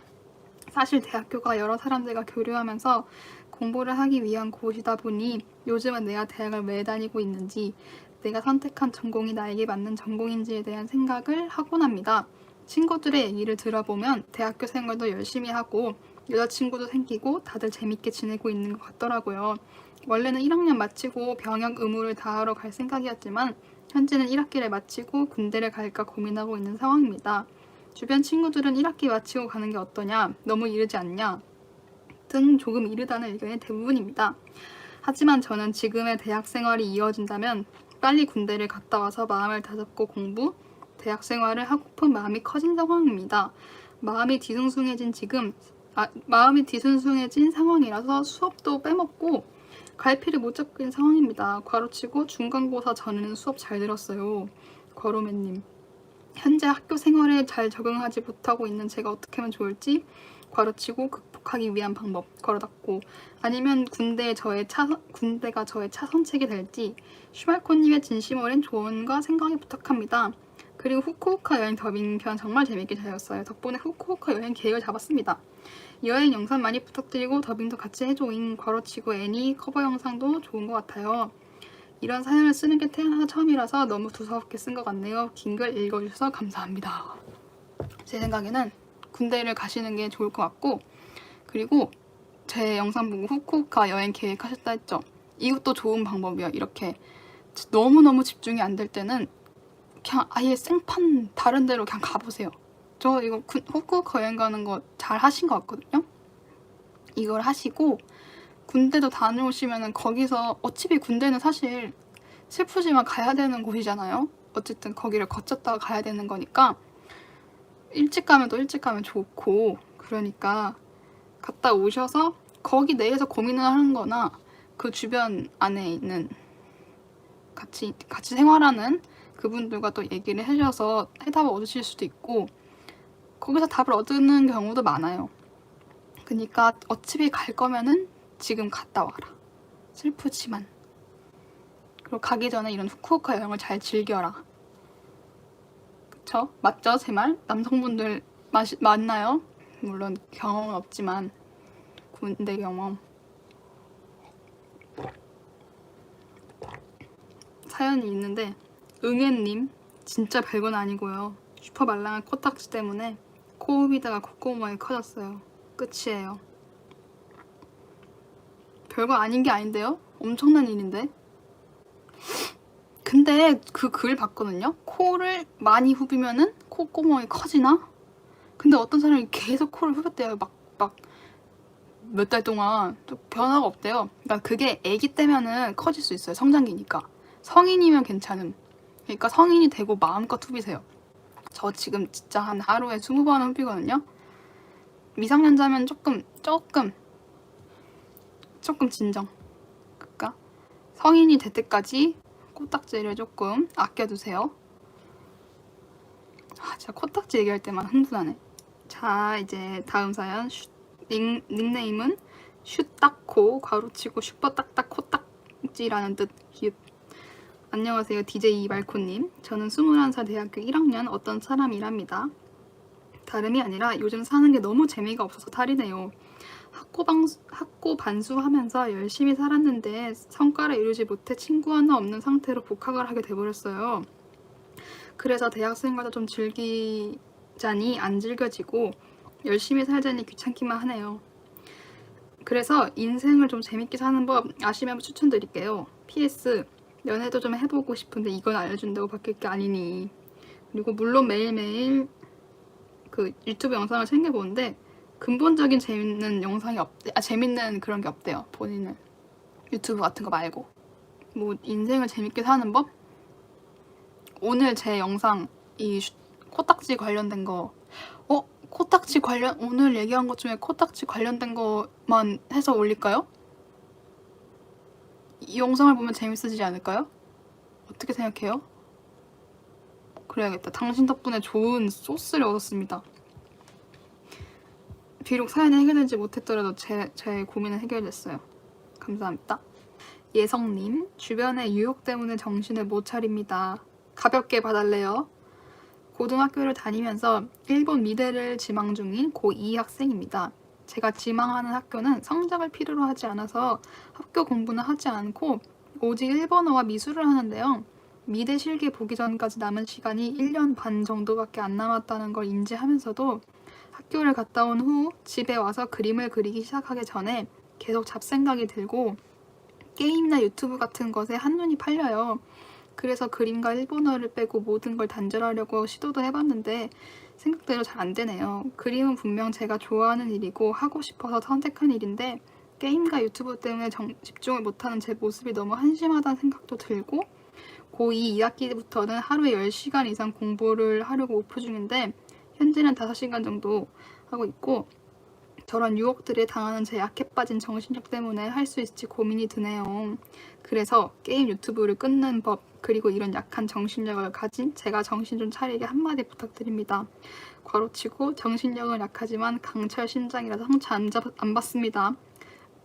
[SPEAKER 1] 사실 대학교가 여러 사람들과 교류하면서 공부를 하기 위한 곳이다 보니 요즘은 내가 대학을 왜 다니고 있는지, 내가 선택한 전공이 나에게 맞는 전공인지에 대한 생각을 하곤 합니다. 친구들의 얘기를 들어보면 대학교 생활도 열심히 하고 여자친구도 생기고 다들 재밌게 지내고 있는 것 같더라고요. 원래는 1학년 마치고 병역 의무를 다하러 갈 생각이었지만 현재는 1학기를 마치고 군대를 갈까 고민하고 있는 상황입니다. 주변 친구들은 1학기 마치고 가는 게 어떠냐, 너무 이르지 않냐 등 조금 이르다는 의견이 대부분입니다. 하지만 저는 지금의 대학 생활이 이어진다면 빨리 군대를 갔다 와서 마음을 다잡고 대학 생활을 하고픈 마음이 커진 상황입니다. 마음이 뒤숭숭해진 상황이라서 수업도 빼먹고 갈피를 못 잡은 상황입니다. 괄호치고 중간고사 전에는 수업 잘 들었어요. 괄호맨님. 현재 학교 생활에 잘 적응하지 못하고 있는 제가 어떻게 하면 좋을지, 괄호치고 극복하기 위한 방법, 괄호닫고, 아니면 군대가 저의 차선책이 될지, 슈말코님의 진심 어린 조언과 생각에 부탁합니다. 그리고 후쿠오카 여행 더빙편 정말 재밌게 잘했어요. 덕분에 후쿠오카 여행 계획을 잡았습니다. 여행 영상 많이 부탁드리고 더빙도 같이 해줘잉. 괄호치고 애니 커버 영상도 좋은 것 같아요. 이런 사연을 쓰는 게 태어나서 처음이라서 너무 두서없게 쓴 것 같네요. 긴 글 읽어주셔서 감사합니다. 제 생각에는 군대를 가시는 게 좋을 것 같고, 그리고 제 영상 보고 후쿠오카 여행 계획하셨다 했죠. 이것도 좋은 방법이에요. 이렇게 너무너무 집중이 안 될 때는 그냥 아예 생판 다른 데로 그냥 가보세요. 저 이거 후쿠오카 여행 가는 거 잘 하신 것 같거든요. 이걸 하시고 군대도 다녀오시면은 거기서 어차피 군대는 사실 슬프지만 가야 되는 곳이잖아요. 어쨌든 거기를 거쳤다가 가야 되는 거니까 일찍 가면 또 일찍 가면 좋고, 그러니까 갔다 오셔서 거기 내에서 고민을 하는 거나 그 주변 안에 있는 같이 생활하는 그분들과 또 얘기를 해주셔서 해답을 얻으실 수도 있고 거기서 답을 얻는 경우도 많아요. 그러니까 어차피 갈 거면은 지금 갔다 와라. 슬프지만. 그리고 가기 전에 이런 후쿠오카 여행을 잘 즐겨라. 그쵸? 맞죠? 제 말? 남성분들 맞나요? 물론 경험은 없지만 군대 경험. 사연이 있는데, 응애님, 진짜 별건 아니고요. 슈퍼 말랑한 코딱지 때문에 코흡이다가 콧구멍이 커졌어요. 끝이에요. 별거 아닌 게 아닌데요? 엄청난 일인데? 근데 그 글 봤거든요? 코를 많이 후비면은 콧구멍이 커지나? 근데 어떤 사람이 계속 코를 후볐대요. 막 몇 달 동안 또 변화가 없대요. 그러니까 그게 애기 때면은 커질 수 있어요. 성장기니까. 성인이면 괜찮음. 그러니까 성인이 되고 마음껏 후비세요. 저 지금 진짜 한 하루에 20번 후비거든요. 미성년자면 조금 진정. 그러니까 성인이 될 때까지 코딱지를 조금 아껴두세요. 진짜 코딱지 얘기할 때만 흥분하네. 자, 이제 다음 사연. 닉네임은 슈딱코 괄호치고 슈퍼딱딱 코딱지라는 뜻. 안녕하세요, DJ 말코님. 저는 21살 대학교 1학년 어떤 사람이랍니다. 다름이 아니라 요즘 사는 게 너무 재미가 없어서 탈이네요. 학고 반수하면서 열심히 살았는데 성과를 이루지 못해 친구 하나 없는 상태로 복학을 하게 돼버렸어요. 그래서 대학생활도 좀 즐기자니 안 즐겨지고 열심히 살자니 귀찮기만 하네요. 그래서 인생을 좀 재밌게 사는 법 아시면 추천드릴게요. PS, 연애도 좀 해보고 싶은데 이건 알려준다고 바뀔 게 아니니. 그리고 물론 매일매일 그 유튜브 영상을 챙겨보는데 근본적인 재밌는 영상이 재밌는 그런 게 없대요. 본인은 유튜브 같은 거 말고. 뭐 인생을 재밌게 사는 법? 오늘 제 영상 이 코딱지 관련된 거 코딱지 오늘 얘기한 것 중에 코딱지 관련된 것만 해서 올릴까요? 이 영상을 보면 재밌어지지 않을까요? 어떻게 생각해요? 그래야겠다. 당신 덕분에 좋은 소스를 얻었습니다. 비록 사연이 해결되지 못했더라도 제 고민은 해결됐어요. 감사합니다. 예성님, 주변의 유혹 때문에 정신을 못 차립니다. 가볍게 봐달래요. 고등학교를 다니면서 일본 미대를 지망 중인 고2 학생입니다. 제가 지망하는 학교는 성적을 필요로 하지 않아서 학교 공부는 하지 않고 오직 일본어와 미술을 하는데요. 미대 실기 보기 전까지 남은 시간이 1년 반 정도밖에 안 남았다는 걸 인지하면서도 학교를 갔다 온 후 집에 와서 그림을 그리기 시작하기 전에 계속 잡생각이 들고 게임이나 유튜브 같은 것에 한눈이 팔려요. 그래서 그림과 일본어를 빼고 모든 걸 단절하려고 시도도 해봤는데 생각대로 잘 안 되네요. 그림은 분명 제가 좋아하는 일이고 하고 싶어서 선택한 일인데 게임과 유튜브 때문에 집중을 못하는 제 모습이 너무 한심하다는 생각도 들고 고2 2학기부터는 하루에 10시간 이상 공부를 하려고 목표 중인데 현재는 5시간 정도 하고 있고 저런 유혹들에 당하는 제 약해 빠진 정신력 때문에 할 수 있을지 고민이 드네요. 그래서 게임 유튜브를 끊는 법 그리고 이런 약한 정신력을 가진 제가 정신 좀 차리게 한마디 부탁드립니다. 괄호치고 정신력은 약하지만 강철 심장이라서 상처 안 받습니다.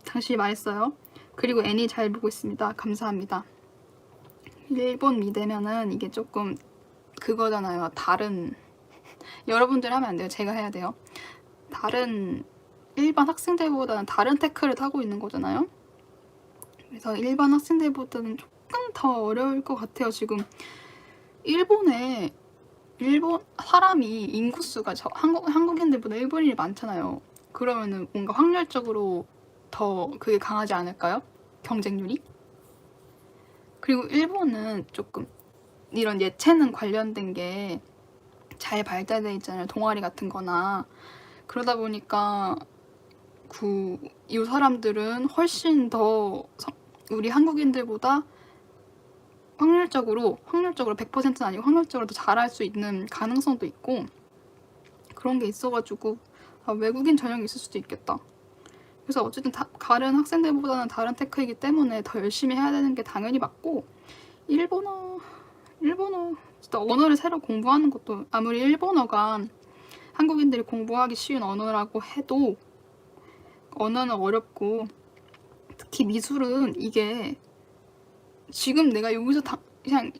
[SPEAKER 1] 당신이 말했어요. 그리고 애니 잘 보고 있습니다. 감사합니다. 일본 미대면은 이게 조금 그거잖아요. 다른 여러분들 하면 안 돼요. 제가 해야 돼요. 다른 일반 학생들보다는 다른 테크를 타고 있는 거잖아요. 그래서 일반 학생들보다는 조금 더 어려울 것 같아요. 지금 일본 사람이 인구수가 한국인들보다 일본인이 많잖아요. 그러면은 뭔가 확률적으로 더 그게 강하지 않을까요? 경쟁률이? 그리고 일본은 조금 이런 예체능 관련된 게 잘 발달돼 있잖아요. 동아리 같은 거나. 그러다 보니까 이 사람들은 훨씬 더 우리 한국인들보다 확률적으로 100%는 아니고 확률적으로 더 잘할 수 있는 가능성도 있고 그런 게 있어가지고 외국인 전형이 있을 수도 있겠다. 그래서 어쨌든 다른 학생들보다는 다른 테크이기 때문에 더 열심히 해야 되는 게 당연히 맞고 일본어 진짜 언어를 새로 공부하는 것도 아무리 일본어가 한국인들이 공부하기 쉬운 언어라고 해도 언어는 어렵고 특히 미술은 이게 지금 내가 여기서 그냥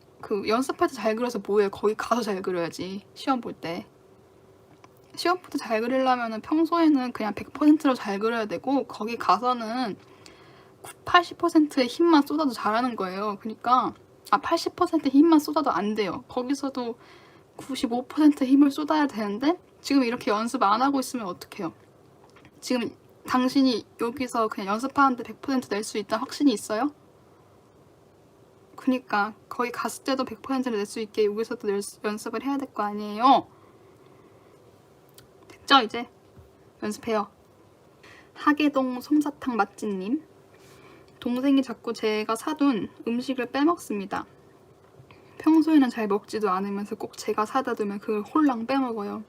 [SPEAKER 1] 연습할 때 잘 그려서 뭐해. 거기 가서 잘 그려야지. 시험 볼 때. 시험부터 잘 그리려면 평소에는 그냥 100%로 잘 그려야 되고 거기 가서는 80%의 힘만 쏟아도 잘하는 거예요. 그러니까 80%의 힘만 쏟아도 안 돼요. 거기서도 95%의 힘을 쏟아야 되는데 지금 이렇게 연습 안 하고 있으면 어떡해요? 지금 당신이 여기서 그냥 연습하는데 100%낼 수 있다는 확신이 있어요? 그니까 거기 갔을 때도 100%를 낼 수 있게 여기서도 연습을 해야 될 거 아니에요? 됐죠? 이제 연습해요. 하계동 솜사탕 맛집님, 동생이 자꾸 제가 사둔 음식을 빼먹습니다. 평소에는 잘 먹지도 않으면서 꼭 제가 사다 두면 그걸 홀랑 빼먹어요.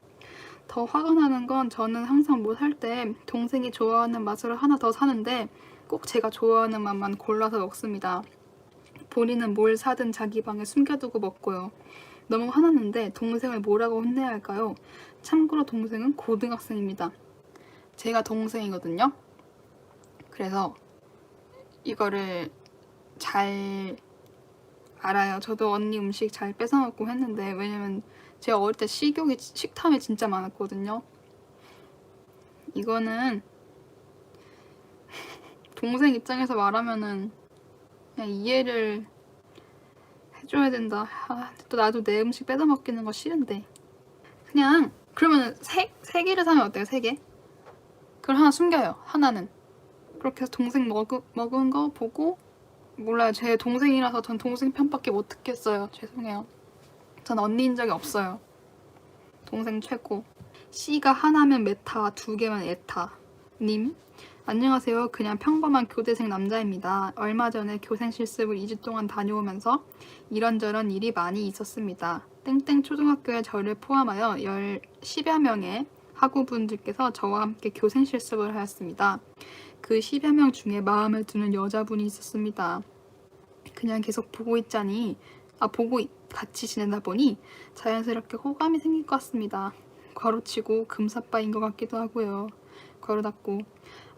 [SPEAKER 1] 더 화가 나는 건 저는 항상 뭐 살 때 동생이 좋아하는 맛으로 하나 더 사는데 꼭 제가 좋아하는 맛만 골라서 먹습니다. 본인은 뭘 사든 자기 방에 숨겨두고 먹고요. 너무 화났는데 동생을 뭐라고 혼내야 할까요? 참고로 동생은 고등학생입니다. 제가 동생이거든요. 그래서 이거를 잘 알아요. 저도 언니 음식 잘 뺏어먹고 했는데 왜냐면 제가 어릴 때 식탐이 진짜 많았거든요. 이거는 동생 입장에서 말하면은 그냥 이해를 해줘야 된다. 또 나도 내 음식 뺏어먹기는 거 싫은데. 그냥 그러면 세 개를 사면 어때요? 3개? 그걸 하나 숨겨요. 하나는. 그렇게 해서 동생 먹은 거 보고 몰라요. 제 동생이라서 전 동생 편밖에 못 듣겠어요. 죄송해요. 전 언니인 적이 없어요. 동생 최고. C가 하나면 메타, 2개면 에타. 님, 안녕하세요. 그냥 평범한 교대생 남자입니다. 얼마 전에 교생 실습을 2주 동안 다녀오면서 이런저런 일이 많이 있었습니다. 땡땡 초등학교에 저를 포함하여 10여 명의 학우분들께서 저와 함께 교생 실습을 하였습니다. 그 10여 명 중에 마음에 드는 여자분이 있었습니다. 그냥 계속 보고 같이 지내다 보니 자연스럽게 호감이 생길 것 같습니다. 괄호치고 금사빠인 것 같기도 하고요. 괄호 닫고.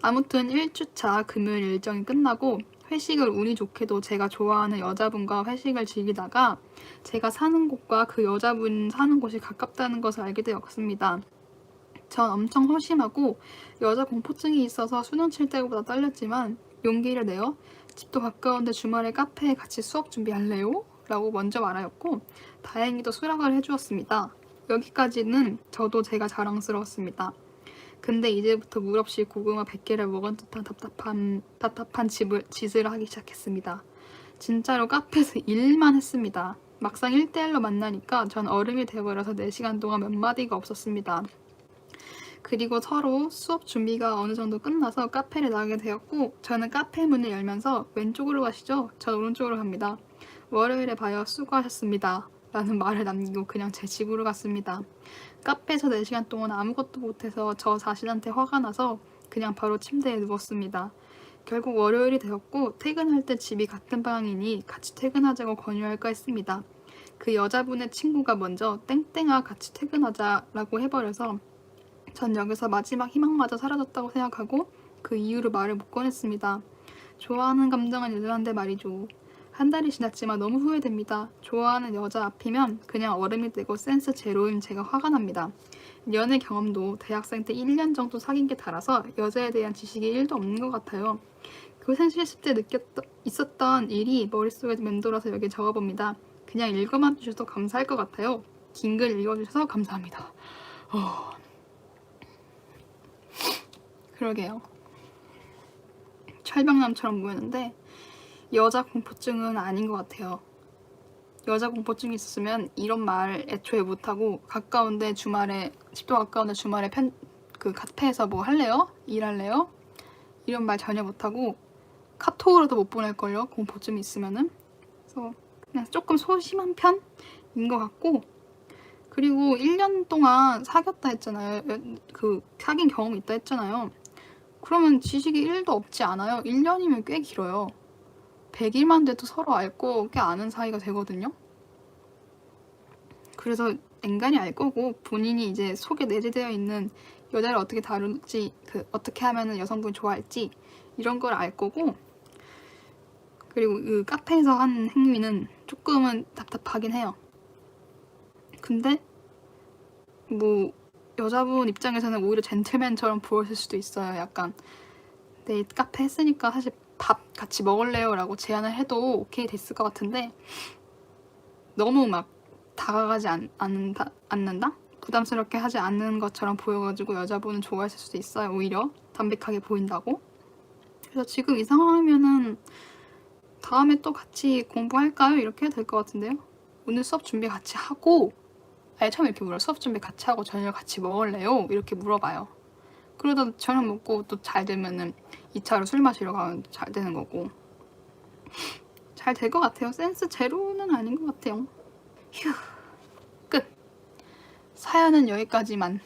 [SPEAKER 1] 아무튼 1주차 금요일 일정이 끝나고 회식을 운이 좋게도 제가 좋아하는 여자분과 회식을 즐기다가 제가 사는 곳과 그 여자분 사는 곳이 가깝다는 것을 알게 되었습니다. 전 엄청 소심하고 여자 공포증이 있어서 수능 칠 때보다 떨렸지만 용기를 내어 집도 가까운데 주말에 카페에 같이 수업 준비할래요? 라고 먼저 말하였고 다행히도 수락을 해주었습니다. 여기까지는 저도 제가 자랑스러웠습니다. 근데 이제부터 물없이 고구마 100개를 먹은 듯한 답답한 짓을 하기 시작했습니다. 진짜로 카페에서 일만 했습니다. 막상 1대1로 만나니까 전 얼음이 되어버려서 4시간 동안 몇 마디가 없었습니다. 그리고 서로 수업 준비가 어느 정도 끝나서 카페를 나가게 되었고 저는 카페 문을 열면서 왼쪽으로 가시죠? 전 오른쪽으로 갑니다. 월요일에 봐요. 수고하셨습니다. 라는 말을 남기고 그냥 제 집으로 갔습니다. 카페에서 4시간 동안 아무것도 못해서 저 자신한테 화가 나서 그냥 바로 침대에 누웠습니다. 결국 월요일이 되었고 퇴근할 때 집이 같은 방이니 같이 퇴근하자고 권유할까 했습니다. 그 여자분의 친구가 먼저 땡땡아 같이 퇴근하자라고 해버려서 전 여기서 마지막 희망마저 사라졌다고 생각하고 그 이후로 말을 못 꺼냈습니다. 좋아하는 감정은 여전한데 말이죠. 한 달이 지났지만 너무 후회됩니다. 좋아하는 여자 앞이면 그냥 얼음이 되고 센스 제로인 제가 화가 납니다. 연애 경험도 대학생 때 1년 정도 사귄 게 달아서 여자에 대한 지식이 1도 없는 것 같아요. 교생 실습 때 있었던 일이 머릿속에 맴돌아서 여기 적어봅니다. 그냥 읽어만 주셔서 감사할 것 같아요. 긴 글 읽어주셔서 감사합니다. 그러게요. 철벽남처럼 보이는데 여자 공포증은 아닌 것 같아요. 여자 공포증이 있었으면 이런 말 애초에 못하고 집도 가까운데 주말에 그 카페에서 뭐 할래요? 일할래요? 이런 말 전혀 못하고 카톡으로도 못 보낼걸요? 공포증이 있으면은. 그래서 그냥 조금 소심한 편인 것 같고 그리고 1년 동안 사귀었다 했잖아요. 사귄 경험이 있다 했잖아요. 그러면 지식이 1도 없지 않아요? 1년이면 꽤 길어요. 100일만 돼도 서로 알고 꽤 아는 사이가 되거든요. 그래서 앵간히 알 거고 본인이 이제 속에 내재되어 있는 여자를 어떻게 다룰지 어떻게 하면 여성분이 좋아할지 이런 걸 알 거고 그리고 그 카페에서 한 행위는 조금은 답답하긴 해요. 근데 뭐 여자분 입장에서는 오히려 젠틀맨처럼 보였을 수도 있어요. 약간 네, 카페 했으니까 사실 밥 같이 먹을래요? 라고 제안을 해도 오케이 됐을 것 같은데 너무 막 다가가지 않는다? 부담스럽게 하지 않는 것처럼 보여가지고 여자분은 좋아했을 수도 있어요. 오히려 담백하게 보인다고. 그래서 지금 이 상황이면은 다음에 또 같이 공부할까요? 이렇게 해도 될 것 같은데요. 오늘 수업 준비 같이 하고 아예 처음에 이렇게 물어요. 수업 준비 같이 하고 저녁 같이 먹을래요? 이렇게 물어봐요. 그러다 저녁 먹고 또 잘 되면은 2차로 술 마시러 가면 잘 되는 거고. 잘 될 것 같아요. 센스 제로는 아닌 것 같아요. 휴. 끝. 사연은 여기까지만.